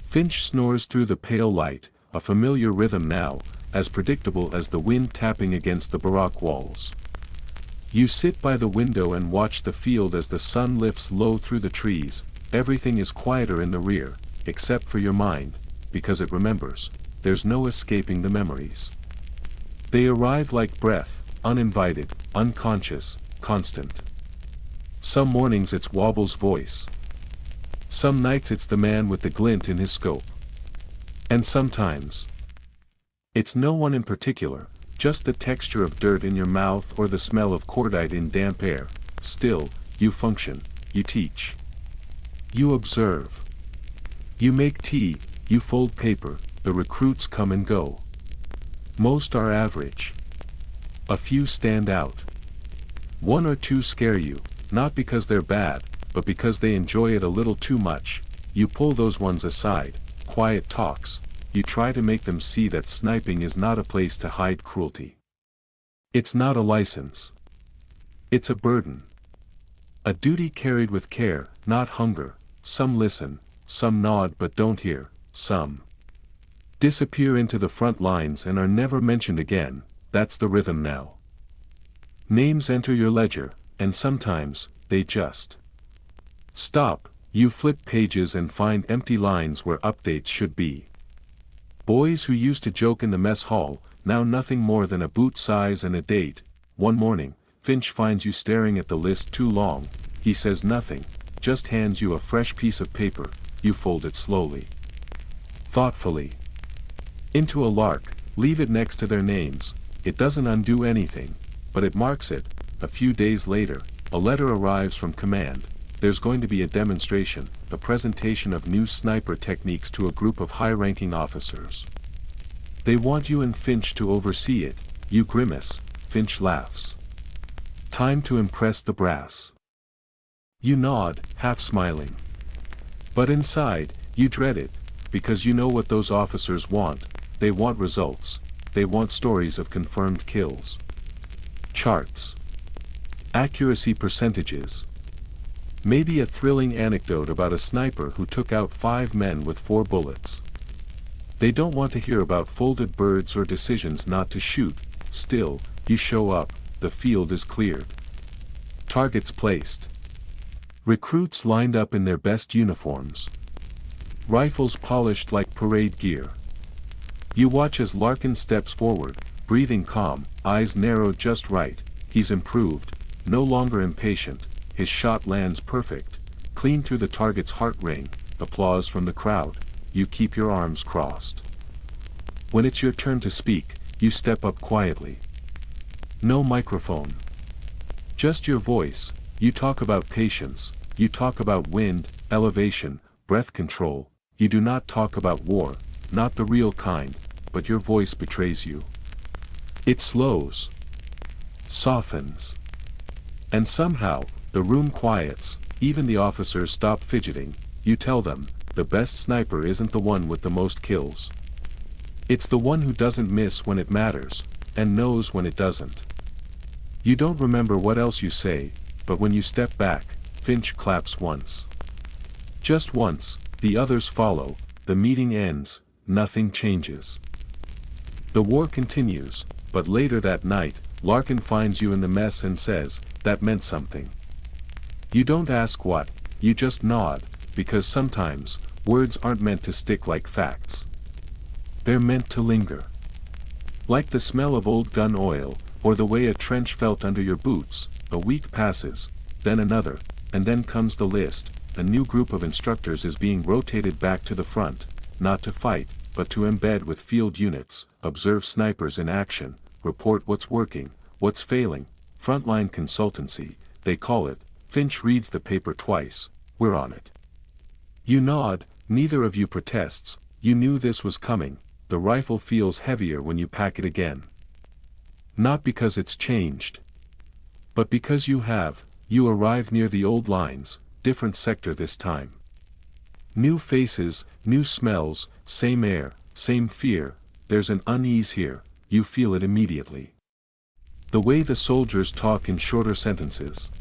Finch snores through the pale light, a familiar rhythm now, as predictable as the wind tapping against the baroque walls. You sit by the window and watch the field as the sun lifts low through the trees. Everything is quieter in the rear, except for your mind, because it remembers. There's no escaping the memories. They arrive like breath, uninvited, unconscious, constant. Some mornings it's Wobble's voice. Some nights it's the man with the glint in his scope. And sometimes it's no one in particular, just the texture of dirt in your mouth or the smell of cordite in damp air. Still, you function, you teach. You observe. You make tea, you fold paper, the recruits come and go. Most are average. A few stand out. One or two scare you, not because they're bad, but because they enjoy it a little too much. You pull those ones aside, quiet talks. You try to make them see that sniping is not a place to hide cruelty. It's not a license. It's a burden. A duty carried with care, not hunger. Some listen, some nod but don't hear, some disappear into the front lines and are never mentioned again. That's the rhythm now. Names enter your ledger, and sometimes, they just stop. You flip pages and find empty lines where updates should be. Boys who used to joke in the mess hall, now nothing more than a boot size and a date. One morning, Finch finds you staring at the list too long. He says nothing, just hands you a fresh piece of paper. You fold it slowly, thoughtfully, into a lark, leave it next to their names. It doesn't undo anything, but it marks it. A few days later, a letter arrives from command. There's going to be a demonstration, a presentation of new sniper techniques to a group of high-ranking officers. They want you and Finch to oversee it. You grimace, Finch laughs. Time to impress the brass. You nod, half smiling. But inside, you dread it, because you know what those officers want. They want results. They want stories of confirmed kills. Charts. Accuracy percentages. Maybe a thrilling anecdote about a sniper who took out 5 men with 4 bullets. They don't want to hear about folded birds or decisions not to shoot. Still, you show up, the field is cleared. Targets placed. Recruits lined up in their best uniforms. Rifles polished like parade gear. You watch as Larkin steps forward, breathing calm, eyes narrowed just right. He's improved, no longer impatient. His shot lands perfect, clean through the target's heart ring. Applause from the crowd. You keep your arms crossed. When it's your turn to speak, you step up quietly. No microphone. Just your voice. You talk about patience. You talk about wind, elevation, breath control. You do not talk about war, not the real kind, but your voice betrays you. It slows, softens, and somehow, the room quiets. Even the officers stop fidgeting. You tell them, the best sniper isn't the one with the most kills. It's the one who doesn't miss when it matters, and knows when it doesn't. You don't remember what else you say, but when you step back, Finch claps once. Just once, the others follow. The meeting ends, nothing changes. The war continues, but later that night, Larkin finds you in the mess and says, that meant something. You don't ask what, you just nod, because sometimes, words aren't meant to stick like facts. They're meant to linger. Like the smell of old gun oil, or the way a trench felt under your boots. A week passes, then another, and then comes the list. A new group of instructors is being rotated back to the front, not to fight, but to embed with field units, observe snipers in action, report what's working, what's failing. Frontline consultancy, they call it. Finch reads the paper twice. We're on it. You nod, neither of you protests. You knew this was coming. The rifle feels heavier when you pack it again. Not because it's changed, but because you arrive near the old lines, different sector this time. New faces, new smells, same air, same fear. There's an unease here. you feel it immediately. The way the soldiers talk in shorter sentences.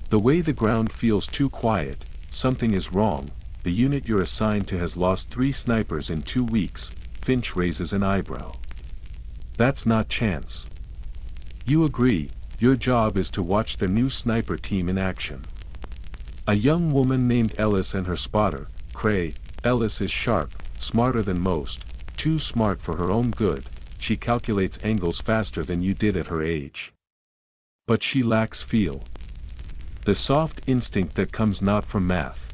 The way the ground feels too quiet, something is wrong, the unit you're assigned to has lost 3 snipers in 2 weeks, Finch raises an eyebrow. That's not chance. You agree, your job is to watch the new sniper team in action. A young woman named Ellis and her spotter, Cray. Ellis is sharp, smarter than most, too smart for her own good, she calculates angles faster than you did at her age. But she lacks feel. The soft instinct that comes not from math,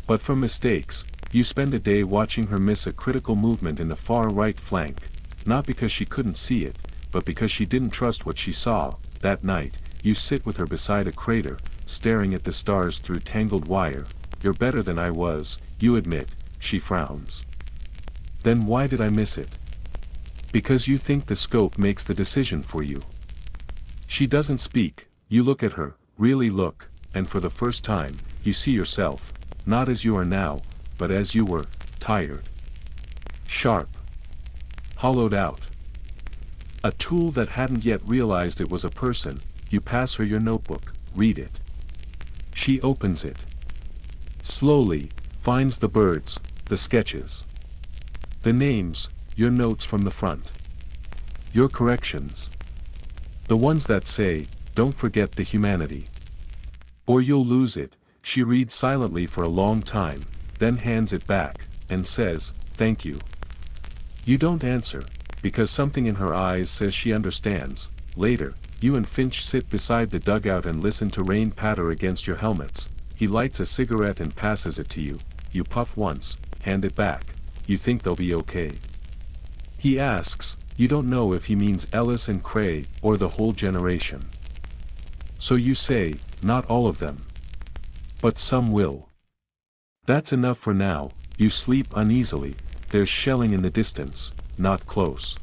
but from mistakes. You spend a day watching her miss a critical movement in the far right flank, not because she couldn't see it, but because she didn't trust what she saw. That night, you sit with her beside a crater, staring at the stars through tangled wire. You're better than I was, you admit. She frowns. Then why did I miss it? Because you think the scope makes the decision for you. She doesn't speak. You look at her, really look, and for the first time, you see yourself, not as you are now, but as you were, tired. Sharp. Hollowed out. A tool that hadn't yet realized it was a person. You pass her your notebook, read it. She opens it. Slowly, finds the birds, the sketches. The names, your notes from the front. Your corrections. The ones that say, don't forget the humanity. Or you'll lose it. She reads silently for a long time, then hands it back, and says, thank you. You don't answer, because something in her eyes says she understands. Later, you and Finch sit beside the dugout and listen to rain patter against your helmets. He lights a cigarette and passes it to you. You puff once, hand it back. You think they'll be okay. He asks, you don't know if he means Ellis and Cray, or the whole generation. So you say, not all of them. But some will. That's enough for now. You sleep uneasily. There's shelling in the distance, not close,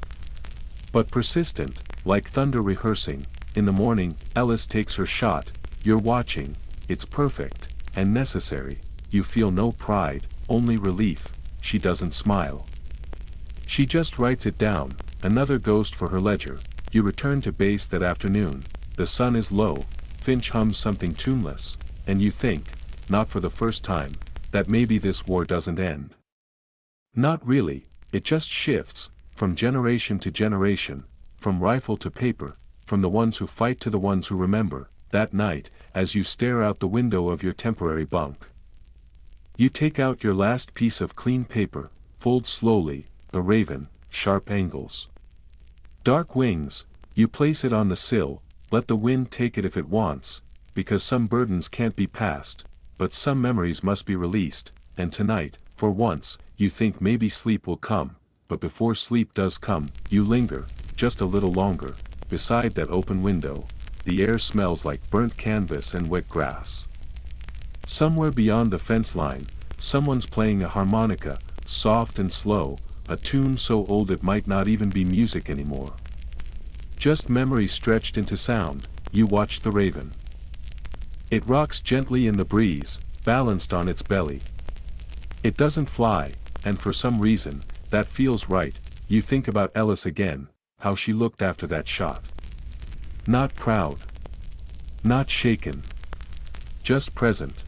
but persistent, like thunder rehearsing. In the morning, Ellis takes her shot. You're watching. It's perfect, and necessary. You feel no pride, only relief. She doesn't smile. She just writes it down, another ghost for her ledger. You return to base that afternoon. The sun is low. Finch hums something tuneless, and you think, not for the first time, that maybe this war doesn't end. Not really, it just shifts, from generation to generation, from rifle to paper, from the ones who fight to the ones who remember. That night, as you stare out the window of your temporary bunk, you take out your last piece of clean paper, fold slowly, a raven, sharp angles. Dark wings, you place it on the sill, let the wind take it if it wants, because some burdens can't be passed, but some memories must be released, and tonight, for once, you think maybe sleep will come, but before sleep does come, you linger, just a little longer, beside that open window. The air smells like burnt canvas and wet grass. Somewhere beyond the fence line, someone's playing a harmonica, soft and slow, a tune so old it might not even be music anymore. Just memory stretched into sound. You watch the raven. It rocks gently in the breeze, balanced on its belly. It doesn't fly, and for some reason, that feels right. You think about Ellis again, how she looked after that shot. Not proud. Not shaken. Just present.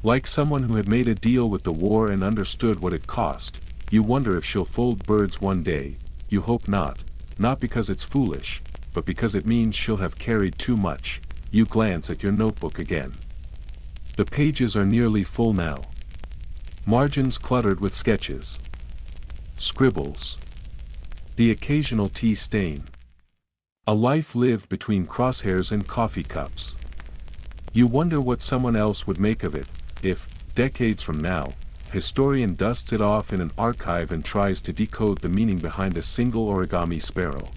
Like someone who had made a deal with the war and understood what it cost. You wonder if she'll fold birds one day. You hope not. Not because it's foolish, but because it means she'll have carried too much. You glance at your notebook again. The pages are nearly full now. Margins cluttered with sketches. Scribbles. The occasional tea stain. A life lived between crosshairs and coffee cups. You wonder what someone else would make of it, if, decades from now, a historian dusts it off in an archive and tries to decode the meaning behind a single origami sparrow.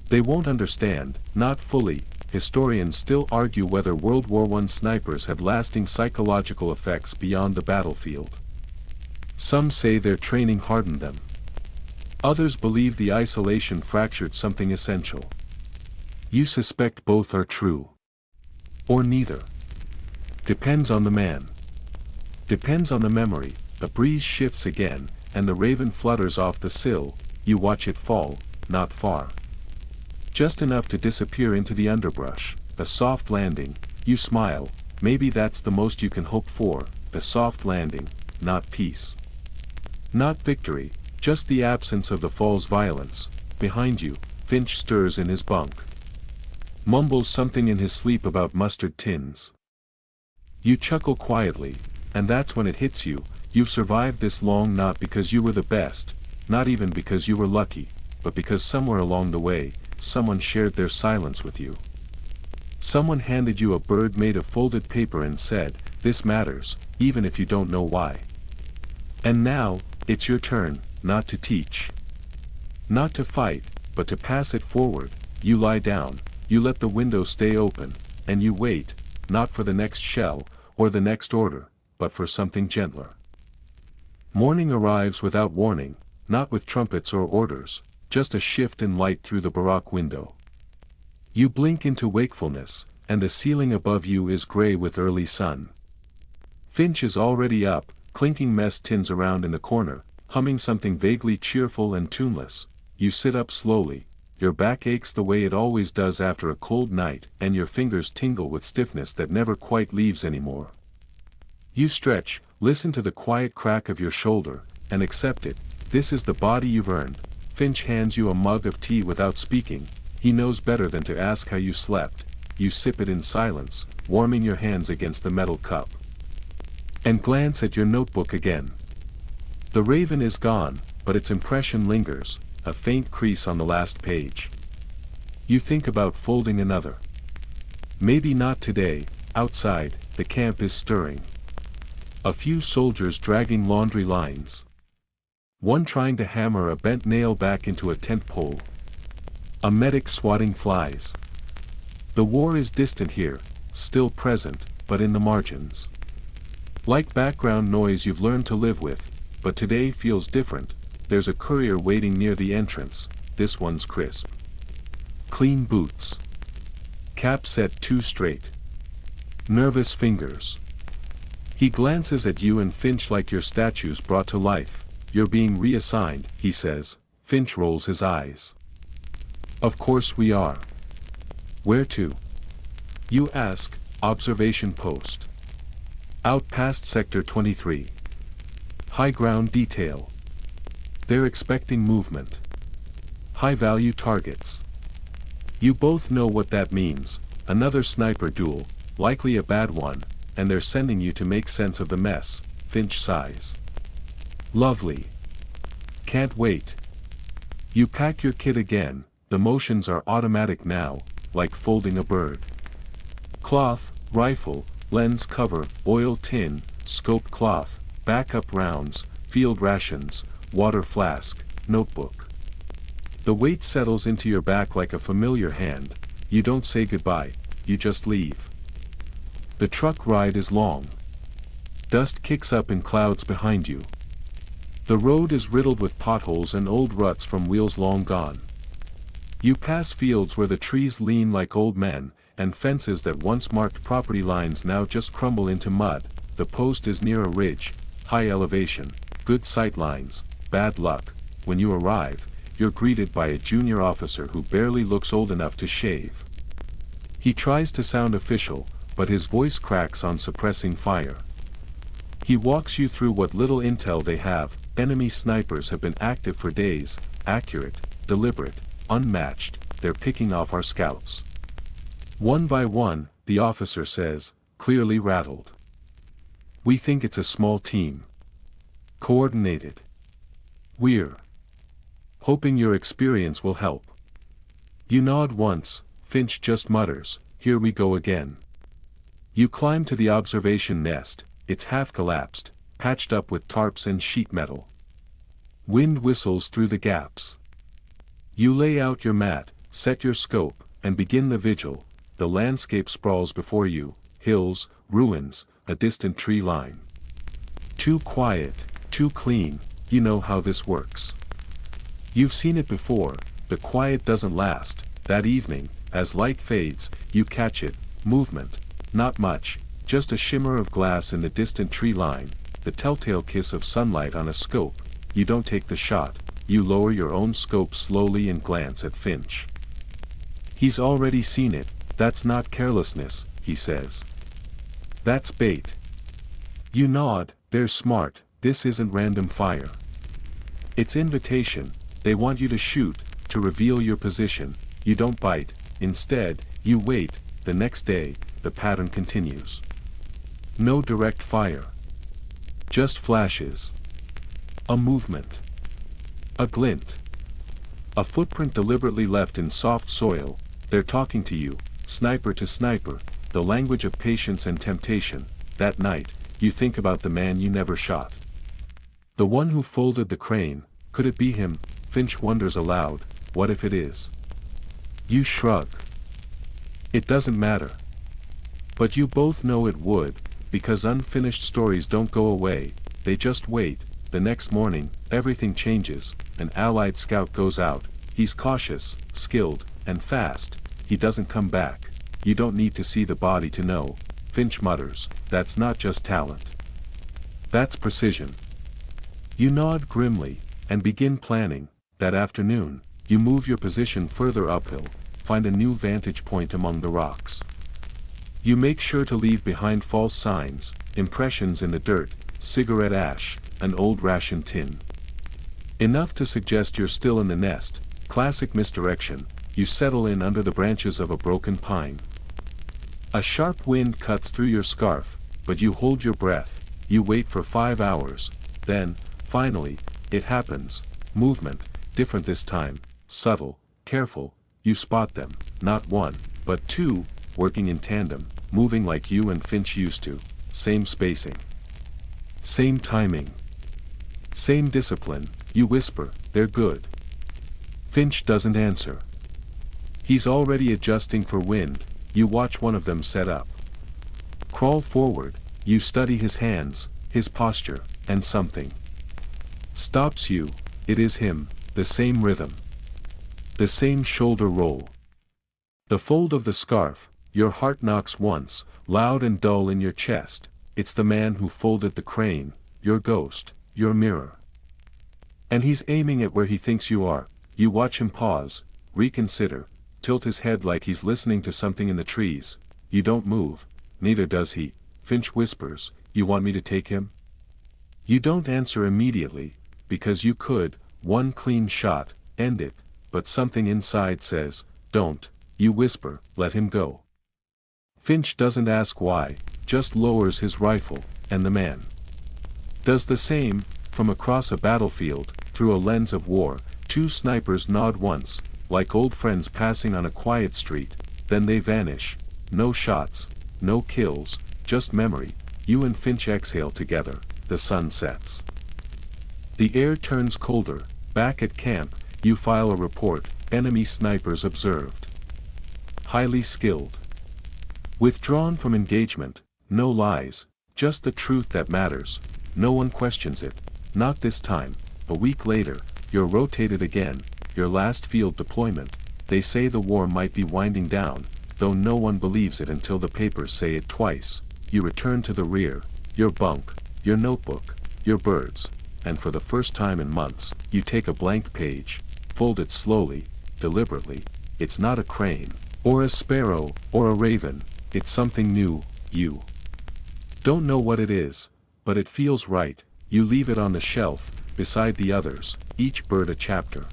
They won't understand, not fully. Historians still argue whether World War I snipers had lasting psychological effects beyond the battlefield. Some say their training hardened them. Others believe the isolation fractured something essential. You suspect both are true. Or neither. Depends on the man. Depends on the memory. A breeze shifts again, and the raven flutters off the sill. you watch it fall, not far. Just enough to disappear into the underbrush, a soft landing, you smile, maybe that's the most you can hope for, a soft landing, not peace. Not victory, just the absence of the fall's violence. Behind you, Finch stirs in his bunk. Mumbles something in his sleep about mustard tins. You chuckle quietly, and that's when it hits you, you've survived this long not because you were the best, not even because you were lucky, but because somewhere along the way, someone shared their silence with you. Someone handed you a bird made of folded paper and said, "This matters, even if you don't know why." And now, it's your turn, not to teach. Not to fight, but to pass it forward. You lie down, you let the window stay open, and you wait, not for the next shell, or the next order, but for something gentler. Morning arrives without warning, not with trumpets or orders, just a shift in light through the baroque window. You blink into wakefulness, and the ceiling above you is gray with early sun. Finch is already up, clinking mess tins around in the corner, humming something vaguely cheerful and tuneless. You sit up slowly, your back aches the way it always does after a cold night, and your fingers tingle with stiffness that never quite leaves anymore. You stretch, listen to the quiet crack of your shoulder, and accept it. This is the body you've earned. Finch hands you a mug of tea without speaking. He knows better than to ask how you slept. You sip it in silence, warming your hands against the metal cup. And glance at your notebook again. The raven is gone, but its impression lingers, a faint crease on the last page. You think about folding another. Maybe not today. Outside, the camp is stirring. A few soldiers dragging laundry lines. One trying to hammer a bent nail back into a tent pole. A medic swatting flies. The war is distant here, still present, but in the margins. Like background noise you've learned to live with, but today feels different. There's a courier waiting near the entrance, this one's crisp. Clean boots. Cap set too straight. Nervous fingers. He glances at you and Finch like your statues brought to life. "You're being reassigned," he says. Finch rolls his eyes. "Of course we are." "Where to?" You ask. "Observation post. Out past Sector 23. High ground detail. They're expecting movement. High-value targets." You both know what that means. Another sniper duel, likely a bad one, and they're sending you to make sense of the mess. Finch sighs. "Lovely. Can't wait." You pack your kit again. The motions are automatic now, like folding a bird. Cloth, rifle, lens cover, oil tin, scope cloth, backup rounds, field rations, water flask, notebook. The weight settles into your back like a familiar hand. You don't say goodbye, you just leave. The truck ride is long. Dust kicks up in clouds behind you. The road is riddled with potholes and old ruts from wheels long gone. You pass fields where the trees lean like old men, and fences that once marked property lines now just crumble into mud. The post is near a ridge, high elevation, good sight lines, bad luck. When you arrive, you're greeted by a junior officer who barely looks old enough to shave. He tries to sound official, but his voice cracks on suppressing fire. He walks you through what little intel they have. Enemy snipers have been active for days, accurate, deliberate, unmatched. They're picking off our scouts. One by one, the officer says, clearly rattled. "We think it's a small team. Coordinated. We're hoping your experience will help." You nod once. Finch just mutters, "Here we go again." You climb to the observation nest. It's half collapsed, patched up with tarps and sheet metal. Wind whistles through the gaps. You lay out your mat, set your scope, and begin the vigil. The landscape sprawls before you, hills, ruins, a distant tree line. Too quiet, too clean. You know how this works. You've seen it before. The quiet doesn't last. That evening, as light fades, you catch it. Movement. Not much, just a shimmer of glass in the distant tree line, the telltale kiss of sunlight on a scope. You don't take the shot. you lower your own scope slowly and glance at Finch. He's already seen it. That's not carelessness, he says. That's bait. You nod. They're smart. This isn't random fire. It's invitation. They want you to shoot, to reveal your position. You don't bite. Instead, you wait. The next day, the pattern continues. No direct fire. Just flashes. A movement. A glint. A footprint deliberately left in soft soil. They're talking to you, sniper to sniper, the language of patience and temptation. That night, you think about the man you never shot. The one who folded the crane. Could it be him? Finch wonders aloud. What if it is? You shrug. It doesn't matter. But you both know it would, because unfinished stories don't go away, they just wait. The next morning, everything changes. An allied scout goes out. He's cautious, skilled, and fast. He doesn't come back. You don't need to see the body to know. Finch mutters, that's not just talent. That's precision. You nod grimly, and begin planning. That afternoon, you move your position further uphill, find a new vantage point among the rocks. You make sure to leave behind false signs, impressions in the dirt, cigarette ash, an old ration tin. Enough to suggest you're still in the nest. Classic misdirection. You settle in under the branches of a broken pine. A sharp wind cuts through your scarf, but you hold your breath. You wait for 5 hours. Then, finally, it happens. Movement, different this time, subtle, careful. You spot them, not one, but two, working in tandem, moving like you and Finch used to. Same spacing. Same timing. Same discipline. You whisper, they're good. Finch doesn't answer. He's already adjusting for wind. You watch one of them set up. Crawl forward. You study his hands, his posture, and something stops you. It is him, the same rhythm. The same shoulder roll. The fold of the scarf. Your heart knocks once, loud and dull in your chest. It's the man who folded the crane, your ghost, your mirror. And he's aiming at where he thinks you are. You watch him pause, reconsider, tilt his head like he's listening to something in the trees. You don't move, neither does he. Finch whispers, you want me to take him? You don't answer immediately, because you could, one clean shot, end it, but something inside says, don't. You whisper, let him go. Finch doesn't ask why, just lowers his rifle, and the man does the same. From across a battlefield, through a lens of war, two snipers nod once, like old friends passing on a quiet street, then they vanish. No shots, no kills, just memory. You and Finch exhale together. The sun sets. The air turns colder. Back at camp, you file a report. Enemy snipers observed. Highly skilled. Withdrawn from engagement. No lies, just the truth that matters. No one questions it. Not this time. A week later, you're rotated again, your last field deployment. They say the war might be winding down, though no one believes it until the papers say it twice. You return to the rear, your bunk, your notebook, your birds, and for the first time in months, you take a blank page, fold it slowly, deliberately. It's not a crane, or a sparrow, or a raven. It's something new. You don't know what it is, but it feels right. You leave it on the shelf, beside the others, each bird a chapter.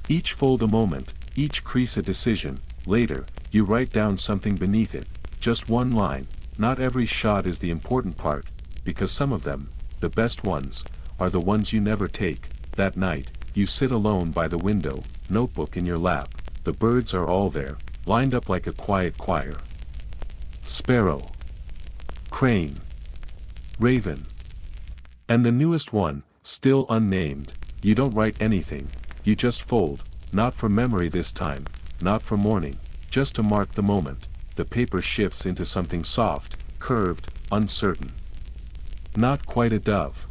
Each fold a moment, each crease a decision. Later, you write down something beneath it, just one line. Not every shot is the important part, because some of them, the best ones, are the ones you never take. That night, you sit alone by the window, notebook in your lap. The birds are all there, lined up like a quiet choir. Sparrow. Crane. Raven. And the newest one, still unnamed. You don't write anything, you just fold, not for memory this time, not for mourning, just to mark the moment. The paper shifts into something soft, curved, uncertain. Not quite a dove.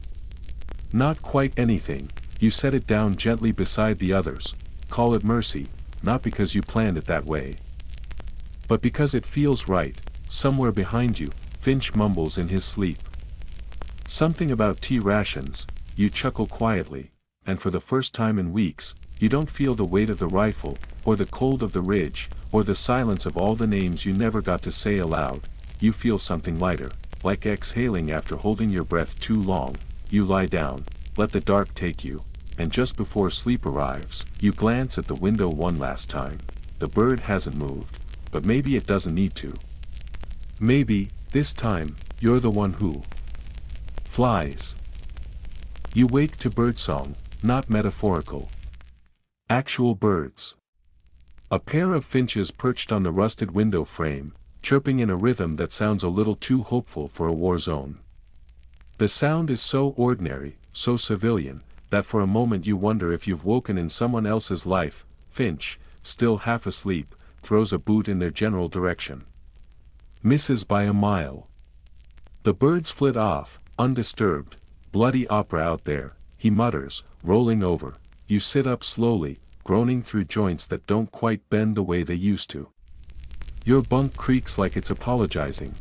Not quite anything. You set it down gently beside the others. Call it mercy, not because you planned it that way, but because it feels right. Somewhere behind you, Finch mumbles in his sleep. Something about tea rations. You chuckle quietly. and for the first time in weeks, you don't feel the weight of the rifle, or the cold of the ridge, or the silence of all the names you never got to say aloud. You feel something lighter, like exhaling after holding your breath too long. You lie down, let the dark take you, and just before sleep arrives, you glance at the window one last time. The bird hasn't moved, but maybe it doesn't need to. Maybe, this time, you're the one who flies. You wake to birdsong, not metaphorical. Actual birds. A pair of finches perched on the rusted window frame, chirping in a rhythm that sounds a little too hopeful for a war zone. The sound is so ordinary, so civilian, that for a moment you wonder if you've woken in someone else's life. Finch, still half asleep, throws a boot in their general direction. Misses by a mile. The birds flit off, undisturbed. Bloody opera out there, he mutters, rolling over. You sit up slowly, groaning through joints that don't quite bend the way they used to. Your bunk creaks like it's apologizing.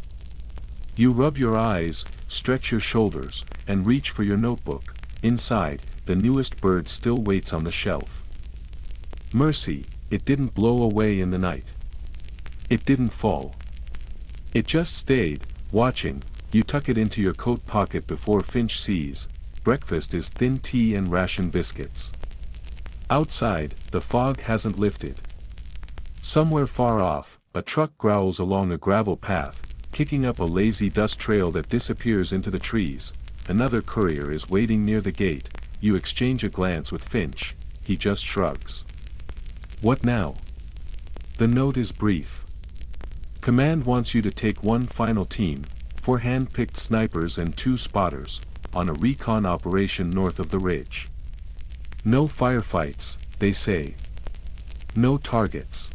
You rub your eyes, stretch your shoulders, and reach for your notebook. Inside, the newest bird still waits on the shelf. Mercy, it didn't blow away in the night. It didn't fall. It just stayed, watching. You tuck it into your coat pocket before Finch sees. Breakfast is thin tea and ration biscuits. Outside, the fog hasn't lifted. Somewhere far off, a truck growls along a gravel path, kicking up a lazy dust trail that disappears into the trees. Another courier is waiting near the gate. You exchange a glance with Finch. He just shrugs. What now? The note is brief. Command wants you to take one final team, 4 hand-picked snipers and 2 spotters, on a recon operation north of the ridge. No firefights, they say. No targets.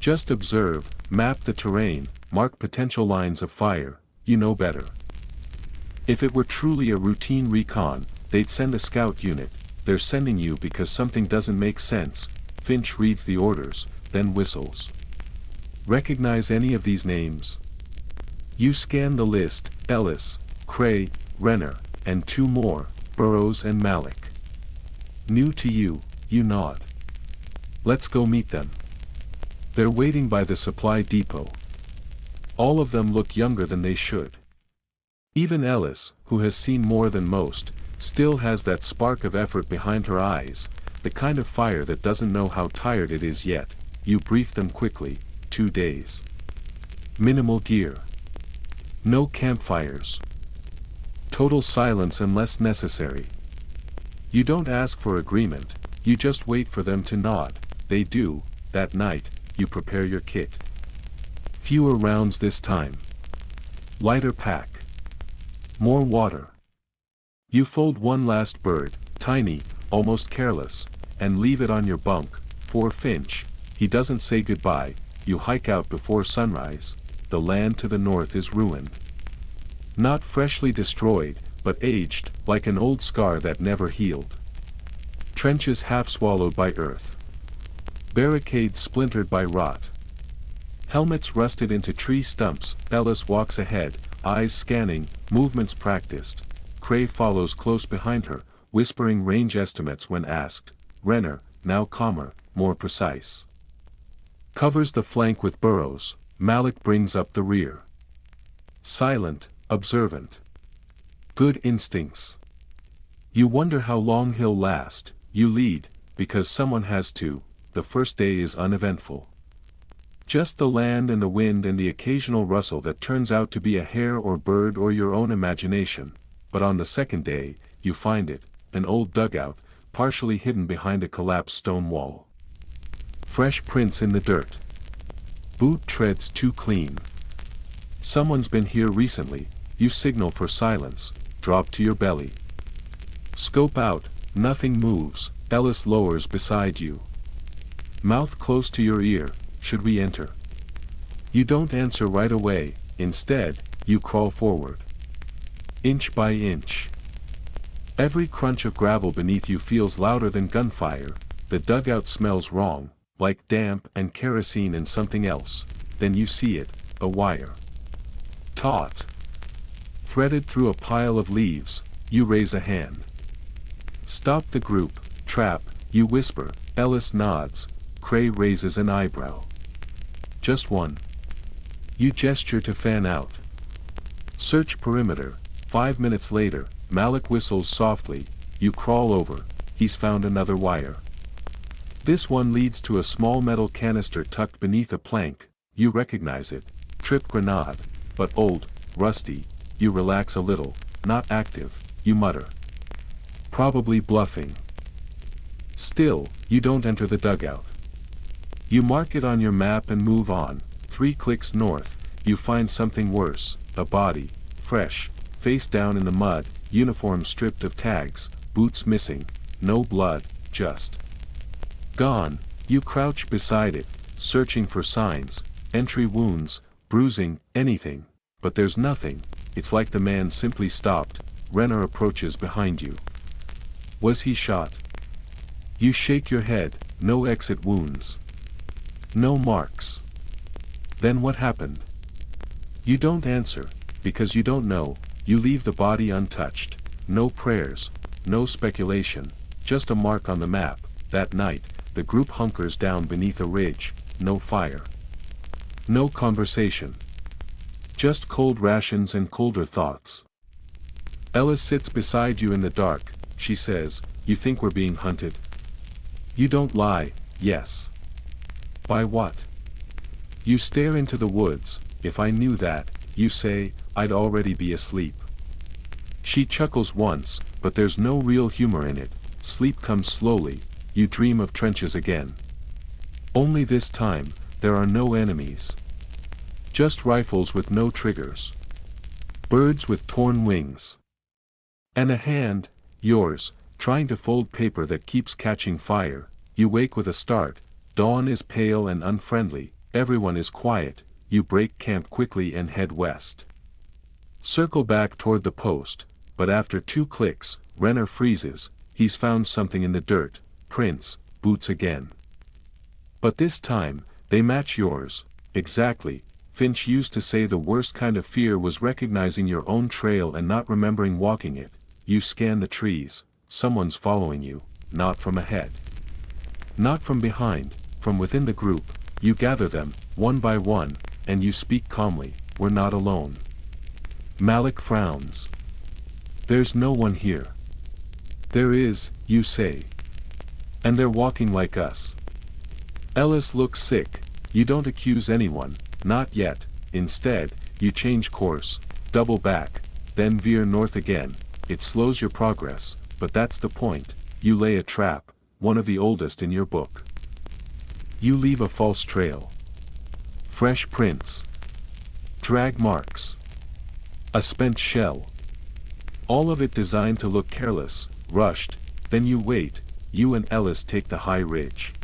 Just observe, map the terrain, mark potential lines of fire. You know better. If it were truly a routine recon, they'd send a scout unit. They're sending you because something doesn't make sense. Finch reads the orders, then whistles. Recognize any of these names? You scan the list: Ellis, Cray, Renner, and 2 more, Burrows and Malik. New to you, you nod. Let's go meet them. They're waiting by the supply depot. All of them look younger than they should. Even Ellis, who has seen more than most, still has that spark of effort behind her eyes, the kind of fire that doesn't know how tired it is yet. You brief them quickly. 2 days. Minimal gear. No campfires. Total silence unless necessary. You don't ask for agreement, you just wait for them to nod. They do. That night, you prepare your kit. Fewer rounds this time. Lighter pack. More water. You fold one last bird, tiny, almost careless, and leave it on your bunk. For Finch, he doesn't say goodbye. You hike out before sunrise. The land to the north is ruined. Not freshly destroyed, but aged, like an old scar that never healed. Trenches half swallowed by earth. Barricades splintered by rot. Helmets rusted into tree stumps. Ellis walks ahead, eyes scanning, movements practiced. Cray follows close behind her, whispering range estimates when asked. Renner, now calmer, more precise. Covers the flank with Burrows. Malik brings up the rear. Silent, observant. Good instincts. You wonder how long he'll last. You lead, because someone has to. The first day is uneventful. Just the land and the wind and the occasional rustle that turns out to be a hare or bird or your own imagination. But on the second day, you find it, an old dugout, partially hidden behind a collapsed stone wall. Fresh prints in the dirt. Boot treads too clean. Someone's been here recently. You signal for silence, drop to your belly. Scope out, nothing moves. Ellis lowers beside you. Mouth close to your ear. Should we enter? You don't answer right away. Instead, you crawl forward. Inch by inch. Every crunch of gravel beneath you feels louder than gunfire. The dugout smells wrong, like damp and kerosene and something else. Then you see it, a wire. Taut. Threaded through a pile of leaves. You raise a hand. Stop the group, trap, you whisper. Ellis nods. Cray raises an eyebrow. Just one. You gesture to fan out. Search perimeter. 5 minutes later, Malik whistles softly. You crawl over. He's found another wire. This one leads to a small metal canister tucked beneath a plank. You recognize it. Trip grenade. But old, rusty. You relax a little. Not active, you mutter. Probably bluffing. Still, you don't enter the dugout. You mark it on your map and move on. 3 clicks north, you find something worse. A body, fresh, face down in the mud, uniform stripped of tags, boots missing, no blood, just gone. You crouch beside it, searching for signs, entry wounds, bruising, anything. But there's nothing. It's like the man simply stopped. Renner approaches behind you. Was he shot? You shake your head. No exit wounds. No marks. Then what happened? You don't answer, because you don't know. You leave the body untouched. No prayers, no speculation, just a mark on the map. That night, the group hunkers down beneath a ridge. No fire. No conversation. Just cold rations and colder thoughts. Ellis sits beside you in the dark. She says, "You think we're being hunted?" You don't lie. Yes. By what? You stare into the woods. If I knew that, you say, I'd already be asleep. She chuckles once, but there's no real humor in it. Sleep comes slowly. You dream of trenches again. Only this time, there are no enemies. Just rifles with no triggers. Birds with torn wings. And a hand, yours, trying to fold paper that keeps catching fire. You wake with a start. Dawn is pale and unfriendly. Everyone is quiet. You break camp quickly and head west. Circle back toward the post, but after 2 clicks, Renner freezes. He's found something in the dirt. Prints, boots again. But this time, they match yours. Exactly. Finch used to say the worst kind of fear was recognizing your own trail and not remembering walking it. You scan the trees. Someone's following you, not from ahead. Not from behind, from within the group. You gather them, one by one, and you speak calmly. We're not alone. Malik frowns. There's no one here. There is, you say. And they're walking like us. Ellis looks sick. You don't accuse anyone. Not yet. Instead, you change course, double back, then veer north again. It slows your progress, but that's the point. You lay a trap, one of the oldest in your book. You leave a false trail. Fresh prints. Drag marks. A spent shell. All of it designed to look careless, rushed. Then you wait. You and Ellis take the high ridge.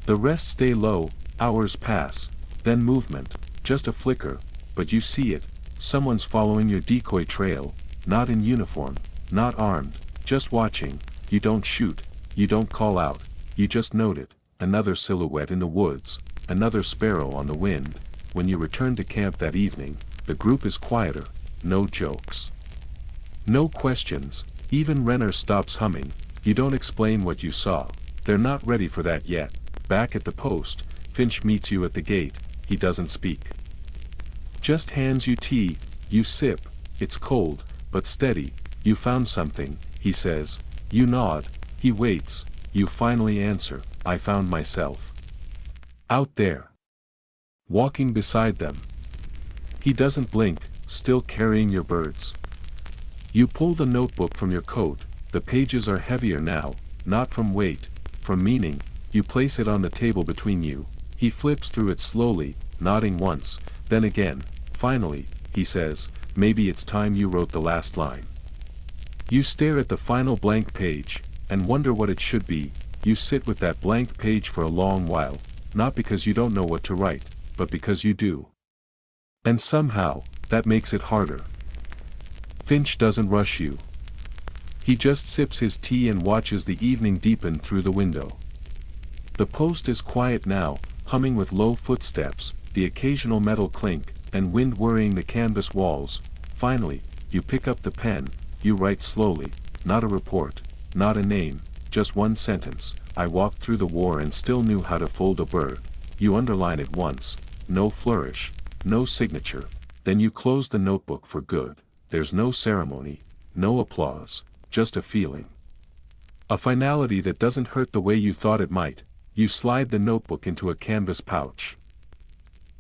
The rest stay low. Hours pass. Then movement, just a flicker, but you see it. Someone's following your decoy trail, not in uniform, not armed, just watching. You don't shoot, you don't call out, you just note it. Another silhouette in the woods, another sparrow on the wind. When you return to camp that evening, the group is quieter. No jokes. No questions. Even Renner stops humming. You don't explain what you saw. They're not ready for that yet. Back at the post, Finch meets you at the gate. He doesn't speak. Just hands you tea. You sip. It's cold, but steady. You found something, he says. You nod. He waits. You finally answer. I found myself. Out there. Walking beside them. He doesn't blink, still carrying your birds. You pull the notebook from your coat. The pages are heavier now, not from weight, from meaning. You place it on the table between you. He flips through it slowly, nodding once, then again. Finally, he says, maybe it's time you wrote the last line. You stare at the final blank page, and wonder what it should be. You sit with that blank page for a long while, not because you don't know what to write, but because you do. And somehow, that makes it harder. Finch doesn't rush you. He just sips his tea and watches the evening deepen through the window. The post is quiet now, humming with low footsteps, the occasional metal clink, and wind worrying the canvas walls. Finally, you pick up the pen. You write slowly, not a report, not a name, just one sentence. I walked through the war and still knew how to fold a bird. You underline it once, no flourish, no signature, then you close the notebook for good. There's no ceremony, no applause, just a feeling. A finality that doesn't hurt the way you thought it might. You slide the notebook into a canvas pouch.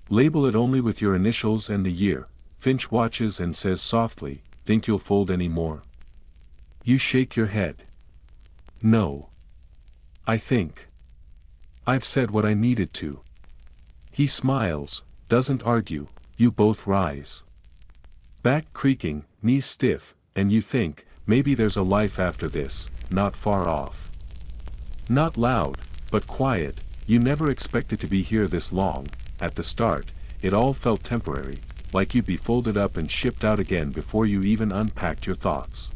Label it only with your initials and the year. Finch watches and says softly, "Think you'll fold any more?" You shake your head. "No. I think I've said what I needed to." He smiles, doesn't argue. You both rise. Back creaking, knees stiff, and you think, maybe there's a life after this, not far off. Not loud, but quiet. You never expected to be here this long. At the start, it all felt temporary, like you'd be folded up and shipped out again before you even unpacked your thoughts.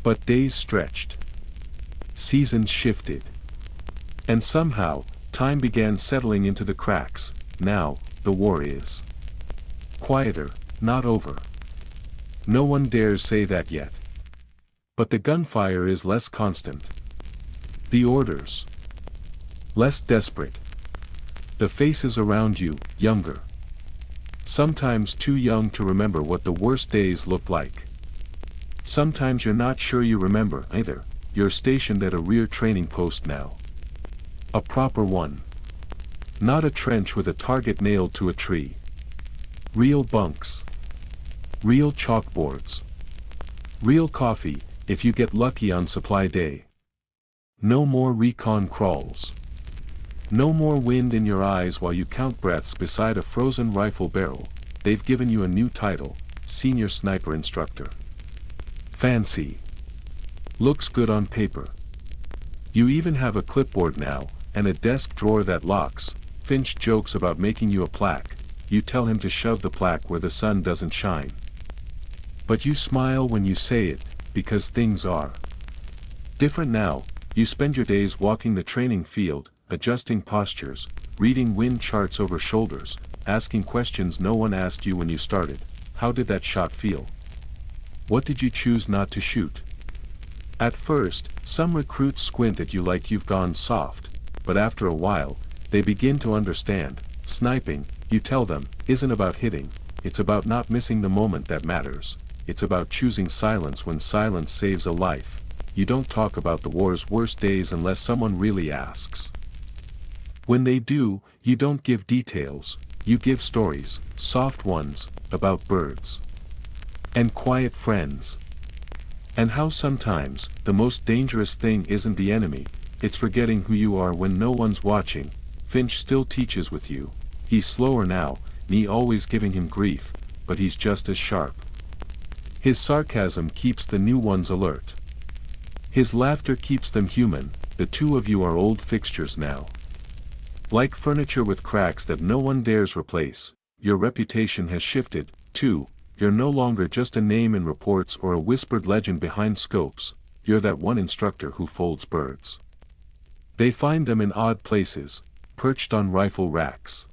But days stretched. Seasons shifted. And somehow, time began settling into the cracks. Now, the war is quieter, not over. No one dares say that yet. But the gunfire is less constant. The orders less desperate. The faces around you, younger. Sometimes too young to remember what the worst days looked like. Sometimes you're not sure you remember either. You're stationed at a rear training post now. A proper one. Not a trench with a target nailed to a tree. Real bunks. Real chalkboards. Real coffee, if you get lucky on supply day. No more recon crawls. No more wind in your eyes while you count breaths beside a frozen rifle barrel. They've given you a new title, Senior Sniper Instructor. Fancy. Looks good on paper. You even have a clipboard now, and a desk drawer that locks. Finch jokes about making you a plaque. You tell him to shove the plaque where the sun doesn't shine. But you smile when you say it, because things are different now. You spend your days walking the training field, adjusting postures, reading wind charts over shoulders, asking questions no one asked you when you started. How did that shot feel? What did you choose not to shoot? At first, some recruits squint at you like you've gone soft, but after a while, they begin to understand. Sniping, you tell them, isn't about hitting, it's about not missing the moment that matters. It's about choosing silence when silence saves a life. You don't talk about the war's worst days unless someone really asks. When they do, you don't give details, you give stories, soft ones, about birds. And quiet friends. And how sometimes, the most dangerous thing isn't the enemy, it's forgetting who you are when no one's watching. Finch still teaches with you. He's slower now, me always giving him grief, but he's just as sharp. His sarcasm keeps the new ones alert. His laughter keeps them human. The two of you are old fixtures now. Like furniture with cracks that no one dares replace. Your reputation has shifted, too. You're no longer just a name in reports or a whispered legend behind scopes. You're that one instructor who folds birds. They find them in odd places, perched on rifle racks,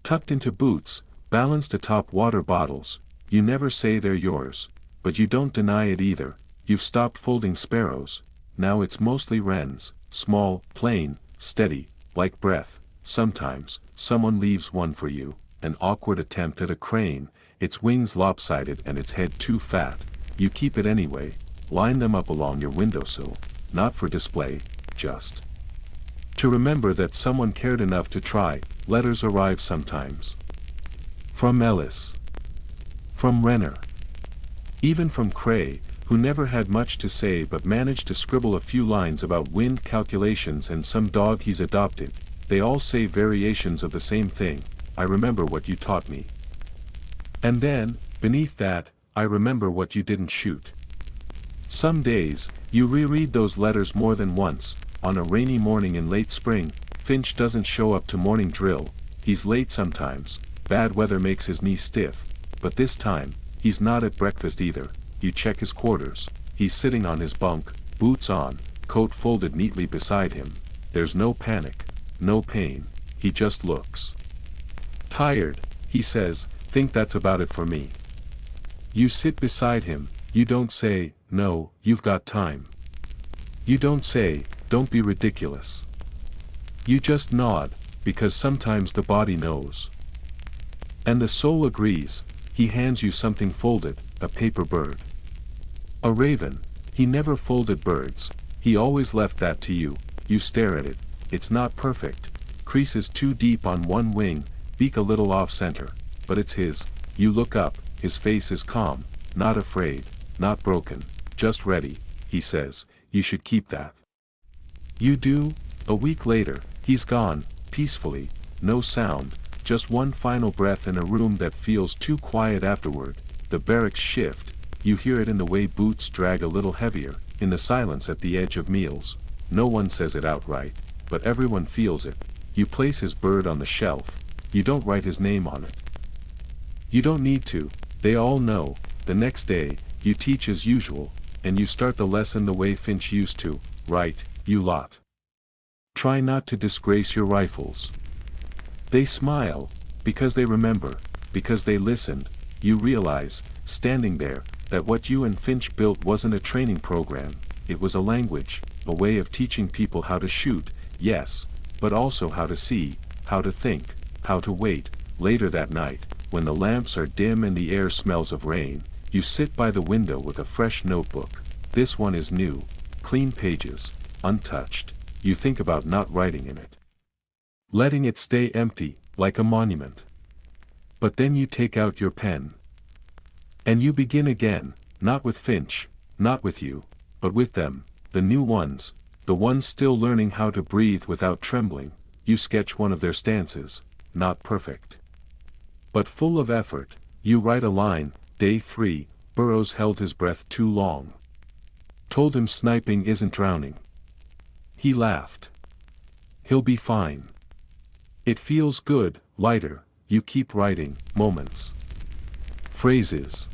tucked into boots, balanced atop water bottles. You never say they're yours, but you don't deny it either. You've stopped folding sparrows, now it's mostly wrens, small, plain, steady, like breath. Sometimes, someone leaves one for you, an awkward attempt at a crane, its wings lopsided and its head too fat. You keep it anyway, line them up along your windowsill, not for display, just to remember that someone cared enough to try. Letters arrive sometimes. From Ellis. From Renner. Even from Cray, who never had much to say but managed to scribble a few lines about wind calculations and some dog he's adopted. They all say variations of the same thing. I remember what you taught me. And then, beneath that, I remember what you didn't shoot. Some days, you reread those letters more than once. On a rainy morning in late spring, Finch doesn't show up to morning drill. He's late sometimes. Bad weather makes his knee stiff. But this time, he's not at breakfast either. You check his quarters. He's sitting on his bunk, boots on, coat folded neatly beside him. There's no panic, no pain. He just looks tired. He says, "Think that's about it for me." You sit beside him. You don't say, "No, you've got time." You don't say, "Don't be ridiculous." You just nod, because sometimes the body knows. And the soul agrees. He hands you something folded, a paper bird. A raven. He never folded birds, he always left that to you. You stare at it. It's not perfect. Creases too deep on one wing, beak a little off-center. But it's his. You look up, his face is calm, not afraid, not broken, just ready. He says, "You should keep that." You do. A week later, he's gone, peacefully, no sound, just one final breath in a room that feels too quiet afterward. The barracks shift. You hear it in the way boots drag a little heavier, in the silence at the edge of meals. No one says it outright, but everyone feels it. You place his bird on the shelf. You don't write his name on it. You don't need to, they all know. The next day, you teach as usual, and you start the lesson the way Finch used to. Right, you lot. Try not to disgrace your rifles. They smile, because they remember, because they listened. You realize, standing there, that what you and Finch built wasn't a training program, it was a language, a way of teaching people how to shoot, yes, but also how to see, how to think, how to wait. Later that night, when the lamps are dim and the air smells of rain, you sit by the window with a fresh notebook. This one is new, clean pages, untouched. You think about not writing in it, letting it stay empty, like a monument. But then you take out your pen. And you begin again, not with Finch, not with you, but with them, the new ones, the ones still learning how to breathe without trembling. You sketch one of their stances, not perfect, but full of effort. You write a line. Day 3, Burrows held his breath too long. Told him sniping isn't drowning. He laughed. He'll be fine. It feels good, lighter. You keep writing. Moments. Phrases.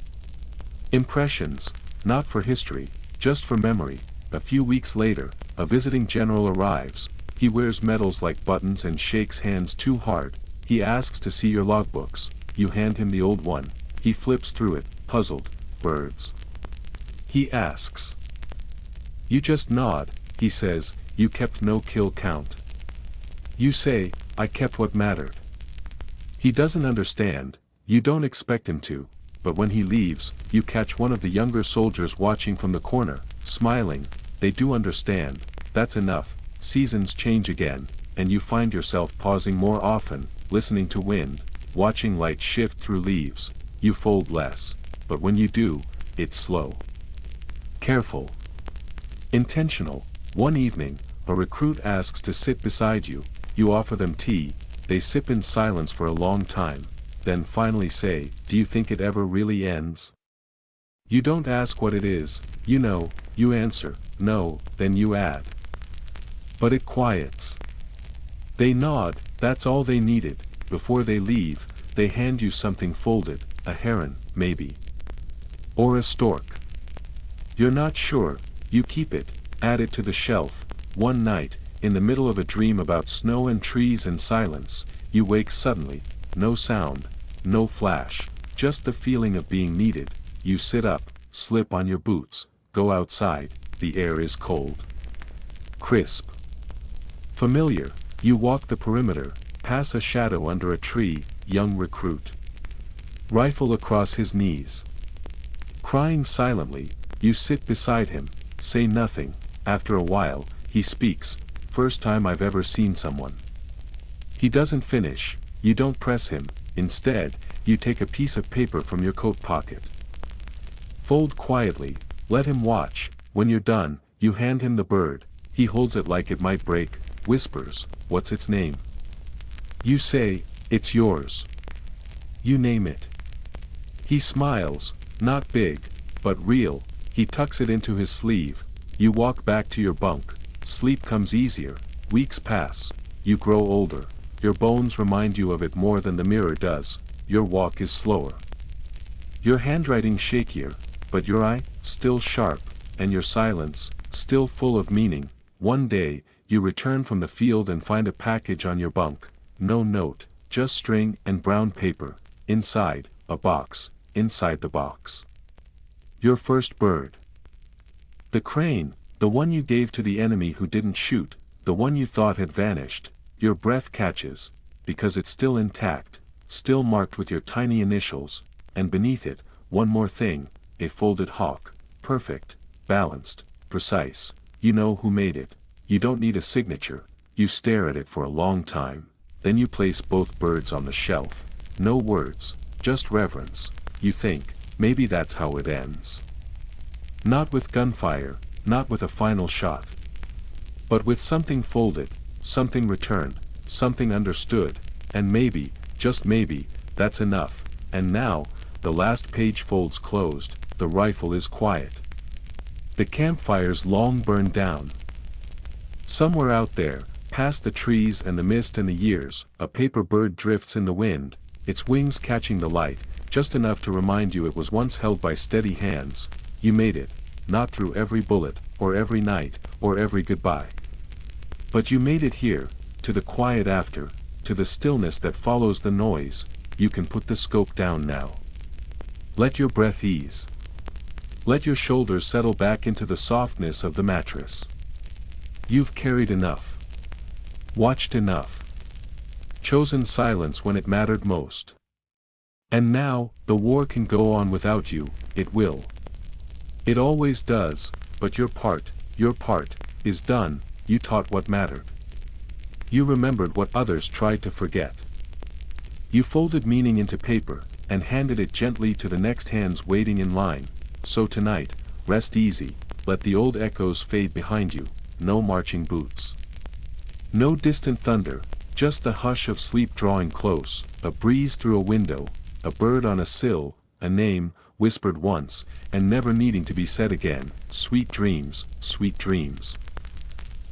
Impressions, not for history, just for memory. A few weeks later, a visiting general arrives. He wears medals like buttons and shakes hands too hard. He asks to see your logbooks. You hand him the old one. He flips through it, puzzled. Birds. He asks. You just nod. He says, "You kept no kill count." You say, "I kept what mattered." He doesn't understand. You don't expect him to. But when he leaves, you catch one of the younger soldiers watching from the corner, smiling. They do understand. That's enough. Seasons change again, and you find yourself pausing more often, listening to wind, watching light shift through leaves. You fold less, but when you do, it's slow, careful, intentional. One evening, a recruit asks to sit beside you. You offer them tea. They sip in silence for a long time, then finally say, "Do you think it ever really ends?" You don't ask what it is. You know. You answer, "No," then you add, "But it quiets." They nod. That's all they needed. Before they leave, they hand you something folded, a heron, maybe. Or a stork. You're not sure. You keep it, add it to the shelf. One night, in the middle of a dream about snow and trees and silence, you wake suddenly. No sound, no flash, just the feeling of being needed. You sit up, slip on your boots, go outside. The air is cold, crisp, familiar. You walk the perimeter, pass a shadow under a tree. Young recruit. Rifle across his knees. Crying silently, you sit beside him, say nothing. After a while, he speaks. "First time I've ever seen someone." He doesn't finish. You don't press him. Instead, you take a piece of paper from your coat pocket. Fold quietly, let him watch. When you're done, you hand him the bird. He holds it like it might break, whispers, "What's its name?" You say, "It's yours." You name it. He smiles, not big, but real. He tucks it into his sleeve. You walk back to your bunk. Sleep comes easier. Weeks pass. You grow older. Your bones remind you of it more than the mirror does. Your walk is slower. Your handwriting shakier, but your eye, still sharp, and your silence, still full of meaning. One day, you return from the field and find a package on your bunk. No note, just string and brown paper. Inside, a box. Inside the box, your first bird. The crane, The one you gave to the enemy who didn't shoot, the one you thought had vanished. Your breath catches, because it's still intact, still marked with your tiny initials, and beneath it, one more thing, a folded hawk, perfect, balanced, precise. You know who made it. You don't need a signature, you stare at it for a long time, then you place both birds on the shelf. No words, just reverence. You think, maybe that's how it ends. Not with gunfire, not with a final shot. But with something folded, something returned, something understood, and maybe, just maybe, that's enough. And now, the last page folds closed, the rifle is quiet. The campfire's long burned down. Somewhere out there, past the trees and the mist and the years, a paper bird drifts in the wind, its wings catching the light, just enough to remind you it was once held by steady hands. You made it, not through every bullet, or every night, or every goodbye. But you made it here, to the quiet after, to the stillness that follows the noise. You can put the scope down now. Let your breath ease. Let your shoulders settle back into the softness of the mattress. You've carried enough. Watched enough. Chosen silence when it mattered most. And now, the war can go on without you. It will. It always does, but your part, is done. You taught what mattered. You remembered what others tried to forget. You folded meaning into paper, and handed it gently to the next hands waiting in line. So tonight, rest easy, let the old echoes fade behind you. No marching boots. No distant thunder, just the hush of sleep drawing close, a breeze through a window, a bird on a sill, a name, whispered once, and never needing to be said again. Sweet dreams, sweet dreams.